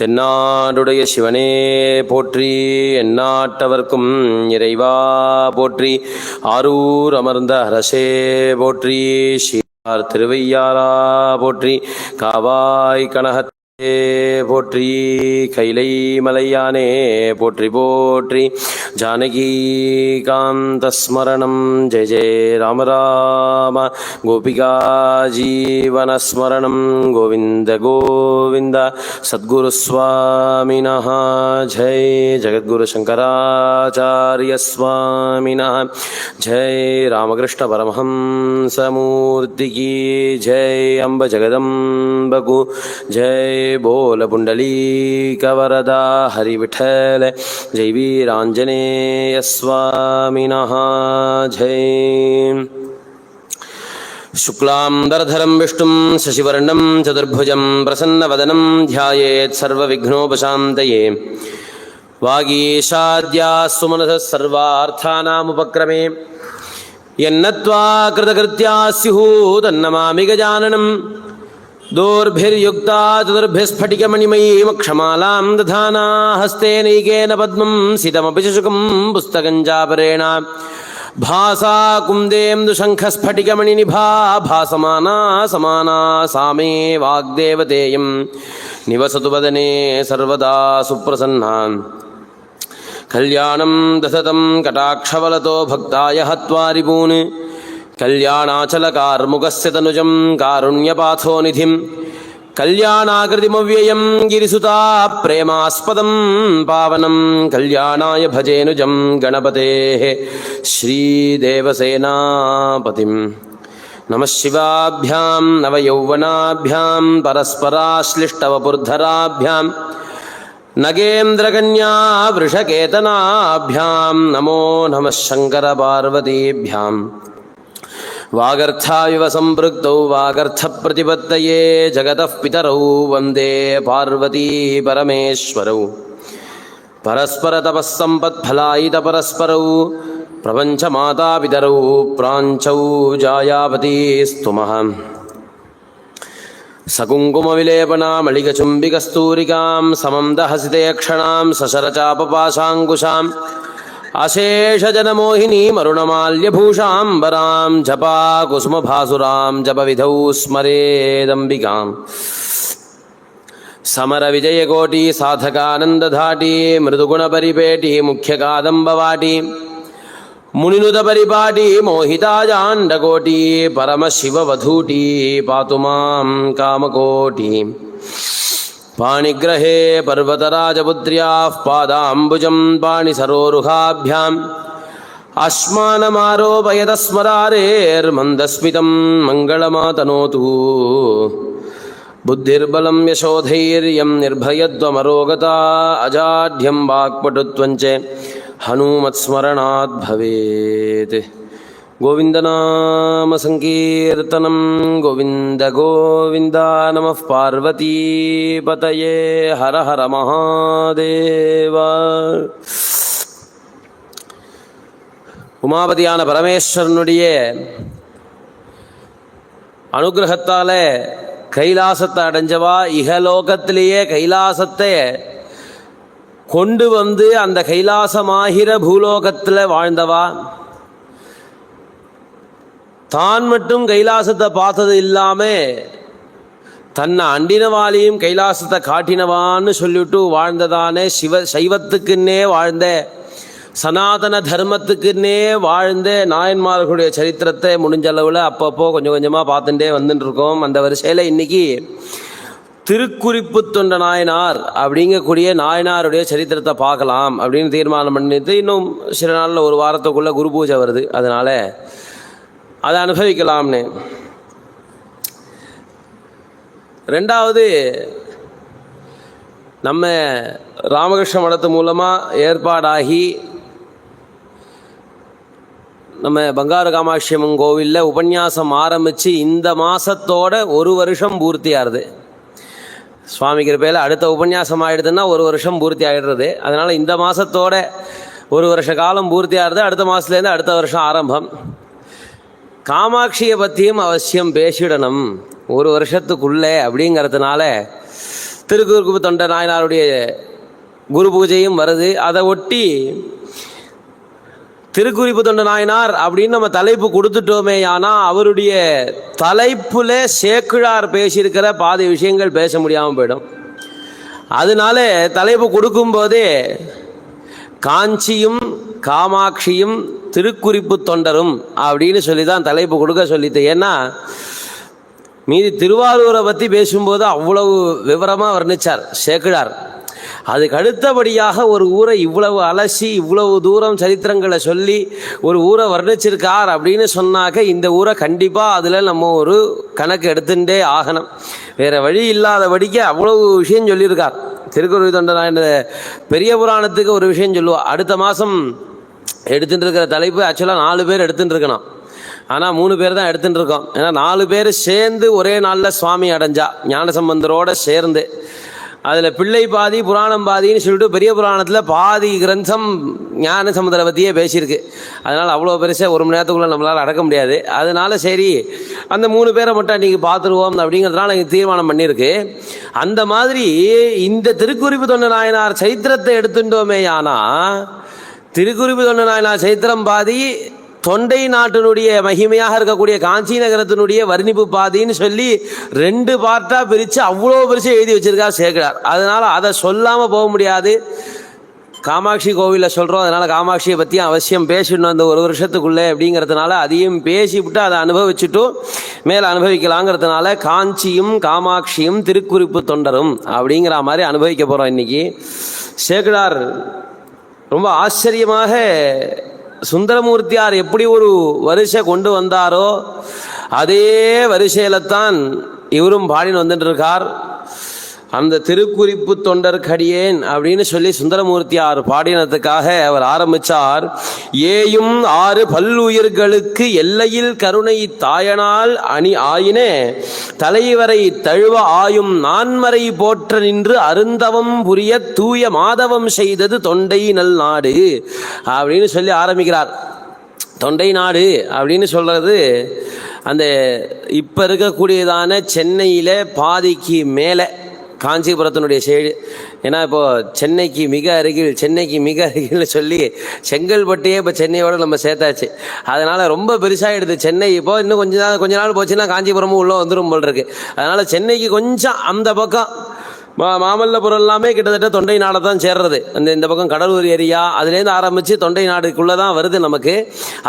தென்னாடுடைய சிவனே போற்றி, எந்நாட்டவர்க்கும் இறைவா போற்றி, ஆரூர் அமர்ந்த அரசே போற்றி, ஸ்ரீயார் திருவையாரா போற்றி, காவாய் கனகத்தே போற்றி, கைலை மலையானே போற்றி போற்றி, ஜானகி காந்தஸ்மரணம் ஜெய ஜெய ராம ராம, கோபிகா ஜீவனஸ்மரணம் கோவிந்த கோவிந்த, சத்குரு சுவாமினஹ ஜெய, ஜகத்குரு சங்கராச்சாரிய சுவாமினஹ ஜெய, ராமகிருஷ்ண பரமஹம்சமூர்த்தி கி ஜெய, அம்ப ஜெகதம்பகு ஜெய, बोल पुंडलीक वरदा हरि विठल, जय वीरांजनेय स्वामिनः जय। शुक्लांबरधरं विष्णुं शशिवर्णं चतुर्भुजं प्रसन्नवदनं ध्यायेत् सर्वविघ्नोपशान्तये, वागीशाद्याः सुमनसः सर्वार्थानामुपक्रमे, यन्नत्वा कृतकृत्याः स्युः तन्नमामि गजाननम्, दोर्भिर्युक्ता चतुर्भिस्फटिकमणिमयीमक्षमालां दधाना, हस्तेनैकेन पद्मं सितमपि शुकं पुस्तकं चापरेण, भासा कुन्देन्दुशङ्खस्फटिकमणिनिभा भासमाना समाना, सा मे वाग्देवतेयं निवसतु वदने सर्वदा सुप्रसन्ना, कल्याणं दशतं कटाक्षवलतो भक्ताय हत्वा रिपून्, कल्याणाचलकार्मुकस्य तनुजं कारुण्यपाथो निधिं, कल्याणाकृतिमव्ययं गिरिसुता प्रेमास्पदं पावनं, कल्याणाय भजेनुजं गणपतेः श्रीदेवसेनापतिं। नमः शिवाभ्यां नवयौवनाभ्यां परस्पराश्लिष्टवपुर्धराभ्यां, नगेन्द्रकन्या वृषकेतनाभ्यां, नमो नमः शङ्करपार्वतीभ्यां। वागर्थाविव सम्पृक्तौ वागर्थप्रतिपत्तये, जगतः पितरौ वन्दे पार्वती परमेश्वरौ, परस्परतपःसम्पत्फलायितपरस्परौ, प्रपञ्चमातापितरौ प्राञ्चौ जायावतीस्तुमः, सकुङ्कुमविलेपनामलिकचुम्बिकस्तूरिकां समं दहसिते क्षणां सशरचापपाशाङ्कुशां, अशेषजनमोहिनी मरुणमाल्यभूषाम्बरां, जपा कुसुमभासुरां जपविधौ स्मरेदम्बिकां, समरविजयकोटि साधकानन्दधाटी, मृदुगुणपरिपेटी मुख्यकादम्बवाटी, मुनिनुतपरिपाटी मोहिताजाण्डकोटी, परमशिववधूटी पातु मां कामकोटी, पाणिग्रहे पर्वतराजपुत्र्याः पादाम्बुजं पाणिसरोरुहाभ्याम्, अस्मानमारोपयतस्मरारेर्मन्दस्मितं मङ्गलमातनोतु, बुद्धिर्बलं यशोधैर्यं निर्भयत्वमरोगता, अजाढ्यं वाक्पटुत्वञ्च हनुमत्स्मरणात् भवेत्। गोविन्दनाम संकीर्तनं गोविन्द गोविन्द, नमः पार्वतीपतये हर हर महादेव। உமாபதியான பரமேஸ்வரனுடைய அனுகிரகத்தாலே கைலாசத்தை அடைஞ்சவா இகலோகத்திலேயே கைலாசத்தை கொண்டு வந்து அந்த கைலாசமாகிற பூலோகத்தில் வாழ்ந்தவா, தான் மட்டும் கைலாசத்தை பார்த்தது இல்லாமல் தன்னை அண்டினவாலையும் கைலாசத்தை காட்டினவான்னு சொல்லிவிட்டு வாழ்ந்ததானே சைவத்துக்குன்னே வாழ்ந்த சனாதன தர்மத்துக்குன்னே வாழ்ந்த நாயன்மார்களுடைய சரித்திரத்தை முடிஞ்சளவில் அப்பப்போ கொஞ்சம் கொஞ்சமாக பார்த்துட்டே வந்துட்டுருக்கோம். அந்த வரிசையில் இன்றைக்கி திருக்குறிப்பு தொண்ட நாயனார் அப்படிங்கக்கூடிய நாயனாருடைய சரித்திரத்தை பார்க்கலாம் அப்படின்னு தீர்மானம் பண்ணிட்டு, இன்னும் சில நாளில் ஒரு வாரத்துக்குள்ளே குரு பூஜை வருது, அதனால் அதை அனுபவிக்கலாம்னு. ரெண்டாவது, நம்ம ராமகிருஷ்ண மடத்து மூலமாக ஏற்பாடாகி நம்ம பங்காரு காமாட்சி அம்மன் கோவிலில் உபன்யாசம் ஆரம்பித்து இந்த மாதத்தோட ஒரு வருஷம் பூர்த்தி ஆகுது. சுவாமி கிருபையில் அடுத்த உபன்யாசம் ஆகிடுதுன்னா ஒரு வருஷம் பூர்த்தி ஆகிடுறது. அதனால் இந்த மாதத்தோட ஒரு வருஷ காலம் பூர்த்தி ஆகுது. அடுத்த மாதத்துலேருந்து அடுத்த வருஷம் ஆரம்பம். காமாட்சியை பற்றியும் அவசியம் பேசிடணும் ஒரு வருஷத்துக்குள்ளே அப்படிங்கிறதுனால திருக்குறிப்பு தொண்டர் நாயனாருடைய குரு பூஜையும் வருது. அதை ஒட்டி திருக்குறிப்பு தொண்ட நாயனார் அப்படின்னு நம்ம தலைப்பு கொடுத்துட்டோமே, ஆனால் அவருடைய தலைப்புல சேக்கிழார் பேசியிருக்கிற பாதி விஷயங்கள் பேச முடியாமல் போயிடும். அதனால தலைப்பு கொடுக்கும்போதே காஞ்சியும் காமாட்சியும் திருக்குறிப்பு தொண்டரும் அப்படின்னு சொல்லி தான் தலைப்பு கொடுக்க சொல்லிட்டு. ஏன்னா மீதி திருவாரூரை பற்றி பேசும்போது அவ்வளவு விவரமாக வர்ணித்தார் சேக்கிழார். அதுக்கு அடுத்தபடியாக ஒரு ஊரை இவ்வளவு அலசி இவ்வளவு தூரம் சரித்திரங்களை சொல்லி ஒரு ஊரை வர்ணிச்சிருக்கார் அப்படின்னு சொன்னாக்க இந்த ஊரை கண்டிப்பாக அதில் நம்ம ஒரு கணக்கு எடுத்துட்டே ஆகணும். வேறு வழி இல்லாதபடிக்கு அவ்வளவு விஷயம் சொல்லியிருக்கார். திருக்குறிப்பு தொண்டர் பெரிய புராணத்துக்கு ஒரு விஷயம் சொல்லுவா. அடுத்த மாதம் எடுத்துகிட்டு இருக்கிற தலைப்பு ஆக்சுவலாக 4 பேர் எடுத்துகிட்டு இருக்கணும், ஆனால் 3 பேர் தான் எடுத்துகிட்டு இருக்கோம். ஏன்னா 4 பேர் சேர்ந்து ஒரே நாளில் சுவாமி அடைஞ்சா ஞானசம்பந்தரோடு சேர்ந்து. அதில் பிள்ளை பாதி புராணம் பாதின்னு சொல்லிட்டு பெரிய புராணத்தில் பாதி கிரந்தம் ஞானசம்பந்தரை பற்றியே பேசியிருக்கு. அதனால் அவ்வளோ பெருசாக 1 மணி நேரத்துக்குள்ளே நம்மளால் அடக்க முடியாது. அதனால சரி அந்த 3 பேரை மட்டும் இன்றைக்கி பார்த்துருவோம் அப்படிங்கிறதுனால எனக்கு தீர்மானம் பண்ணியிருக்கு. அந்த மாதிரி இந்த திருக்குறிப்பு தொண்ட நாயனார் சரித்திரத்தை எடுத்துட்டோமே, ஆனால் திருக்குறிப்பு தொண்ட நாயனார் சரித்திரம் பாதி, தொண்டை நாட்டினுடைய மகிமையாக இருக்கக்கூடிய காஞ்சி நகரத்தினுடைய வர்ணிப்பு பாதின்னு சொல்லி 2 பார்ட்டாக பிரித்து அவ்வளோ பெருசாக எழுதி வச்சிருக்கா சேக்கிழார். அதனால் அதை சொல்லாமல் போக முடியாது. காமாட்சி கோவிலில் சொல்கிறோம், அதனால் காமாட்சியை பற்றியும் அவசியம் பேசிடணும் அந்த 1 வருஷத்துக்குள்ளே அப்படிங்கிறதுனால அதையும் பேசிவிட்டு அதை அனுபவிச்சுட்டும் மேலே அனுபவிக்கலாங்கிறதுனால காஞ்சியும் காமாட்சியும் திருக்குறிப்பு தொண்டரும் அப்படிங்கிற மாதிரி அனுபவிக்க போகிறோம் இன்றைக்கி. சேக்கிழார் ரொம்ப ஆச்சரியமாக சுந்தரமூர்த்தியார் எப்படி ஒரு வரிசை கொண்டு வந்தாரோ அதே வரிசையில்தான் இவரும் பாடின்னு வந்துட்டு இருக்கார். அந்த திருக்குறிப்பு தொண்டர் கடியேன் அப்படின்னு சொல்லி சுந்தரமூர்த்தியார் பாடினதுக்காக அவர் ஆரம்பித்தார். ஏயும் 6 பல்லுயிர்களுக்கு எல்லையில் கருணை தாயனால் அணி ஆயினே தலைவரை தழுவ ஆயும் நான்மறை போற்ற நின்று அருந்தவம் புரிய தூய மாதவம் செய்தது தொண்டை நல் நாடு அப்படின்னு சொல்லி ஆரம்பிக்கிறார். தொண்டை நாடு அப்படின்னு சொல்கிறது அந்த இப்போ இருக்கக்கூடியதான சென்னையில் பாதிக்கு மேலே காஞ்சிபுரத்தினுடைய சைடு. ஏன்னா இப்போது சென்னைக்கு மிக அருகில் சொல்லி செங்கல்பட்டையே இப்போ சென்னையோடு நம்ம சேர்த்தாச்சு. அதனால் ரொம்ப பெருசாகிடுது சென்னை. இப்போது இன்னும் கொஞ்ச நாள் போச்சுன்னா காஞ்சிபுரமும் உள்ளே வந்துடும் போல் இருக்குது. அதனால் சென்னைக்கு கொஞ்சம் அந்த பக்கம் மாமல்லபுரம் எல்லாமே கிட்டத்தட்ட தொண்டை நாடை தான் சேர்றது. இந்த பக்கம் கடலூர் ஏரியா அதுலேருந்து ஆரம்பித்து தொண்டை நாடுக்குள்ளே தான் வருது நமக்கு.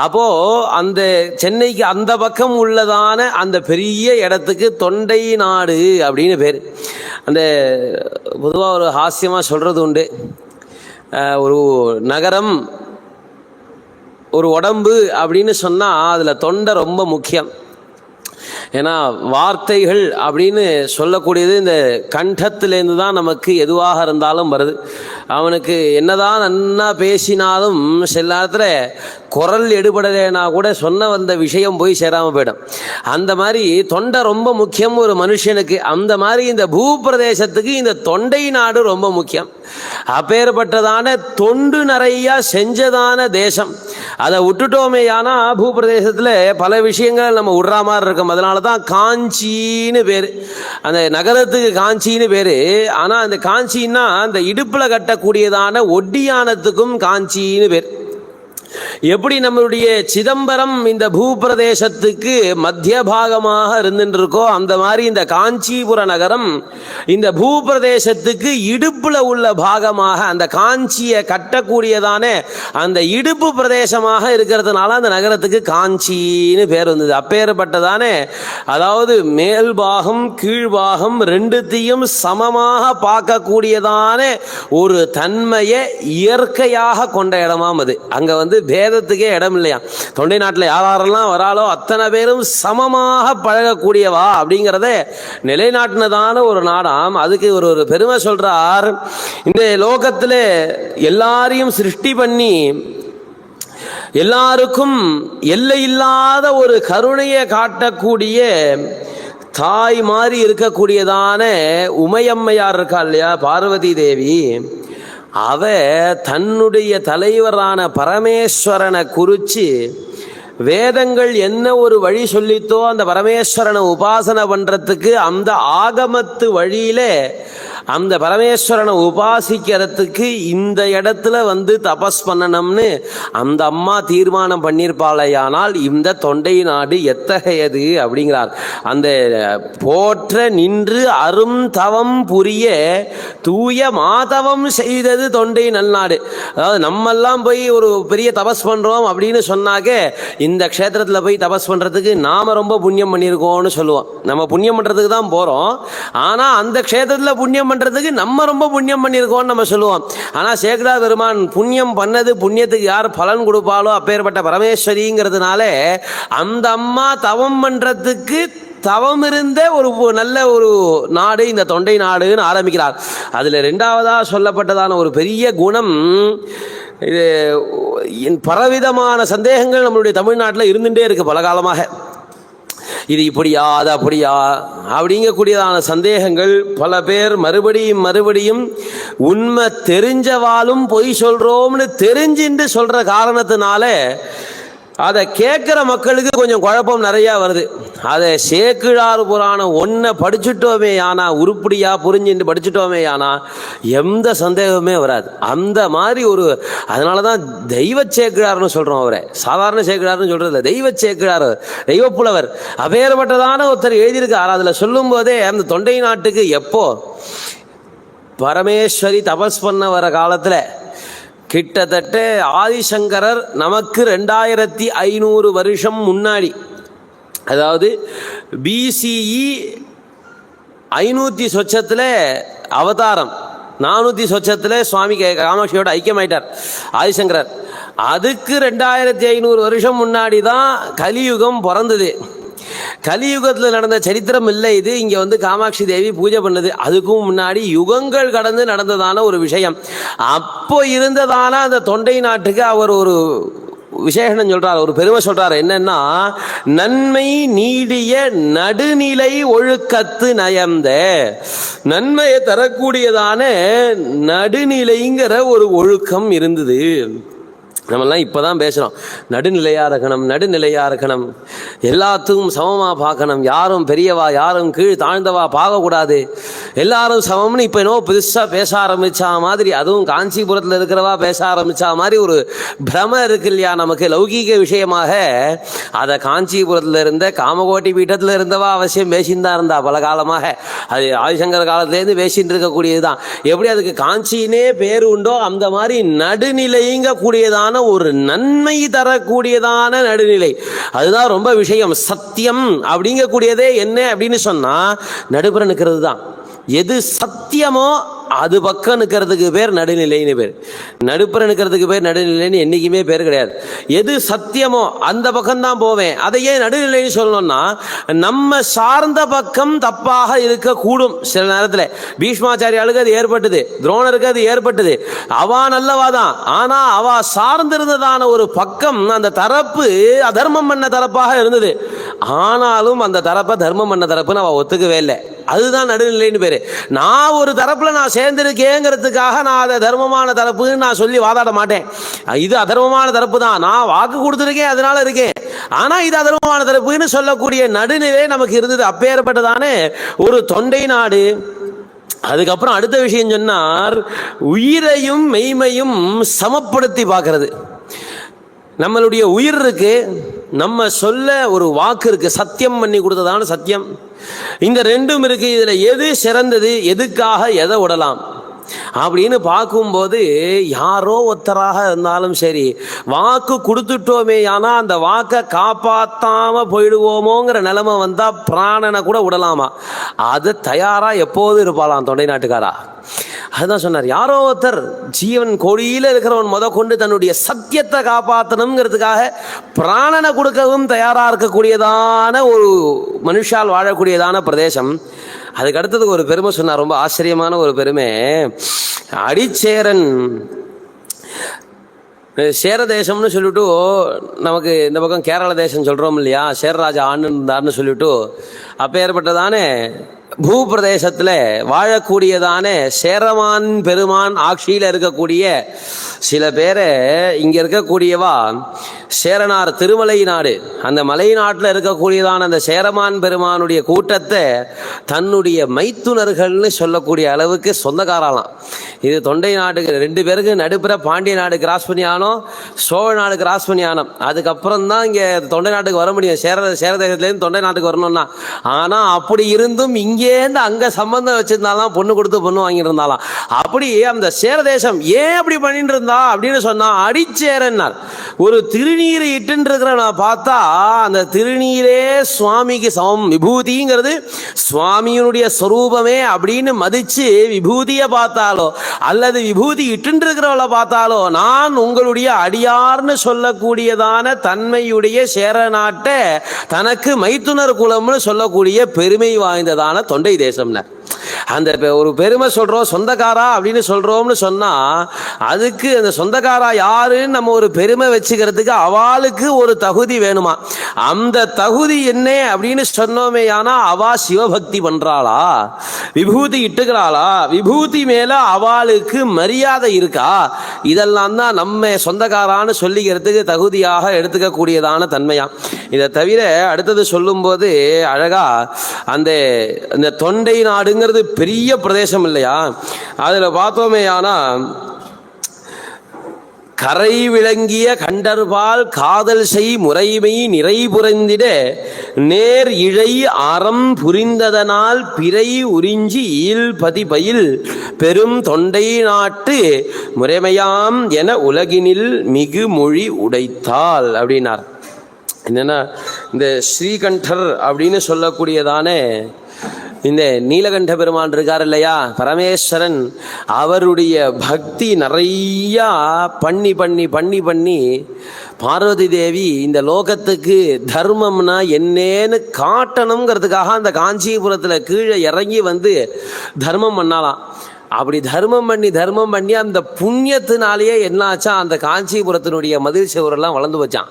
அப்போது அந்த சென்னைக்கு அந்த பக்கம் உள்ளதான அந்த பெரிய இடத்துக்கு தொண்டை நாடு அப்படின்னு பேர். அந்த பொதுவாக ஒரு ஹாஸ்யமாக சொல்கிறது உண்டு, ஒரு நகரம் ஒரு உடம்பு அப்படின்னு சொன்னால் அதில் தொண்டை ரொம்ப முக்கியம். ஏன்னா வார்த்தைகள் அப்படின்னு சொல்லக்கூடியது இந்த கண்டத்திலேருந்து தான் நமக்கு எதுவாக இருந்தாலும் வருது. அவனுக்கு என்னதான் நன்னா பேசினாலும் சில நேரத்தில் குரல் எடுபடலைன்னா கூட சொன்ன வந்த விஷயம் போய் சேராமல் போயிடும். அந்த மாதிரி தொண்டை ரொம்ப முக்கியம் ஒரு மனுஷனுக்கு. அந்த மாதிரி இந்த பூப்பிரதேசத்துக்கு இந்த தொண்டை நாடு ரொம்ப முக்கியம். அப்பேற்பட்டதான தொண்டு நிறையா செஞ்சதான தேசம். அதை விட்டுட்டோமே ஆனால் பூப்பிரதேசத்தில் பல விஷயங்கள் நம்ம விடுற மாதிரி இருக்கும். அதனால தான் காஞ்சின்னு பேர், அந்த நகரத்துக்கு காஞ்சின்னு பேர். ஆனால் அந்த காஞ்சின்னா அந்த இடுப்பில் கட்டக்கூடியதான ஒட்டியானத்துக்கும் காஞ்சின்னு பேர். எப்படி நம்மளுடைய சிதம்பரம் இந்த பூப்பிரதேசத்துக்கு மத்திய பாகமாக இருந்துருக்கோ அந்த மாதிரி இந்த காஞ்சிபுர நகரம் இந்த பூப்பிரதேசத்துக்கு இடுப்புல உள்ள பாகமாக அந்த காஞ்சியை கட்டக்கூடியதான அந்த இடுப்பு பிரதேசமாக இருக்கிறதுனால அந்த நகரத்துக்கு காஞ்சின்னு பேர் வந்தது. அப்பேற்பட்டதானே, அதாவது மேல் பாகம் கீழ்பாகம் ரெண்டுத்தையும் சமமாக பார்க்கக்கூடியதான ஒரு தன்மையை இயற்கையாக கொண்ட இடமாம் அது. அங்கே பேதத்துக்கே இடம் இல்லையா. தொண்டை நாட்டில் யாரெல்லாம் வராலோ அத்தனை பேரும் சமமாக பழகக்கூடியவா அப்படிங்கிறத நிலைநாட்டினதான ஒரு நாடாம். அதுக்கு ஒரு பெருமை சொல்றார். இந்த லோகத்தில் எல்லாரையும் சிருஷ்டி பண்ணி எல்லாருக்கும் எல்லையில்லாத ஒரு கருணையை காட்டக்கூடிய தாய் மாதிரி இருக்கக்கூடியதான உமையம்மையார் இருக்கா இல்லையா, பார்வதி தேவி, அவ தன்னுடைய தலைவரான பரமேஸ்வரனை குறித்து வேதங்கள் என்ன ஒரு வழி சொல்லித்தோ அந்த பரமேஸ்வரனை உபாசனை பண்ணுறதுக்கு அந்த ஆகமத்து வழியிலே அந்த பரமேஸ்வரனை உபாசிக்கிறதுக்கு இந்த இடத்துல வந்து தபஸ் பண்ணணும்னு அந்த அம்மா தீர்மானம் பண்ணியிருப்பாளையானால் இந்த தொண்டை நாடு எத்தகையது அப்படிங்கிறார். அந்த போற்ற நின்று அரும் தவம் புரிய தூய மாதவம் செய்தது தொண்டை நல்நாடு. அதாவது நம்மெல்லாம் போய் ஒரு பெரிய தபஸ் பண்றோம் அப்படின்னு சொன்னாக்க இந்த க்ஷேத்திரத்தில் போய் தபஸ் பண்றதுக்கு நாம ரொம்ப புண்ணியம் பண்ணியிருக்கோம்னு சொல்லுவோம். நம்ம புண்ணியம் பண்றதுக்கு தான் போறோம், ஆனா அந்த க்ஷேத்திரத்தில் புண்ணியம் பண்றதுக்கு நம்ம ரொம்ப புண்ணியம் பண்ணியிருக்கோம்னு நம்ம சொல்லுவோம். ஆனா சேக்கிழார் பெருமான் புண்ணியம் பண்ணது புண்ணியத்துக்கு யார் பலன் கொடுப்பாலோ அப்பேற்பட்ட பரமேஸ்வரிங்கிறதுனால அந்த அம்மா தவம் பண்றதுக்கு தவம் இருந்த ஒரு நல்ல ஒரு நாடு இந்த தொண்டை நாடுன்னு ஆரம்பிக்கிறார். அதுல ரெண்டாவதா சொல்லப்பட்டதான ஒரு பெரிய குணம், இது பலவிதமான சந்தேகங்கள் நம்மளுடைய தமிழ்நாட்டில் இருந்துட்டே இருக்கு பல காலமாக. இது இப்படியா அது அப்படியா அப்படிங்கக்கூடியதான சந்தேகங்கள் பல பேர் மறுபடியும் மறுபடியும் உண்மை தெரிஞ்சவாலும் பொய் சொல்றோம்னு தெரிஞ்சுட்டு சொல்ற காரணத்தினால அதை கேட்குற மக்களுக்கு கொஞ்சம் குழப்பம் நிறையா வருது. அதை சேக்கிழார் புராணம் ஒன்றை படிச்சுட்டோமே ஆனா உருப்படியா புரிஞ்சுட்டு படிச்சுட்டோமே ஆனா எந்த சந்தேகமே வராது. அந்த மாதிரி ஒரு அதனால தான் தெய்வ சேக்கிழார்னு சொல்கிறோம். அவரை சாதாரண சேக்கிழார்னு சொல்கிறது இல்லை, தெய்வ சேக்கிழார், தெய்வப்புலவர். அப்பேற்பட்டதான ஒருத்தர் எழுதியிருக்கார். அதில் சொல்லும் போதே அந்த தொண்டை நாட்டுக்கு எப்போ பரமேஸ்வரி தபஸ் பண்ண வர காலத்தில் கிட்டத்தட்ட ஆதிசங்கரர் நமக்கு 2500 வருஷம் முன்னாடி, அதாவது பிசிஇ 500 சொச்சத்தில் அவதாரம், 400 சொச்சத்தில் சுவாமி காமாட்சியோட ஐக்கியமாயிட்டார் ஆதிசங்கரர். அதுக்கு 2500 வருஷம் முன்னாடி தான் கலியுகம் பிறந்தது. கலியுகத்தில் நடந்த சரித்திரம் இல்லை இது. இங்கே வந்து காமாட்சி தேவி பூஜை பண்ணது அதுக்கும் முன்னாடி யுகங்கள் கடந்து நடந்ததான ஒரு விஷயம். அப்போ இருந்ததான அந்த தொண்டை நாட்டுக்கு அவர் ஒரு விசேஷம் சொல்றார், ஒரு பெருமை சொல்றார். என்னன்னா, நன்மை நீடிய நடுநிலை ஒழுக்கத்து நயந்த, நன்மையை தரக்கூடியதான நடுநிலைங்கிற ஒரு ஒழுக்கம் இருந்தது. நம்மெல்லாம் இப்போ தான் பேசுகிறோம், நடுநிலையாக இருக்கணும், நடுநிலையாக இருக்கணும், எல்லாத்துக்கும் சமமாக பார்க்கணும், யாரும் பெரியவா யாரும் கீழ் தாழ்ந்தவா பார்க்கக்கூடாது, எல்லாரும் சமம்னு இப்போ என்னவோ புதுசாக பேச ஆரம்பித்தா மாதிரி, அதுவும் காஞ்சிபுரத்தில் இருக்கிறவா பேச ஆரம்பித்தா மாதிரி ஒரு பிரம இருக்கு இல்லையா நமக்கு லௌகீக விஷயமாக. அதை காஞ்சிபுரத்தில் இருந்த காமகோட்டி பீட்டத்தில் இருந்தவா அவசியம் பேசின்னு தான் இருந்தா பல காலமாக. அது ஆதிசங்கர் காலத்துலேருந்து பேசின்னு இருக்கக்கூடியது தான். எப்படி அதுக்கு காஞ்சினே பேர் உண்டோ அந்த மாதிரி நடுநிலைங்க கூடியதான ஒரு நன்மை தரக்கூடியதான நடுநிலை, அதுதான் ரொம்ப விஷயம். சத்தியம் அப்படிங்கக்கூடியதே என்ன அப்படின்னு சொன்னா நடுப்புற நிற்கிறது தான். எது சத்தியமோ அது பக்கம் நிற்கிறதுக்கு பேர் நடுநிலைன்னு பேர். நடுப்புற நிற்கிறதுக்கு பேர் நடுநிலைன்னு என்றைக்குமே பேர் கிடையாது. எது சத்தியமோ அந்த பக்கம்தான் போவேன். அதையே நடுநிலைன்னு சொல்லணும்னா நம்ம சார்ந்த பக்கம் தப்பாக இருக்கக்கூடும். சில நேரத்தில் பீஷ்மாச்சாரியாளுக்கு அது ஏற்பட்டது, துரோணருக்கு அது ஏற்பட்டது. அவா நல்லவாதான், ஆனா அவா சார்ந்திருந்ததான ஒரு பக்கம் அந்த தரப்பு அதர்மம் பண்ண தரப்பாக இருந்தது. ஆனாலும் அந்த தரப்பை தர்மம் பண்ண தரப்புன்னு அவ ஒத்துக்கவே இல்லை. அதுதான் நடுநிலைன்னு பேரு. நான் ஒரு தரப்புல நான் சேர்ந்திருக்கேங்கிறதுக்காக நான் அதை தர்மமான தரப்புன்னு நான் சொல்லி வாதாட மாட்டேன். இது அதர்மமான தரப்பு தான், நான் வாக்கு கொடுத்துருக்கேன் அதனால இருக்கேன், ஆனா இது அதர்மமான தரப்புன்னு சொல்லக்கூடிய நடுநிலை நமக்கு இருந்தது. அப்பேற்பட்டதானே ஒரு தொண்டை நாடு. அதுக்கப்புறம் அடுத்த விஷயம் சொன்னார், உயிரையும் மெய்மையும் சமப்படுத்தி பார்க்கறது. நம்மளுடைய உயிர் இருக்கு, நம்ம சொல்ல ஒரு வாக்கு இருக்கு, சத்தியம் பண்ணி கொடுத்ததான சத்தியம். இந்த ரெண்டும் இருக்கு. இதுல எது சிறந்தது, எதுக்காக எதை விடலாம் அப்படின்னு பார்க்கும்போது யாரோ ஒருத்தராக இருந்தாலும் சரி, வாக்கு கொடுத்துட்டோமே ஆனா அந்த வாக்கை காப்பாத்தாம போயிடுவோமோங்கிற நிலைமை வந்தா பிராணனை கூட விடலாமா, அது தயாரா எப்போது இருப்பாளாம் தொண்டை நாட்டுக்காரா. அதுதான் சொன்னார், யாரோ ஒருத்தர் ஜீவன் கொடியில இருக்கிறவன் முத கொண்டு தன்னுடைய சத்தியத்தை காப்பாற்றணுங்கிறதுக்காக பிராணனை கொடுக்கவும் தயாரா இருக்கக்கூடியதான ஒரு மனுஷால் வாழக்கூடியதான பிரதேசம். அதுக்கு அடுத்ததுக்கு ஒரு பெருமை சொன்னார், ரொம்ப ஆச்சரியமான ஒரு பெருமை. அடிச்சேரன் சேர தேசம்னு சொல்லிட்டு நமக்கு இந்த பக்கம் கேரள தேசம் சொல்றோம் இல்லையா, சேரராஜா ஆண்டு இருந்தார்னு சொல்லிட்டு அப்பேற்பட்டதானே பூபிரதேசத்தில் வாழக்கூடியதான சேரமான் பெருமான் ஆட்சியில் இருக்கக்கூடிய சில பேரை இங்க இருக்கக்கூடியவா சேரனார் திருமலை நாடு, அந்த மலை நாட்டில் இருக்கக்கூடியதான அந்த சேரமான் பெருமானுடைய கூட்டத்தை தன்னுடைய மைத்துனர்கள்னு சொல்லக்கூடிய அளவுக்கு சொந்தக்காரலாம். இது தொண்டை நாட்டுக்கு 2 பேருக்கு நடுப்புற பாண்டிய நாடு கிராஸ் பண்ணி ஆனோம், சோழ நாடு கிராஸ் பண்ணி ஆனோம். அதுக்கப்புறம் தான் இங்கே தொண்டை நாட்டுக்கு வர முடியும். சேரதேசத்துலேருந்து தொண்டை நாட்டுக்கு வரணும்னா. ஆனால் அப்படி இருந்தும் இங்கேருந்து அங்கே சம்பந்தம் வச்சிருந்தாலாம், பொண்ணு கொடுத்து பொண்ணு வாங்கிட்டு இருந்தாலாம். அப்படி அந்த சேரதேசம் ஏன் அப்படி பண்ணிட்டு இருந்தா அப்படின்னு சொன்னா, அடிச்சேரன்னார். ஒரு திருநீர் இட்டு இருக்கிற நான் பார்த்தா அந்த திருநீரே சுவாமிக்கு சமம், விபூதிங்கிறது சுவாமியினுடைய ஸ்வரூபமே அப்படின்னு மதிச்சு விபூதியை பார்த்தாலோ அல்லது விபூதி இட்டு இருக்கிறவளை பார்த்தாலோ நான் உங்களுடைய அடியார்னு சொல்லக்கூடியதான தன்மையுடைய சேர நாட்டை தனக்கு மைத்துனர் குலம்னு சொல்லக்கூடிய பெருமை வாய்ந்ததான தொண்டை தேசம்னா. அந்த ஒரு பெருமை சொல்றோம், சொந்தக்காரா அப்படின்னு சொல்றோம்னு சொன்னா அதுக்கு அந்த சொந்தக்காரா யாருன்னு நம்ம ஒரு பெருமை வச்சுக்கிறதுக்கு அவளுக்கு ஒரு தகுதி வேணுமா. அந்த தகுதி என்ன அப்படின்னு சொன்னோமே, ஆனா அவா சிவபக்தி பண்றாளா, விபூதி இட்டுக்கிறாளா, விபூதி மேல அவளுக்கு மரியாதை இருக்கா, இதெல்லாம் தான் நம்ம சொந்தக்காரான்னு சொல்லிக்கிறதுக்கு தகுதியாக எடுத்துக்கக்கூடியதான தன்மையா. இதை தவிர அடுத்தது சொல்லும் போது அழகா அந்த தொண்டை நாடுங்கிறது பெரிய பிரதேசம் இல்லையா, அதுல பார்த்தோமே ஆனா கரை விளங்கிய கண்டர்பால் காதல் செய் முறைமை நிறை புரிந்திட நேர் இழை அறம் புரிந்ததனால் பிறை உறிஞ்சி ஈல் பதிபயில் பெரும் தொண்டை நாட்டு முறைமையாம் என உலகினில் மிகு மொழி உடைத்தாள் அப்படின்னார். என்னன்னா இந்த ஸ்ரீகண்டர் அப்படின்னு சொல்லக்கூடியதானே இந்த நீலகண்ட பெருமான் இருக்கார் இல்லையா, பரமேஸ்வரன், அவருடைய பக்தி நிறையா பண்ணி பண்ணி பண்ணி பண்ணி பார்வதி தேவி இந்த லோகத்துக்கு தர்மம்னா என்னன்னு காட்டணுங்கிறதுக்காக அந்த காஞ்சிபுரத்தில் கீழே இறங்கி வந்து தர்மம் பண்ணலாம். அப்படி தர்மம் பண்ணி அந்த புண்ணியத்தினாலேயே என்னாச்சா, அந்த காஞ்சிபுரத்தினுடைய மதில் சுவரெல்லாம் வளர்ந்து வச்சான்.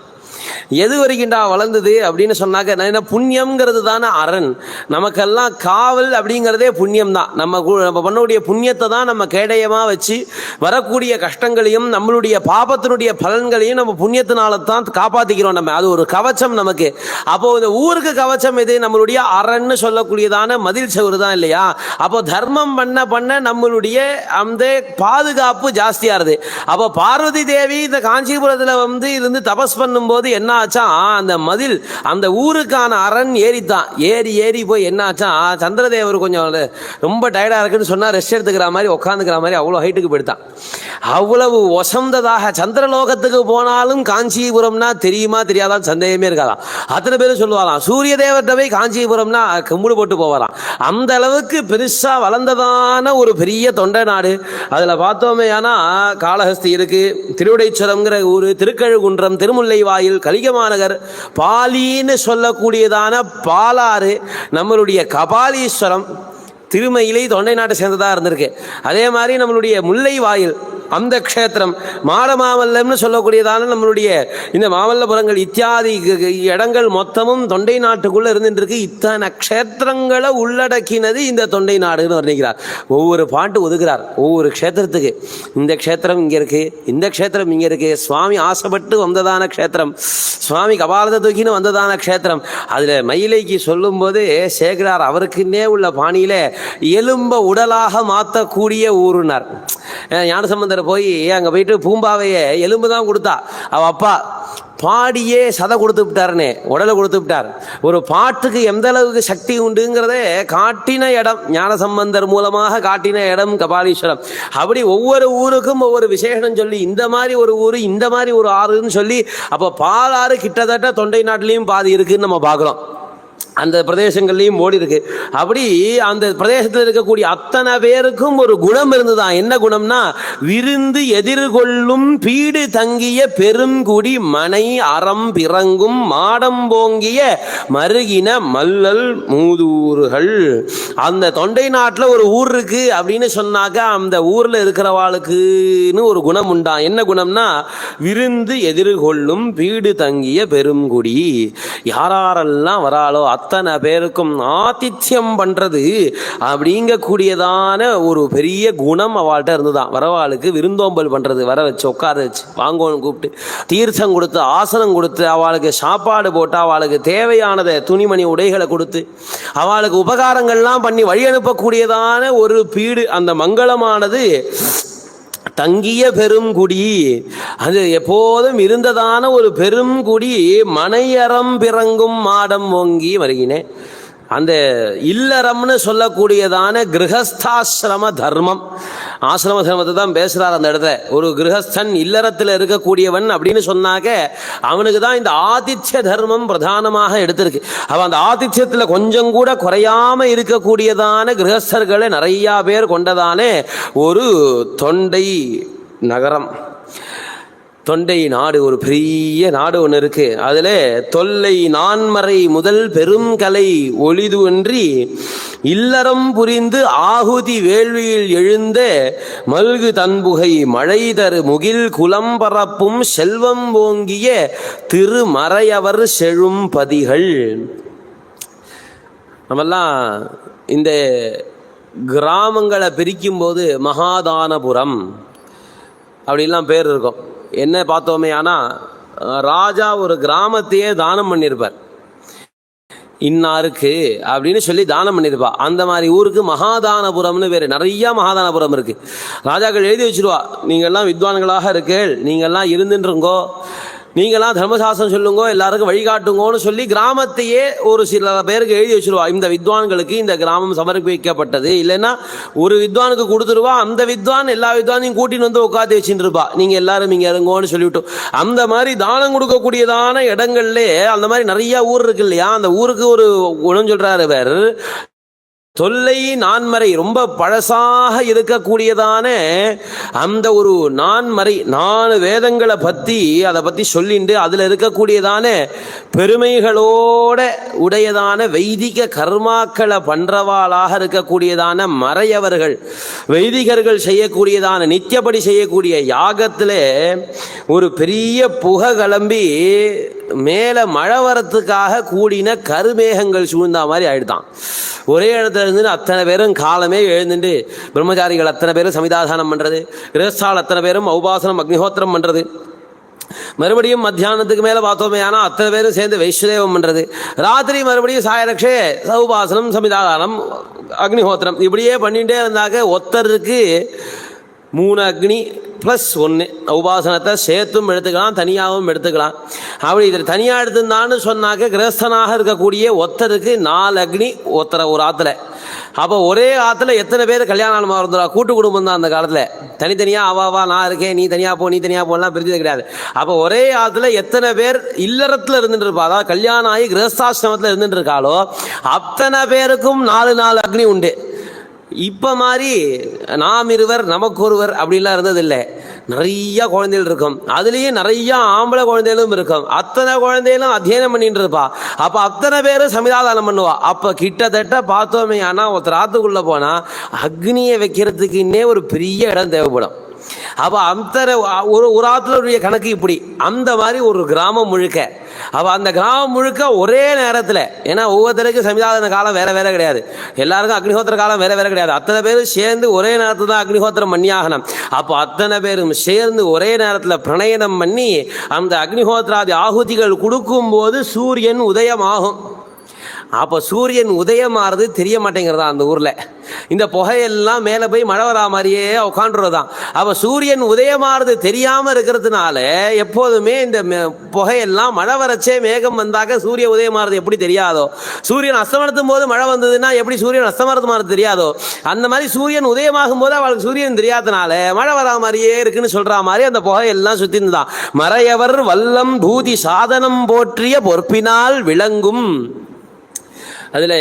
எது வரைக்கும்டா வளர்ந்தது அப்படின்னு சொன்னாக்க, என்ன புண்ணியம்ங்கிறது தானே அரண், நமக்கெல்லாம் காவல் அப்படிங்கிறதே புண்ணியம் தான். நம்ம பண்ணக்கூடிய புண்ணியத்தை தான் நம்ம கேடயமாக வச்சு வரக்கூடிய கஷ்டங்களையும் நம்மளுடைய பாபத்தினுடைய பலன்களையும் நம்ம புண்ணியத்தினால தான் காப்பாற்றிக்கிறோம். நம்ம அது ஒரு கவச்சம் நமக்கு. அப்போ இந்த ஊருக்கு கவச்சம் எது, நம்மளுடைய அரண்னு சொல்லக்கூடியதான மதில் சுவர் தான் இல்லையா. அப்போ தர்மம் பண்ண நம்மளுடைய அந்த பாதுகாப்பு ஜாஸ்தியாகுது. அப்போ பார்வதி தேவி இந்த காஞ்சிபுரத்தில் இருந்து தபஸ் பண்ணும்போது என்ன ஆச்சா, அந்த மதில் அந்த ஊருக்கான அரண் ஏறித்தான். ஏறி போய் என்ன ஆச்சா, சந்திரதேவர் கொஞ்சம் ரொம்ப டயர்டா இருக்குன்னு சொன்னா ரெஸ்ட் எடுத்துக்கிற மாதிரி உட்காந்துக்கிற மாதிரி அவ்வளோ ஹைட்டுக்கு போயிட்டான். அவ்வளவு வசந்ததாக சந்திரலோகத்துக்கு போனாலும் காஞ்சிபுரம்னா தெரியுமா தெரியாதான் சந்தேகமே இருக்காதான். அத்தனை பேரும் சொல்லுவாராம், சூரிய தேவர்கிட்ட போய் காஞ்சிபுரம்னா கும்பிடு போட்டு போவாராம். அந்த அளவுக்கு பெருசா வளர்ந்ததான ஒரு பெரிய தொண்டை நாடு. அதுல பார்த்தோமே ஆனா காளஹஸ்தி இருக்கு, திருவிடைச்சரம்ங்கிற ஊரு, திருக்கழுகுன்றம், திருமுல்லை வாயில், கலிகமாநகர், பாலின்னு சொல்லக்கூடியதான பாலாறு, நம்மளுடைய கபாலீஸ்வரம் திருமயிலை தொண்டை நாட்டை சேர்ந்ததாக இருந்திருக்கு. அதே மாதிரி நம்மளுடைய முல்லை வாயில் அந்த க்ஷேத்திரம், மாடமாமல்லம்னு சொல்லக்கூடியதான நம்மளுடைய இந்த மாமல்லபுரங்கள் இத்தியாதி இடங்கள் மொத்தமும் தொண்டை நாட்டுக்குள்ளே இருந்துருக்கு. இத்தனை க்ஷேத்திரங்களை உள்ளடக்கினது இந்த தொண்டை நாடுன்னு வர்ணிக்கிறார். ஒவ்வொரு பாட்டு ஒதுக்குறார் ஒவ்வொரு க்ஷேத்திரத்துக்கு. இந்த க்ஷேத்திரம் இங்கே இருக்குது, இந்த க்ஷேத்திரம் இங்கே இருக்குது, சுவாமி ஆசைப்பட்டு வந்ததான க்ஷேத்திரம், சுவாமி கபாலத்தை தூக்கின்னு வந்ததான க்ஷேத்திரம். அதில் மயிலைக்கு சொல்லும்போது சேகரார் அவருக்குன்னே உள்ள பாணியில் எலும்ப உடலாக மாற்றக்கூடிய ஊருனார். ஞானசம்பந்தர் போய் அங்கே போயிட்டு பூம்பாவையை எலும்பு தான் கொடுத்தா, அவ அப்பா பாடியே சதை கொடுத்து விட்டாருன்னு உடலை கொடுத்து விட்டார். ஒரு பாட்டுக்கு எந்த அளவுக்கு சக்தி உண்டுங்கிறதே காட்டின இடம், ஞானசம்பந்தர் மூலமாக காட்டின இடம் கபாலீஸ்வரம். அப்படி ஒவ்வொரு ஊருக்கும் ஒவ்வொரு விசேஷம் சொல்லி, இந்த மாதிரி ஒரு ஊர், இந்த மாதிரி ஒரு ஆறுன்னு சொல்லி, அப்போ பாலாறு கிட்டத்தட்ட தொண்டை நாட்டிலையும் பாதி இருக்குன்னு நம்ம பார்க்குறோம். அந்த பிரதேசங்கள்லையும் ஓடி இருக்கு. அப்படி அந்த பிரதேசத்தில் இருக்கக்கூடிய அத்தனை பேருக்கும் ஒரு குணம் இருந்துதான். என்ன குணம்னா, விருந்து எதிர்கொள்ளும் பீடு தங்கிய பெருங்குடி மனை அறம் பிறங்கும் மாடம் போங்கிய மருகின மல்லல் மூதூர்கள். அந்த தொண்டை நாட்டில் ஒரு ஊர் இருக்கு அப்படின்னு சொன்னாக்க அந்த ஊரில் இருக்கிறவாளுக்குன்னு ஒரு குணம் உண்டா. என்ன குணம்னா, விருந்து எதிர்கொள்ளும் பீடு தங்கிய பெருங்குடி. யாரெல்லாம் வராளோ அத்தனை பேருக்கும் ஆதித்யம் பண்ணுறது அப்படிங்கக்கூடியதான ஒரு பெரிய குணம் அவள்கிட்ட இருந்துதான். வரவாளுக்கு விருந்தோம்பல் பண்ணுறது, வர வச்சு உட்கார வச்சு வாங்கோன்னு கூப்பிட்டு தீர்த்தம் கொடுத்து ஆசனம் கொடுத்து அவளுக்கு சாப்பாடு போட்டு அவளுக்கு தேவையானதை துணிமணி உடைகளை கொடுத்து அவளுக்கு உபகாரங்கள்லாம் பண்ணி வழி அனுப்பக்கூடியதான ஒரு பீடு. அந்த மங்களமானது தங்கிய பெருங்குடி, அது எப்போதும் இருந்ததான ஒரு பெருங்குடி. மனையறம் பிறங்கும் மாடம் ஓங்கி வருகினேன். அந்த இல்லறம்னு சொல்லக்கூடியதான கிரகஸ்தாசிரம தர்மம், ஆசிரம தர்மத்தை தான் பேசுகிறார் அந்த இடத்துல. ஒரு கிரகஸ்தன் இல்லறத்தில் இருக்கக்கூடியவன் அப்படின்னு சொன்னாக்க அவனுக்கு தான் இந்த ஆதித்ய தர்மம் பிரதானமாக எடுத்திருக்கு. அவன் அந்த ஆதித்யத்தில் கொஞ்சம் கூட குறையாமல் இருக்கக்கூடியதான கிரகஸ்தர்களை நிறையா பேர் கொண்டதானே ஒரு தொண்டை நகரம், தொண்டை நாடு, ஒரு பெரிய நாடு ஒன்று இருக்கு. அதில் தொல்லை நான்மறை முதல் பெரும் கலை ஒளிது ஒன்றி இல்லறம் புரிந்து ஆகுதி வேள்வியில் எழுந்த மல்கு தன்புகை மழை தரு முகில் குலம் பரப்பும் செல்வம் ஓங்கிய திருமறையவர் செழும் பதிகள். நம்மெல்லாம் இந்த கிராமங்களை பிரிக்கும்போது மகாதானபுரம் அப்படின்லாம் பேர் இருக்கும். என்ன பார்த்தோமே, ஆனால் ராஜா ஒரு கிராமத்தையே தானம் பண்ணியிருப்பார், இன்னாருக்கு அப்படின்னு சொல்லி தானம் பண்ணியிருப்பா. அந்த மாதிரி ஊருக்கு மகாதானபுரம்னு பேர். நிறையா மகாதானபுரம் இருக்குது. ராஜாக்கள் எழுதி வச்சுருவா, நீங்கள்லாம் வித்வான்களாக இருக்கீள், நீங்கள்லாம் இருந்துருங்கோ, நீங்களாம் தர்மசாஸ்திரம் சொல்லுங்கோ, எல்லாருக்கும் வழிகாட்டுங்கோன்னு சொல்லி கிராமத்தையே ஒரு சில பேருக்கு எழுதி வச்சுருவா. இந்த வித்வான்களுக்கு இந்த கிராமம் சமர்ப்பிக்கப்பட்டது. இல்லைன்னா ஒரு வித்வானுக்கு கொடுத்துருவா, அந்த வித்வான் எல்லா வித்வானையும் கூட்டின்னு வந்து உட்காந்து வச்சுட்டு இருப்பா, நீங்கள் எல்லாரும் இங்கே இருங்கோன்னு சொல்லிவிட்டு. அந்த மாதிரி தானம் கொடுக்கக்கூடியதான இடங்கள்லே அந்த மாதிரி நிறையா ஊர் இருக்கு இல்லையா. அந்த ஊருக்கு ஒரு குணம் சொல்கிறாரு பேர் தொல்லை நான்மறை, ரொம்ப பழசாக இருக்கக்கூடியதான அந்த ஒரு நான்மறை, 4 வேதங்களை பற்றி அதை பற்றி சொல்லிண்டு அதில் இருக்கக்கூடியதான பெருமைகளோட உடையதான வைதிக கர்மாக்களை பண்றவாளாக இருக்கக்கூடியதான மறையவர்கள், வைதிகர்கள் செய்யக்கூடியதான நித்தியப்படி செய்யக்கூடிய யாகத்தில் ஒரு பெரிய புகை கிளம்பி மேலே மழை வரத்துக்காக கூடின கருமேகங்கள் சூழ்ந்த மாதிரி ஆயிடுதான். ஒரே இடத்துல இருந்து அத்தனை பேரும் காலமே எழுந்துட்டு பிரம்மச்சாரிகள் அத்தனை பேரும் சமிதாதானம் பண்ணுறது, கிரகஸ்தால் அத்தனை பேரும் உபாசனம் அக்னிஹோத்திரம் பண்ணுறது, மறுபடியும் மத்தியானத்துக்கு மேலே பார்த்தோமே ஆனால் அத்தனை பேரும் சேர்ந்து வைஷ்ணதேவம் பண்ணுறது, ராத்திரி மறுபடியும் சாயரக்ஷே உபாசனம் சமிதாதானம் அக்னிஹோத்திரம் இப்படியே பண்ணிகிட்டே இருந்தாக்க ஒத்தருக்கு 3 அக்னி +1 உபாசனத்தை சேர்த்தும் எடுத்துக்கலாம், தனியாகவும் எடுத்துக்கலாம். அப்படி இதில் தனியாக எடுத்துருந்தான்னு சொன்னாக்க கிரகஸ்தனாக இருக்கக்கூடிய ஒத்தருக்கு 4 அக்னி ஒரு ஆற்றுல. அப்போ ஒரே ஆற்றுல எத்தனை பேர் கல்யாணம் இருந்துடா, கூட்டு குடும்பம் தான் அந்த காலத்தில். தனித்தனியாக அவாவா நான் இருக்கேன் நீ தனியாக போ நீ தனியாக போகலாம் பிரிஞ்சது கிடையாது. அப்போ ஒரே ஆற்றுல எத்தனை பேர் இல்லறத்தில் இருந்துட்டு இருப்பா, அதாவது கல்யாணம் ஆகி கிரகஸ்தாசிரமத்தில் இருந்துட்டு இருக்காளோ அத்தனை பேருக்கும் 4 அக்னி உண்டு. இப்போ மாதிரி நாம் இருவர் நமக்கு ஒருவர் அப்படின்லாம் இருந்ததில்லை. நிறையா குழந்தைகள் இருக்கும், அதுலேயும் நிறையா ஆம்பளை குழந்தைகளும் இருக்கும். அத்தனை குழந்தைகளும் அத்தியனம் பண்ணிட்டு இருப்பா. அப்போ அத்தனை பேரும் சமிதாதானம் பண்ணுவா. அப்போ கிட்டத்தட்ட பார்த்தோமே ஆனால் ஒருத்தர் ஆற்றுக்குள்ளே போனால் அக்னியை வைக்கிறதுக்கு இன்னே ஒரு பெரிய இடம் தேவைப்படும். அப்போ அத்தனை ஒரு ஆற்றுடைய கணக்கு இப்படி. அந்த மாதிரி ஒரு கிராமம் முழுக்க, அப்போ அந்த கிராமம் முழுக்க ஒரே நேரத்தில், ஏன்னா ஒவ்வொருத்தருக்கும் சமிதாதான காலம் வேற வேற கிடையாது, எல்லாருக்கும் அக்னிஹோத்திர காலம் வேற வேற கிடையாது. அத்தனை பேரும் சேர்ந்து ஒரே நேரத்தில் தான் அக்னிஹோத்திரம் பண்ணியாகணும். அப்போ அத்தனை பேரும் சேர்ந்து ஒரே நேரத்தில் பிரணயனம் பண்ணி அந்த அக்னிஹோத்திராதி ஆகுதிகள் கொடுக்கும்போது சூரியன் உதயமாகும். அப்போ சூரியன் உதயமாகிறது தெரிய மாட்டேங்கிறதா அந்த ஊரில். இந்த புகையெல்லாம் மேலே போய் மழை வரா மாதிரியே உட்காண்டுறதான். அப்போ சூரியன் உதயமாகிறது தெரியாமல் இருக்கிறதுனால எப்போதுமே இந்த புகையெல்லாம் மழை வரச்சே மேகம் வந்தாக்க சூரிய உதயமாகிறது எப்படி தெரியாதோ, சூரியன் அஸ்தமனத்தும் போது மழை வந்ததுன்னா எப்படி சூரியன் அஸ்தமனத்து தெரியாதோ, அந்த மாதிரி சூரியன் உதயமாகும் போது அவளுக்கு சூரியன் தெரியாதனால மழை வரா மாதிரியே இருக்குன்னு சொல்கிற மாதிரி அந்த புகையெல்லாம் சுற்றி இருந்தான். மறையவர் வல்லம் பூதி சாதனம் போற்றிய பொற்பினால் விளங்கும். அதில்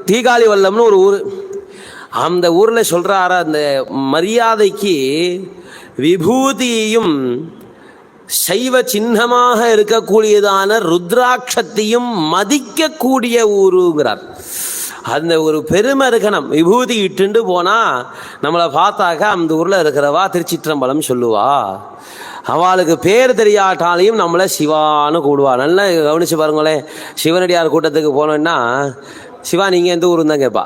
தீகாலி வல்லம்னு ஒரு ஊர், அந்த ஊரில் சொல்கிறார அந்த மரியாதைக்கு விபூதியையும் சைவ சின்னமாக இருக்கக்கூடியதான ருத்ராட்சத்தையும் மதிக்கக்கூடிய ஊருங்கிறார். அந்த ஒரு பெருமை இருக்கணும். விபூதி இட்டுண்டு போனால் நம்மளை பார்த்தாக்கா அந்த ஊரில் இருக்கிறவா திருச்சிற்றம்பலம் சொல்லுவா. அவளுக்கு பேர் தெரியாட்டாலையும் நம்மளை சிவான்னு கூடுவா. நல்லா கவனித்து பாருங்களேன். சிவனடியார் கூட்டத்துக்கு போனோன்னா சிவா நீங்கள் எந்த ஊருன்னு தான் கேட்பா.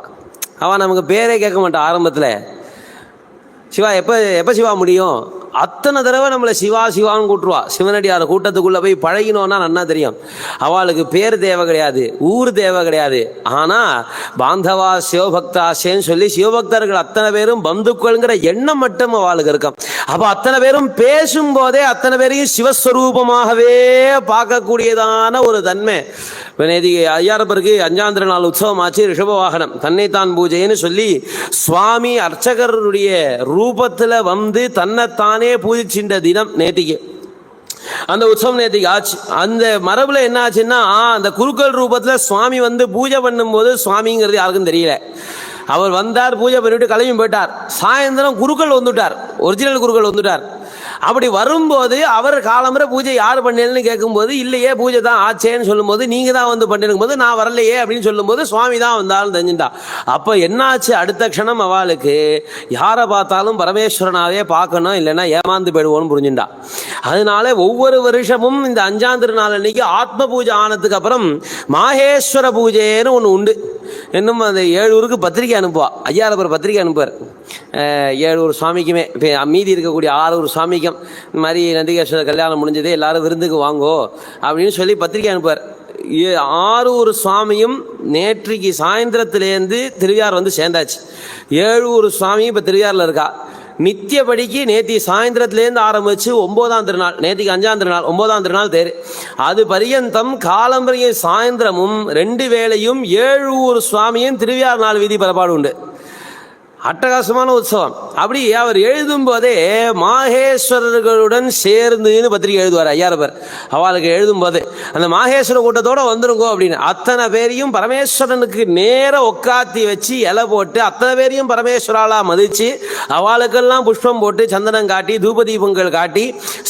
அவன் நமக்கு பேரே கேட்க மாட்டான். ஆரம்பத்தில் சிவா எப்போ சிவா முடியும், அத்தனை தடவை நம்மளை சிவா சிவான்னு கூட்டுருவா. சிவனடியார் கூட்டத்துக்குள்ளே போய் பழகினோன்னா நன்னா தெரியும். அவளுக்கு பேர் தேவை கிடையாது, ஊர் தேவை கிடையாது. ஆனால் பாந்தவா சிவபக்தாசேன்னு சொல்லி சிவபக்தர்கள் அத்தனை பேரும் பந்துக்கள்ங்கிற எண்ணம் மட்டும் அவளுக்கு இருக்கும். அப்போ அத்தனை பேரும் பேசும்போதே அத்தனை பேரையும் சிவஸ்வரூபமாகவே பார்க்கக்கூடியதான ஒரு தன்மை. நேதி ஐயாரப்பருக்கு 5ஆம் திருநாள் உற்சவம் ஆச்சு. ரிஷப வாகனம் தன்னைத்தான் பூஜைன்னு சொல்லி சுவாமி அர்ச்சகருடைய ரூபத்தில் வந்து தன்னைத்தானே பூஜிச்சின்ற தினம் நேத்திக்கு. அந்த உற்சவம் நேத்திக்கு ஆச்சு. அந்த மரபில் என்ன ஆச்சுன்னா, அந்த குருக்கள் ரூபத்தில் சுவாமி வந்து பூஜை பண்ணும்போது சுவாமிங்கிறது யாருக்கும் தெரியல. அவர் வந்தார், பூஜை பண்ணிவிட்டு கிளம்பி போயிட்டார். சாயந்தரம் குருக்கள் வந்துட்டார், ஒரிஜினல் குருக்கள் வந்துட்டார். அப்படி வரும்போது அவர் காலம்புற பூஜை யார் பண்ணேன்னு கேட்கும்போது இல்லையே பூஜை தான் ஆச்சேன்னு சொல்லும்போது நீங்கள் தான் வந்து பண்ணிருக்கும் போது நான் வரலையே அப்படின்னு சொல்லும்போது சுவாமி தான் வந்தாலும் தெரிஞ்சுட்டா. அப்போ என்னாச்சு, அடுத்த க்ஷணம் அவளுக்கு யாரை பார்த்தாலும் பரமேஸ்வரனாவே பார்க்கணும், இல்லைன்னா ஏமாந்து போயிடுவோன்னு புரிஞ்சுட்டா. அதனால ஒவ்வொரு வருஷமும் இந்த 5ஆம் திருநாள் அன்னைக்கு ஆத்ம பூஜை ஆனதுக்கு அப்புறம் மாகேஸ்வர பூஜைன்னு ஒன்று உண்டு. இன்னும் அந்த 7 ஊருக்கு பத்திரிக்கை அனுப்புவா. ஐயாரப்பர் பத்திரிக்கை அனுப்புவார் 7 ஊர் சுவாமிக்குமே. இப்போ மீதி இருக்கக்கூடிய 6 ஊர் சுவாமிக்கும் இந்த மாதிரி நந்திகேஸ்வரர் கல்யாணம் முடிஞ்சதே எல்லாரும் விருந்துக்கு வாங்கோ அப்படின்னு சொல்லி பத்திரிக்கை அனுப்புவார். 6 ஊர் சுவாமியும் நேற்றைக்கு சாயந்தரத்துலேருந்து திருவியார் வந்து சேர்ந்தாச்சு. 7 ஊர் சுவாமியும் இப்போ திருவியாரில் இருக்கா. நித்தியபடிக்கு நேத்தி சாயந்தரத்துலேருந்து ஆரம்பித்து 9ஆம் திருநாள், நேத்திக்கு 5ஆம் திருநாள், 9ஆம் திருநாள் தேர். அது பரியந்தம் காலம்பரையும் சாயந்தரமும் 2 வேளையும் 7 ஊர் சுவாமியும் திருவியார் நாள் வீதி பரப்பாடு உண்டு. அட்டகாசமான உற்சவம். அப்படி அவர் எழுதும் போதே மாகேஸ்வரர்களுடன் சேர்ந்துன்னு பத்திரிகை எழுதுவார் ஐயாரப்பர். அவளுக்கு எழுதும் போது அந்த மாகேஸ்வர கூட்டத்தோடு வந்துருங்கோ அப்படின்னு அத்தனை பேரையும் பரமேஸ்வரனுக்கு நேர உட்காத்தி வச்சு இலை போட்டு அத்தனை பேரையும் பரமேஸ்வராலாக மதித்து அவளுக்கெல்லாம் புஷ்பம் போட்டு சந்தனம் காட்டி தூப தீபங்கள் காட்டி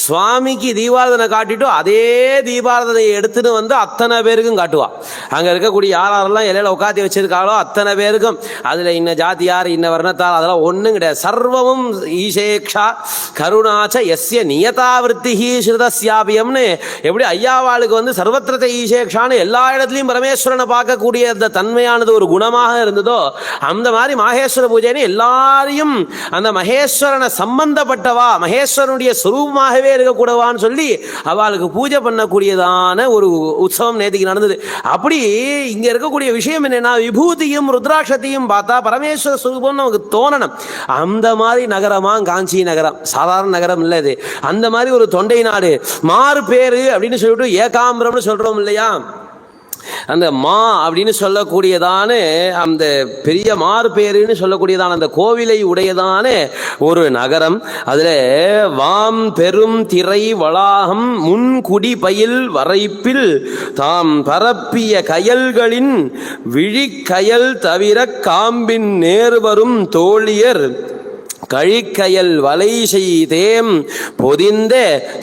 சுவாமிக்கு தீபாரதனை காட்டிட்டு அதே தீபாரதனையை எடுத்துன்னு வந்து அத்தனை பேருக்கும் காட்டுவாள். அங்கே இருக்கக்கூடிய யாரெல்லாம் இலையில உட்காத்தி வச்சிருக்காளோ அத்தனை பேருக்கும் அதில் இன்ன ஜாதியார் இன்ன வர்ணத்தால் அதெல்லாம் ஒன்றும் கிடையாது. சர்வமும் ஈசேக்ஷா கருணாச்ச எஸ்ய நியதாவிருத்தி ஸ்ருதஸ்யாபியம்னு எப்படி ஐயாவாளுக்கு வந்து சர்வத்திரத்தை ஈசேக்ஷான்னு எல்லா இடத்துலையும் பரமேஸ்வரனை பார்க்கக்கூடிய அந்த தன்மையானது ஒரு குணமாக இருந்ததோ அந்த மாதிரி மாகேஸ்வர பூஜைன்னு எல்லாரையும் அந்த மகேஸ்வரனை சம்பந்தப்பட்டவா மகேஸ்வரனுடைய சுரூபமாகவே இருக்கக்கூடவான்னு சொல்லி அவளுக்கு பூஜை பண்ணக்கூடியதான ஒரு உற்சவம் நேற்றுக்கு நடந்தது. அப்படி இங்க இருக்கக்கூடிய விஷயம் என்னன்னா, விபூதியும் ருத்ராட்சத்தையும் பார்த்தா பரமேஸ்வர சுரூபம் நமக்கு தோணணும். அந்த மாதிரி நகரமா காஞ்சி நகரம், சாதாரண நகரம் இல்லை இது. அந்த மாதிரி ஒரு தொண்டை நாடு, மாறு பேரு அப்படின்னு சொல்லிட்டு ஏகாம்பரம்னு சொல்றோம் இல்லையா, அந்த மா அப்படின்னு சொல்லக்கூடியதான அந்த பெரிய மாறு பேருன்னு சொல்லக்கூடியதான அந்த கோவிலை உடையதான ஒரு நகரம். அதில் வாம் பெரும் திரை வளாகம் முன்குடி பயில் வரைப்பில் தாம் பரப்பிய கயல்களின் விழிக்கயல் தவிர காம்பின் நேர்வரும் தோழியர் கழிக்கயல் வலை செய்தேம் பொதிந்த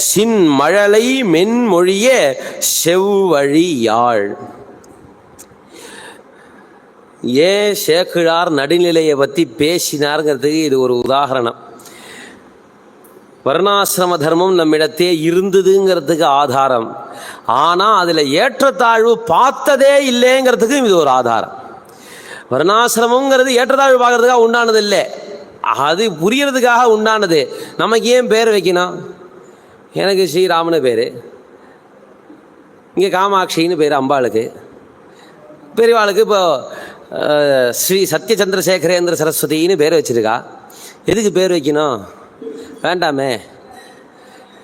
சின் மழலை மென்மொழிய செவ்வழியாள். ஏன் சேக்கிழார் நடுநிலையை பற்றி பேசினார்ங்கிறதுக்கு இது ஒரு உதாரணம். வர்ணாசிரம தர்மம் நம்மிடத்தே இருந்ததுங்கிறதுக்கு ஆதாரம். ஆனால் அதில் ஏற்றத்தாழ்வு பார்த்ததே இல்லைங்கிறதுக்கும் இது ஒரு ஆதாரம். வர்ணாசிரமங்கிறது ஏற்றத்தாழ்வு பார்க்கறதுக்காக உண்டானது இல்லை, அது புரியறதுக்காக உண்டானது. நமக்கு ஏன் பேர் வைக்கணும்? எனக்கு ஸ்ரீராமனு பேர், இங்கே காமாட்சின்னு பேர் அம்பாளுக்கு, பெரியவாளுக்கு இப்போ ஸ்ரீ சத்யச்சந்திரசேகரேந்திர சரஸ்வதினு பேர் வச்சிருக்கா. எதுக்கு பேர் வைக்கணும்? வேண்டாமே.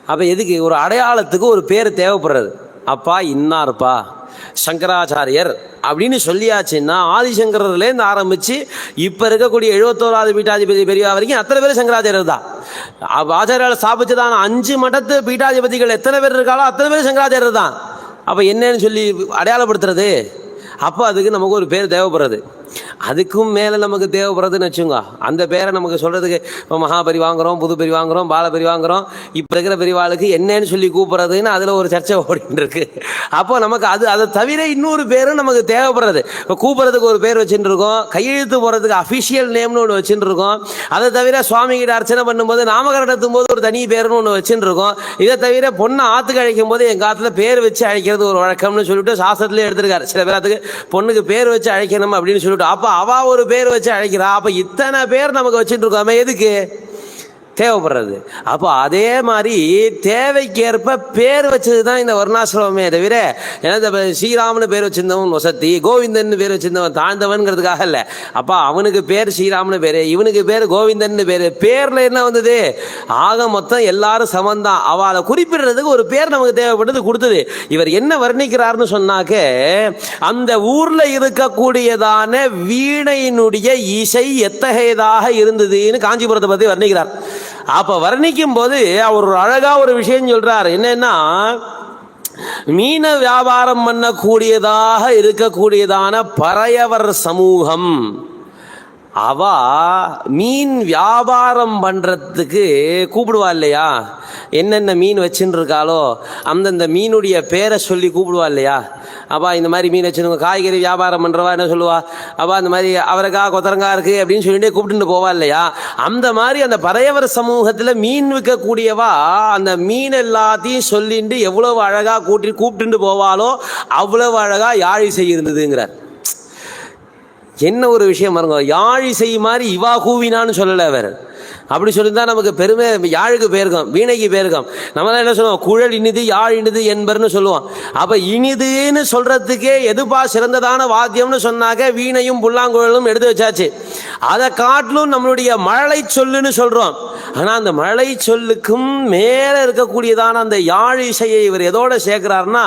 அப்போ எதுக்கு? ஒரு அடையாளத்துக்கு ஒரு பேர் தேவைப்படுறது. அப்பா இன்னார்ப்பா சங்கராச்சாரியர் அப்படின்னு சொல்லியாச்சுன்னா ஆதிசங்கரர்லேருந்து ஆரம்பித்து இப்போ இருக்கக்கூடிய 71வது பீட்டாதிபதி பெரியவா வரைக்கும் அத்தனை பேர் சங்கராச்சாரியர் தான். ஆச்சாரியால் ஸ்தாபிச்சதான 5 மடத்து பீட்டாதிபதிகள் எத்தனை பேர் இருக்காளோ அத்தனை பேர் சங்கராச்சாரியர் தான். அப்போ என்னன்னு சொல்லி அடையாளப்படுத்துறது? அப்போ அதுக்கு நமக்கு ஒரு பேர் தேவைப்படுறது. அதுக்கும் மேலே நமக்கு தேவைப்படுறதுன்னு வச்சுங்க. அந்த பேரை நமக்கு சொல்கிறதுக்கு இப்போ மகாபரி வாங்குகிறோம், புது பெரி வாங்குகிறோம், பாலபெரி வாங்குகிறோம். இப்போ இருக்கிற பெரிவாளுக்கு என்னன்னு சொல்லி கூப்பிட்றதுன்னு அதில் ஒரு சர்ச்சை ஓடிட்டு இருக்கு. அப்போ நமக்கு அதை தவிர இன்னொரு பேரும் நமக்கு தேவைப்படுறது. இப்போ கூப்பிட்றதுக்கு ஒரு பேர் வச்சுட்டு இருக்கோம், கையெழுத்து போகிறதுக்கு அஃபிஷியல் நேம்னு ஒன்று வச்சுட்டு இருக்கோம். அதை தவிர சுவாமி கிட்ட அர்ச்சனை பண்ணும்போது நாமகரம் நடத்தும் போது ஒரு தனி பேருன்னு ஒன்று வச்சுட்டு இருக்கோம். இதை தவிர பொண்ணை ஆற்றுக்கு அழைக்கும் போது எங்கள் ஆற்றுல பேர் வச்சு அழைக்கிறது ஒரு வழக்கம்னு சொல்லிட்டு சாஸ்திரத்திலே எடுத்திருக்காரு. சில பேராத்துக்கு பொண்ணுக்கு பேர் வச்சு அழைக்கணும் அப்படின்னு சொல்லிட்டு, அப்போ அவ ஒரு பேர் வச்சு அழைக்கிறா. அப்போ இத்தனை பேர் நமக்கு வச்சுட்டு இருக்கோமே, எதுக்கு தேவைப்படுறது? அப்போ அதே மாதிரி தேவைக்கேற்ப பேர் வச்சது தான் இந்த வர்ணாசிரமமே தவிர, ஏன்னா இந்த ஸ்ரீராமனு பேர் வச்சிருந்தவன் வசதி, கோவிந்தன் பேர் வச்சிருந்தவன் தாழ்ந்தவன்கிறதுக்காக இல்லை. அப்போ அவனுக்கு பேர் ஸ்ரீராமனு பேர், இவனுக்கு பேர் கோவிந்தன் பேர். பேரில் என்ன வந்தது? ஆக மொத்தம் எல்லாரும் சமந்தான். அவளை குறிப்பிடுறதுக்கு ஒரு பேர் நமக்கு தேவைப்பட்டது கொடுத்தது. இவர் என்ன வர்ணிக்கிறார்னு சொன்னாக்க, அந்த ஊரில் இருக்கக்கூடியதான வீணையினுடைய இசை எத்தகையதாக இருந்ததுன்னு காஞ்சிபுரத்தை பற்றி வர்ணிக்கிறார். அப்ப வர்ணிக்கும் போது அவர் ஒரு அழகா ஒரு விஷயம் சொல்றார். என்னன்னா, மீன வியாபாரம் பண்ணக்கூடியதாக இருக்கக்கூடியதான பறையவர் சமூகம், அவ மீன் வியாபாரம் பண்றதுக்கு கூப்பிடுவா இல்லையா? என்னென்ன மீன் வச்சுன்னு இருக்காளோ அந்தந்த மீனுடைய பேரை சொல்லி கூப்பிடுவா இல்லையா? அப்பா இந்த மாதிரி மீன் வச்சுருங்க. காய்கறி வியாபாரம் பண்ணுறவா என்ன சொல்லுவா? அப்பா இந்த மாதிரி அவரைக்காய் கொத்தரங்காய் இருக்குது அப்படின்னு சொல்லிட்டு கூப்பிட்டுட்டு போவா இல்லையா? அந்த மாதிரி அந்த பறையவர் சமூகத்தில் மீன் விற்கக்கூடியவா அந்த மீன் எல்லாத்தையும் சொல்லிட்டு எவ்வளவு அழகாக கூப்பிட்டுட்டு போவாலோ அவ்வளவு அழகாக யாழிசை இருந்ததுங்கிறார். என்ன ஒரு விஷயம் பாருங்க, யாழிசை மாதிரி இவா கூவினான்னு சொல்லலை அவர். அப்படி சொல்லியிருந்தா நமக்கு பெருமை. யாழுக்கு போயிருக்கோம், வீணைக்கு போயிருக்கோம். நம்ம தான் என்ன சொல்லுவோம்? குழல் இனிது யாழ் இனிது என்பர்னு சொல்லுவோம். அப்போ இனிதுன்னு சொல்கிறதுக்கே எதுப்பா சிறந்ததான வாத்தியம்னு சொன்னாக்க வீணையும் புல்லாங்குழலும் எடுத்து வச்சாச்சு. அதை காட்டிலும் நம்மளுடைய மழலை சொல்லுன்னு சொல்கிறோம். ஆனால் அந்த மழலை சொல்லுக்கும் மேலே இருக்கக்கூடியதான அந்த யாழ் இசையை இவர் எதோட சேர்க்கிறாருன்னா,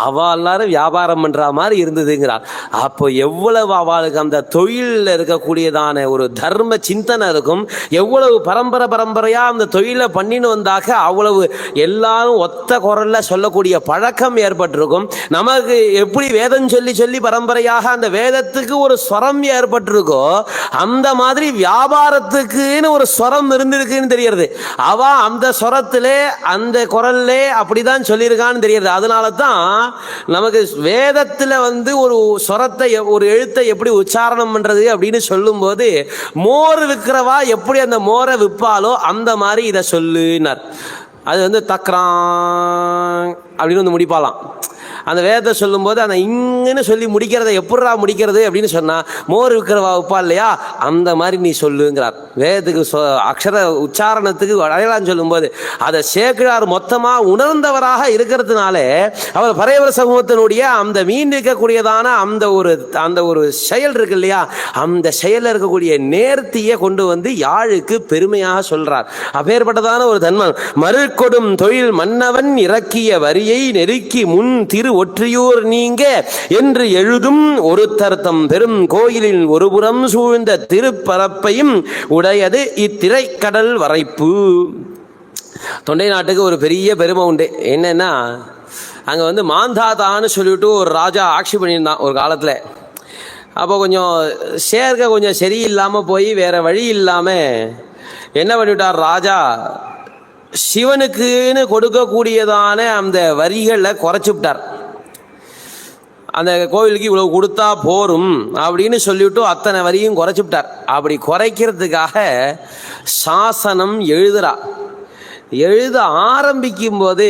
அவள் எல்லாரும் வியாபாரம் பண்ணுற மாதிரி இருந்ததுங்கிறார். அப்போ எவ்வளவு அவளுக்கு அந்த தொழிலில் இருக்கக்கூடியதான ஒரு தர்ம சிந்தனை இருக்கும், எவ்வளவு பரம்பரையா அந்த தொழிலை பண்ணின்னு வந்தாக்க அவ்வளவு எல்லாரும் ஒத்த குரல்ல சொல்லக்கூடிய பழக்கம் ஏற்பட்டிருக்கும். நமக்கு எப்படி வேதம் சொல்லி சொல்லி பரம்பரையாக அந்த வேதத்துக்கு ஒரு ஸ்வரம் ஏற்பட்டிருக்கோ, அந்த மாதிரி வியாபாரத்துக்குன்னு ஒரு ஸ்வரம் இருந்திருக்குன்னு தெரியுது. அவ அந்த ஸ்வரத்திலே அந்த குரல்லே அப்படிதான் சொல்லியிருக்கான்னு தெரியுது. அதனால தான் நமக்கு வேதத்தில் ஒரு ஸ்வரத்தை ஒரு எழுத்தை எப்படி உச்சாரணம் பண்றது அப்படின்னு சொல்லும் போது, மோர் விற்கிறவா எப்படி அந்த மோரை விற்பாலோ அந்த மாதிரி இதை சொல்லுனார். அது தக்ராங் அப்படின்னு முடிப்பாலாம். அந்த வேதத்தை சொல்லும் போது அந்த இங்கன்னு சொல்லி முடிக்கிறத எப்படா முடிக்கிறது அப்படின்னு சொன்னா, மோர் விற்கிறவா வைப்பா இல்லையா, அந்த மாதிரி நீ சொல்லுங்கிறார். வேதத்துக்கு அக்ஷர உச்சாரணத்துக்கு அடையாளம் சொல்லும் போது அதை சேக்கிழார் மொத்தமா உணர்ந்தவராக இருக்கிறதுனால அவர் பறையவர் சமூகத்தினுடைய அந்த மீன் இருக்கக்கூடியதான அந்த ஒரு செயல் இருக்கு இல்லையா, அந்த செயலில் இருக்கக்கூடிய நேர்த்தியை கொண்டு வந்து யாழுக்கு பெருமையாக சொல்றார். அப்பேற்பட்டதான ஒரு தன்மன். மறுகொடும் தொழில் மன்னவன் இறக்கிய வரியை நெருக்கி முன் திரு ஒற்றியூர் நீங்க என்று எழுதும் ஒரு தர்த்தம் பெரும் கோயிலில் ஒருபுறம் சூழ்ந்த திருப்பரப்பையும் உடையது இத்திரைக்கடல் வரைப்பு. தொண்டை நாட்டுக்கு ஒரு பெரிய பெருமை உண்டு. என்னன்னா, அங்கே மாந்தாதான்னு சொல்லிட்டு ஒரு ராஜா ஆட்சி பண்ணியிருந்தான் ஒரு காலத்தில். அப்போ கொஞ்சம் சேர்க்க கொஞ்சம் சரியில்லாமல் போய் வேற வழி இல்லாமல் என்ன பண்ணிவிட்டார் ராஜா, சிவனுக்குன்னு கொடுக்கக்கூடியதான அந்த வரிகளை குறைச்சி விட்டார். அந்த கோவிலுக்கு இவ்வளவு கொடுத்தா போரும் அப்படின்னு சொல்லிவிட்டு அத்தனை வரியும் குறைச்சி விட்டார். அப்படி குறைக்கிறதுக்காக சாசனம் எழுத ஆரம்பிக்கும் போது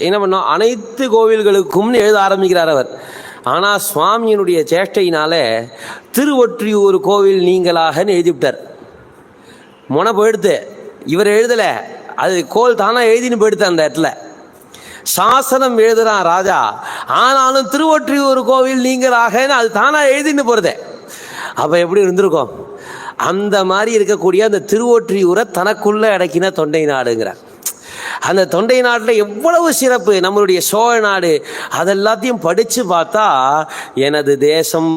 என்ன பண்ணோம், அனைத்து கோவில்களுக்கும் எழுத ஆரம்பிக்கிறார் அவர். ஆனால் சுவாமியினுடைய சேஷ்டையினால திருவொற்றியூர் கோவில் நீங்களாக எழுதிவிட்டார். முனை போயிடுத்து, இவர் எழுதலை, அது கோல் தானாக எழுதின்னு போயிடுத்து. அந்த இடத்துல சாசனம் எழுதுறான் ராஜா, ஆனாலும் திருவொற்றியூர் கோவில் நீங்களாக அது தானாக எழுதின்னு போகிறதே. அப்போ எப்படி இருந்திருக்கும்? அந்த மாதிரி இருக்கக்கூடிய அந்த திருவொற்றியூரை தனக்குள்ளே அடக்கின தொண்டை நாடுங்கிறார். அந்த தொண்டை நாட்டில் எவ்வளவு சிறப்பு, நம்மளுடைய சோழ நாடு, அதெல்லாத்தையும் படித்து பார்த்தா எனது தேசம்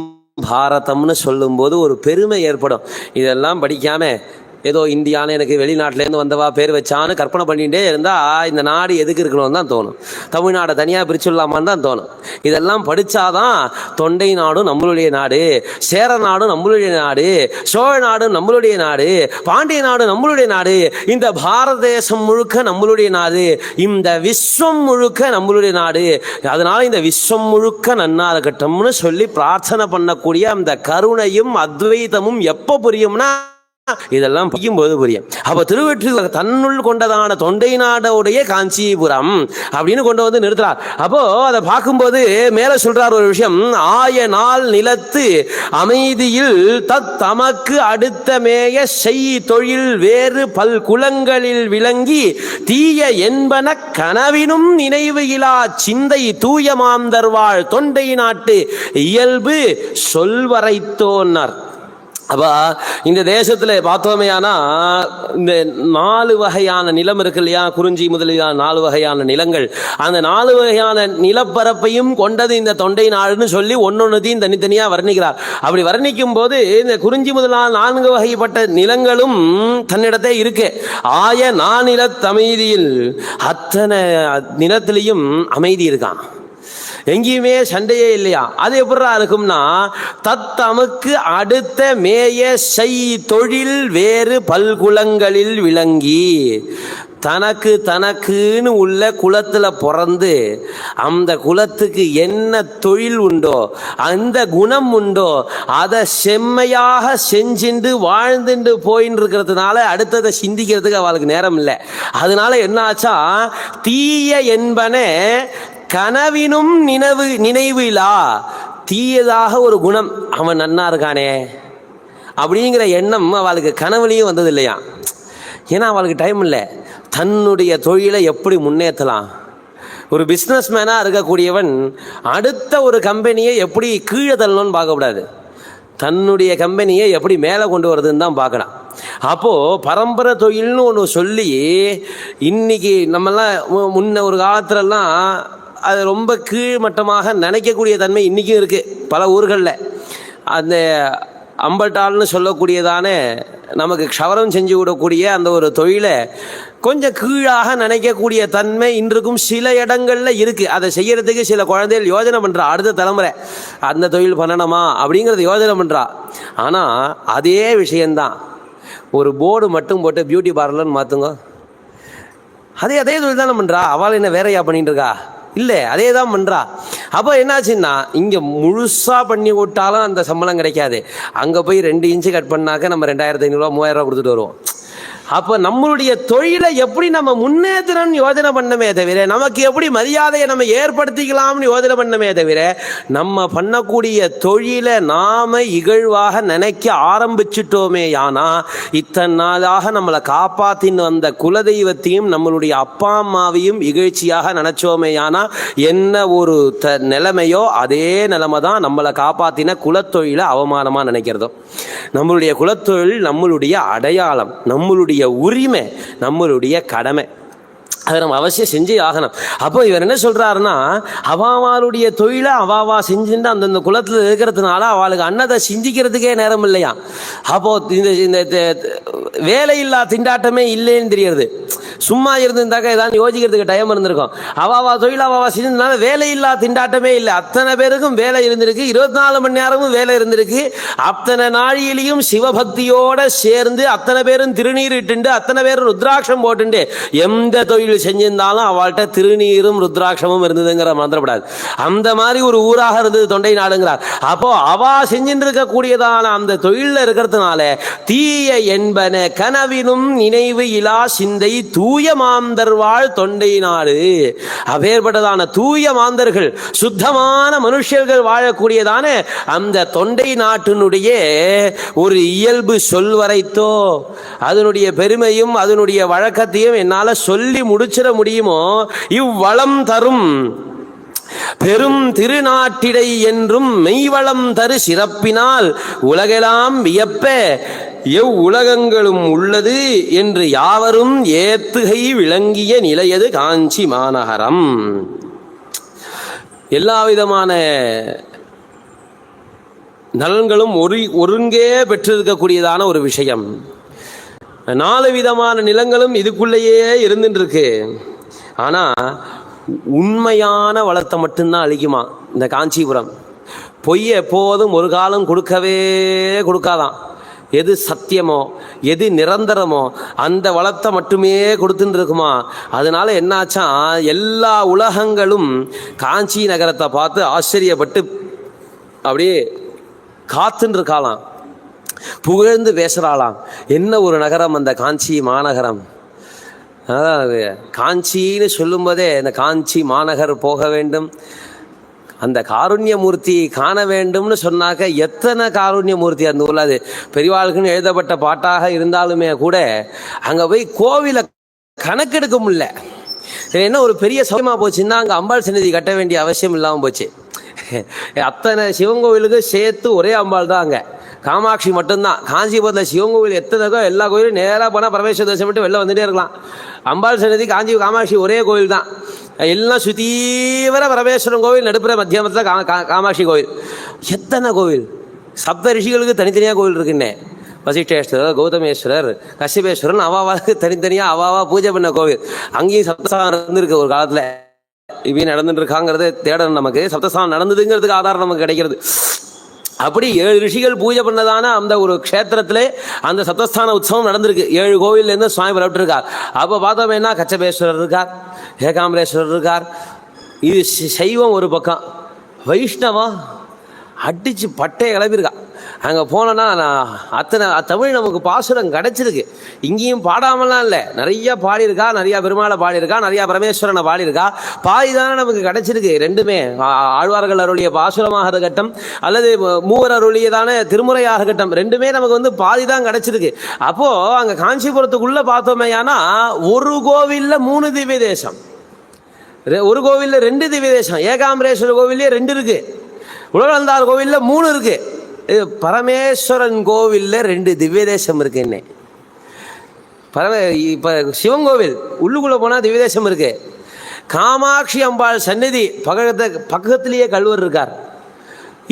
பாரதம்னு சொல்லும்போது ஒரு பெருமை ஏற்படும். இதெல்லாம் படிக்காமல் ஏதோ இந்தியான்னு எனக்கு வெளிநாட்டிலேருந்து வந்தவா பேர் வச்சான்னு கற்பனை பண்ணிகிட்டே இருந்தால் இந்த நாடு எதுக்கு இருக்கணும்னு தான் தோணும். தமிழ்நாடை தனியாக பிரிச்சுடலாமான்னு தான் தோணும். இதெல்லாம் படித்தாதான் தொண்டை நாடும் நம்மளுடைய நாடு, சேர நாடும் நம்மளுடைய நாடு, சோழ நாடும் நம்மளுடைய நாடு, பாண்டிய நாடு நம்மளுடைய நாடு, இந்த பாரத தேசம் முழுக்க நம்மளுடைய நாடு, இந்த விஸ்வம் முழுக்க நம்மளுடைய நாடு, அதனால இந்த விஸ்வம் முழுக்க நன்னா இருக்கட்டும்னு சொல்லி பிரார்த்தனை பண்ணக்கூடிய அந்த கருணையும் அத்வைதமும் எப்போ புரியும்னா இதெல்லாம் புரியும்போது புரியும். அப்ப திருவெற்றியூர் தன்னுள் கொண்டதான தொண்டை நாடோடைய காஞ்சிபுரம் அப்படின்னு கொண்டு வந்து நிறுத்துறார். அப்போ அதை பார்க்கும்போது மேல சொல்றார் ஒரு விஷயம், ஆய நாள் நிலத்து அமைதியில் தமக்கு அடுத்த மேய செய் தொழில் வேறு பல் குலங்களில் விளங்கி தீய என்பன கனவினும் நினைவு இலா சிந்தை தூய மாந்தர்வாள் தொண்டை நாட்டு இயல்பு சொல்வரைத்தோன்னார். அப்போ இந்த தேசத்தில் பார்த்தோமையானா இந்த 4 வகையான நிலம் இருக்கு இல்லையா, குறிஞ்சி முதலியான 4 வகையான நிலங்கள், அந்த 4 வகையான நிலப்பரப்பையும் கொண்டது இந்த தொண்டை நாடுன்னு சொல்லி ஒன்னொன்னுத்தையும் தனித்தனியாக வர்ணிக்கிறார். அப்படி வர்ணிக்கும் போது இந்த குறிஞ்சி முதலான 4 வகைப்பட்ட நிலங்களும் தன்னிடத்தே இருக்கு. ஆய நானிலத்தமைதியில் அத்தனை நிலத்திலையும் அமைதி இருக்கான், எங்கேயுமே சண்டையே இல்லையா. அது எப்படா இருக்கும்னா தத்தமக்கு அடுத்த மேய செய் தொழில் வேறு பல்குலங்களில் விளங்கி, தனக்கு தனக்குன்னு உள்ள குலத்தில் பிறந்து அந்த குலத்துக்கு என்ன தொழில் உண்டோ அந்த குணம் உண்டோ அதை செம்மையாக செஞ்சுண்டு வாழ்ந்துட்டு போயின்னு இருக்கிறதுனால அடுத்ததை சிந்திக்கிறதுக்கு அவளுக்கு நேரம் இல்லை. அதனால என்ன ஆச்சா, தீய என்பன கனவினும் நினைவிலா, தீயதாக ஒரு குணம் அவன் நன்னா இருக்கானே அப்படிங்கிற எண்ணம் அவளுக்கு கனவுலையும் வந்தது இல்லையா. ஏன்னா அவளுக்கு டைம் இல்லை. தன்னுடைய தொழிலை எப்படி முன்னேற்றலாம், ஒரு பிஸ்னஸ் மேனாக இருக்கக்கூடியவன் அடுத்த ஒரு கம்பெனியை எப்படி கீழே தள்ளணும்னு பார்க்கக்கூடாது, தன்னுடைய கம்பெனியை எப்படி மேலே கொண்டு வரதுன்னு தான் பார்க்கலாம். அப்போது பரம்பரை தொழில்னு ஒன்று சொல்லி இன்னைக்கு நம்மெல்லாம் முன்ன ஒரு காலத்துலலாம் அது ரொம்ப கீழ்மட்டமாக நினைக்கக்கூடிய தன்மை இன்றைக்கும் இருக்குது பல ஊர்களில். அந்த அம்பட்டாள்னு சொல்லக்கூடியதான நமக்கு க்ஷவரம் செஞ்சு விடக்கூடிய அந்த ஒரு தொழிலை கொஞ்சம் கீழாக நினைக்கக்கூடிய தன்மை இன்றைக்கும் சில இடங்களில் இருக்குது. அதை செய்யறதுக்கு சில குழந்தைகள் யோஜனை பண்ணுறா, அடுத்த தலைமுறை அந்த தொழில் பண்ணணுமா அப்படிங்கிறத யோஜனை பண்ணுறா. ஆனால் அதே விஷயந்தான் ஒரு போர்டு மட்டும் போட்டு பியூட்டி பார்லர்னு மாற்றுங்க, அதே தொழில் தானே பண்ணுறா. அவள் என்ன வேறையா பண்ணிட்டு இருக்கா? இல்லை, அதே தான் பண்ணுறா. அப்போ என்னாச்சுன்னா இங்கே முழுசாக பண்ணி விட்டாலும் அந்த சம்பளம் கிடைக்காது. அங்கே போய் 2 இன்ச்சு கட் பண்ணாக்க நம்ம 2500 3000 கொடுத்துட்டு வருவோம். அப்போ நம்மளுடைய தொழிலை எப்படி நம்ம முன்னேற்றணும்னு யோஜனை பண்ணமே தவிர, நமக்கு எப்படி மரியாதையை நம்ம ஏற்படுத்திக்கலாம்னு யோஜனை பண்ணமே தவிர, நம்ம பண்ணக்கூடிய தொழிலை நாம் இகழ்வாக நினைக்க ஆரம்பிச்சிட்டோமே. ஆனால் இத்தனை நாளாக நம்மளை காப்பாற்றின்னு வந்த குலதெய்வத்தையும் நம்மளுடைய அப்பா அம்மாவையும் இகழ்ச்சியாக நினச்சோமே. ஆனால் என்ன ஒரு நிலைமையோ அதே நிலைமை தான் நம்மளை காப்பாற்றின குலத்தொழிலை அவமானமாக நினைக்கிறதோ. நம்மளுடைய குலத்தொழில் நம்மளுடைய அடையாளம், நம்மளுடைய உரிமை, நம்மளுடைய கடமை, அதை நம்ம அவசியம் செஞ்சே ஆகணும். அப்போ இவர் என்ன சொல்றாருன்னா, அவாவாளுடைய தொழிலை அவாவா செஞ்சுட்டு அந்தந்த குலத்தில் இருக்கிறதுனால அவளுக்கு அன்னதை சிந்திக்கிறதுக்கே நேரம் இல்லையா. அப்போ இந்த வேலையில்லா திண்டாட்டமே இல்லைன்னு தெரியுது. சும்மா இருந்திருந்தாக்கா ஏதாவது யோசிக்கிறதுக்கு டைம் இருந்திருக்கும். அவாவா தொழில் அவாவா செஞ்சதுனால வேலையில்லா திண்டாட்டமே இல்லை. அத்தனை பேருக்கும் வேலை இருந்திருக்கு, 24 மணி நேரமும் வேலை இருந்திருக்கு. அத்தனை நாழியிலையும் சிவபக்தியோட சேர்ந்து அத்தனை பேரும் திருநீர் இட்டுண்டு அத்தனை பேரும் ருத்ராட்சம் போட்டுண்டு எந்த தொழில் செஞ்சிருந்தாலும் அவள்கிட்ட திருநீரும் ருத்ராட்சமும் இருந்ததுங்கிற மறந்துடக்கூடாது. அந்த மாதிரி ஒரு ஊராக இருந்தது தொண்டை நாடுங்கிறார். அப்போ அவா செஞ்சுட்டு இருக்கக்கூடியதான அந்த தொழிலில் இருக்கிறதுனால தீய என்பன கனவினும் நினைவு இலா சிந்தை தூய மாந்தர்வாழ் தொண்டை நாடு. அப்பேற்பட்டதான தூய மாந்தர்கள், சுத்தமான மனுஷர்கள் வாழக்கூடியதான அந்த தொண்டை நாட்டினுடைய ஒரு இயல்பு சொல்வரைத்தோ, அதனுடைய பெருமையும் அதனுடைய வழக்கத்தையும் என்னால் சொல்லி முடிச்சிட முடியுமோ. இவ்வளம் தரும் பெரும் திருநாட்டிடை என்றும் மெய்வளம் தரு சிறப்பினால் உலகெல்லாம் வியப்ப எவ்வுலகங்களும் உள்ளது என்று யாவரும் ஏத்துகை விளங்கிய நிலையது காஞ்சி மாநகரம். எல்லா விதமான நலன்களும் ஒருங்கே பெற்றிருக்கக்கூடியதான ஒரு விஷயம். 4 விதமான நிலங்களும் இதுக்குள்ளேயே இருந்துட்டு இருக்கு. ஆனா உண்மையான வளத்தை மட்டும்தான் அழிக்குமா இந்த காஞ்சிபுரம். பொய் எப்போதும் ஒரு காலம் கொடுக்காதான். எது சத்தியமோ எது நிரந்தரமோ அந்த வளத்தை மட்டுமே கொடுத்துட்டு இருக்குமா. அதனால என்னாச்சா, எல்லா உலகங்களும் காஞ்சி நகரத்தை பார்த்து ஆச்சரியப்பட்டு அப்படியே காத்துன்னு இருக்காளாம், புகழ்ந்து பேசுகிறாளாம். என்ன ஒரு நகரம் அந்த காஞ்சி மாநகரம். அதாவது காஞ்சின்னு சொல்லும்போதே இந்த காஞ்சி மாநகர் போக வேண்டும், அந்த காருண்யமூர்த்தி காண வேண்டும்னு சொன்னாக்க எத்தனை காருண்யமூர்த்தி அந்த ஊரில். அது பெரியவாளுக்குன்னு எழுதப்பட்ட பாட்டாக இருந்தாலுமே கூட அங்கே போய் கோவிலை கணக்கெடுக்க முடியல. என்ன ஒரு பெரிய சௌகரியமாக போச்சுன்னா அங்கே அம்பாள் சன்னதி கட்ட வேண்டிய அவசியம் இல்லாமல் போச்சு. அத்தனை சிவன் கோவிலுக்கு சேர்த்து ஒரே அம்பாள் தான் அங்கே, காமாட்சி மட்டும்தான். காஞ்சிபுரத்தில் சிவன் கோவில் எத்தனைக்கோ எல்லா கோயிலும் நேராக போனால் பரமேஸ்வர தரிசனம் மட்டும் வெளில வந்துட்டே இருக்கலாம். அம்பாள் சன்னதி காஞ்சி காமாட்சி ஒரே கோவில் தான். எல்லாம் சுத்தீவர பரமேஸ்வரன் கோவில், நடுப்புற மத்தியமத்தில் காமாட்சி கோவில். எத்தனை கோவில், சப்த ரிஷிகளுக்கு தனித்தனியாக கோவில் இருக்குன்னே. வசிஷ்டேஸ்வரர், கௌதமேஸ்வரர், கஷ்யபேஸ்வரன் அவாவாவுக்கு தனித்தனியாக அவாவா பூஜை பண்ண கோவில். அங்கேயும் சப்தஸ்தானம் நடந்துருக்கு ஒரு காலத்தில். இப்பயும் நடந்துட்டு இருக்காங்கிறது தேடணும் நமக்கு. சப்தஸ்தானம் நடந்ததுங்கிறதுக்கு ஆதாரம் நமக்கு கிடைக்கிறது. அப்படி 7 ரிஷிகள் பூஜை பண்ணதான அந்த ஒரு க்ஷேத்திரத்திலே அந்த சப்தஸ்தான உற்சவம் நடந்திருக்கு. 7 கோவிலேருந்து சுவாமி விளையாட்டு இருக்கார். அப்போ பார்த்தோம்னா கச்சபேஸ்வரர் இருக்கார், ஏகாம்பரேஸ்வரர் இருக்கார். இது சைவம் ஒரு பக்கம். வைஷ்ணவம் அடித்து பட்டையை கிளம்பியிருக்கா. அங்கே போனோன்னா அத்தனை தமிழ் நமக்கு பாசுரம் கிடச்சிருக்கு. இங்கேயும் பாடாமலாம் இல்லை, நிறையா பாடியிருக்கா, நிறையா பெருமாளை பாடியிருக்கா, நிறையா பரமேஸ்வரனை பாடியிருக்கா. பாதி தானே நமக்கு கிடச்சிருக்கு. ரெண்டுமே ஆழ்வார்கள் அருளிய பாசுரமாக இருக்கட்டும் அல்லது மூவர் அருளியதான திருமுறையாக இருக்கட்டும், ரெண்டுமே நமக்கு வந்து பாதி தான் கிடச்சிருக்கு. அப்போது அங்கே காஞ்சிபுரத்துக்குள்ளே பார்த்தோமேயானா ஒரு கோவிலில் 3 திவ்ய தேசம், ஒரு கோவிலில் 2 திவ்ய தேசம். ஏகாம்பரேஸ்வரர் கோவிலே 2 இருக்குது, உலகந்தார் கோவிலில் 3 இருக்குது. பரமேஸ்வரன் கோவிலில் 2 திவ்ய தேசம் இருக்கு. என்ன இப்போ சிவன் கோவில் உள்ளுக்குள்ளே போனால் திவ்ய தேசம் இருக்கு. காமாட்சி அம்பாள் சந்நிதி பக்கத்திலேயே கல்வர் இருக்கார்.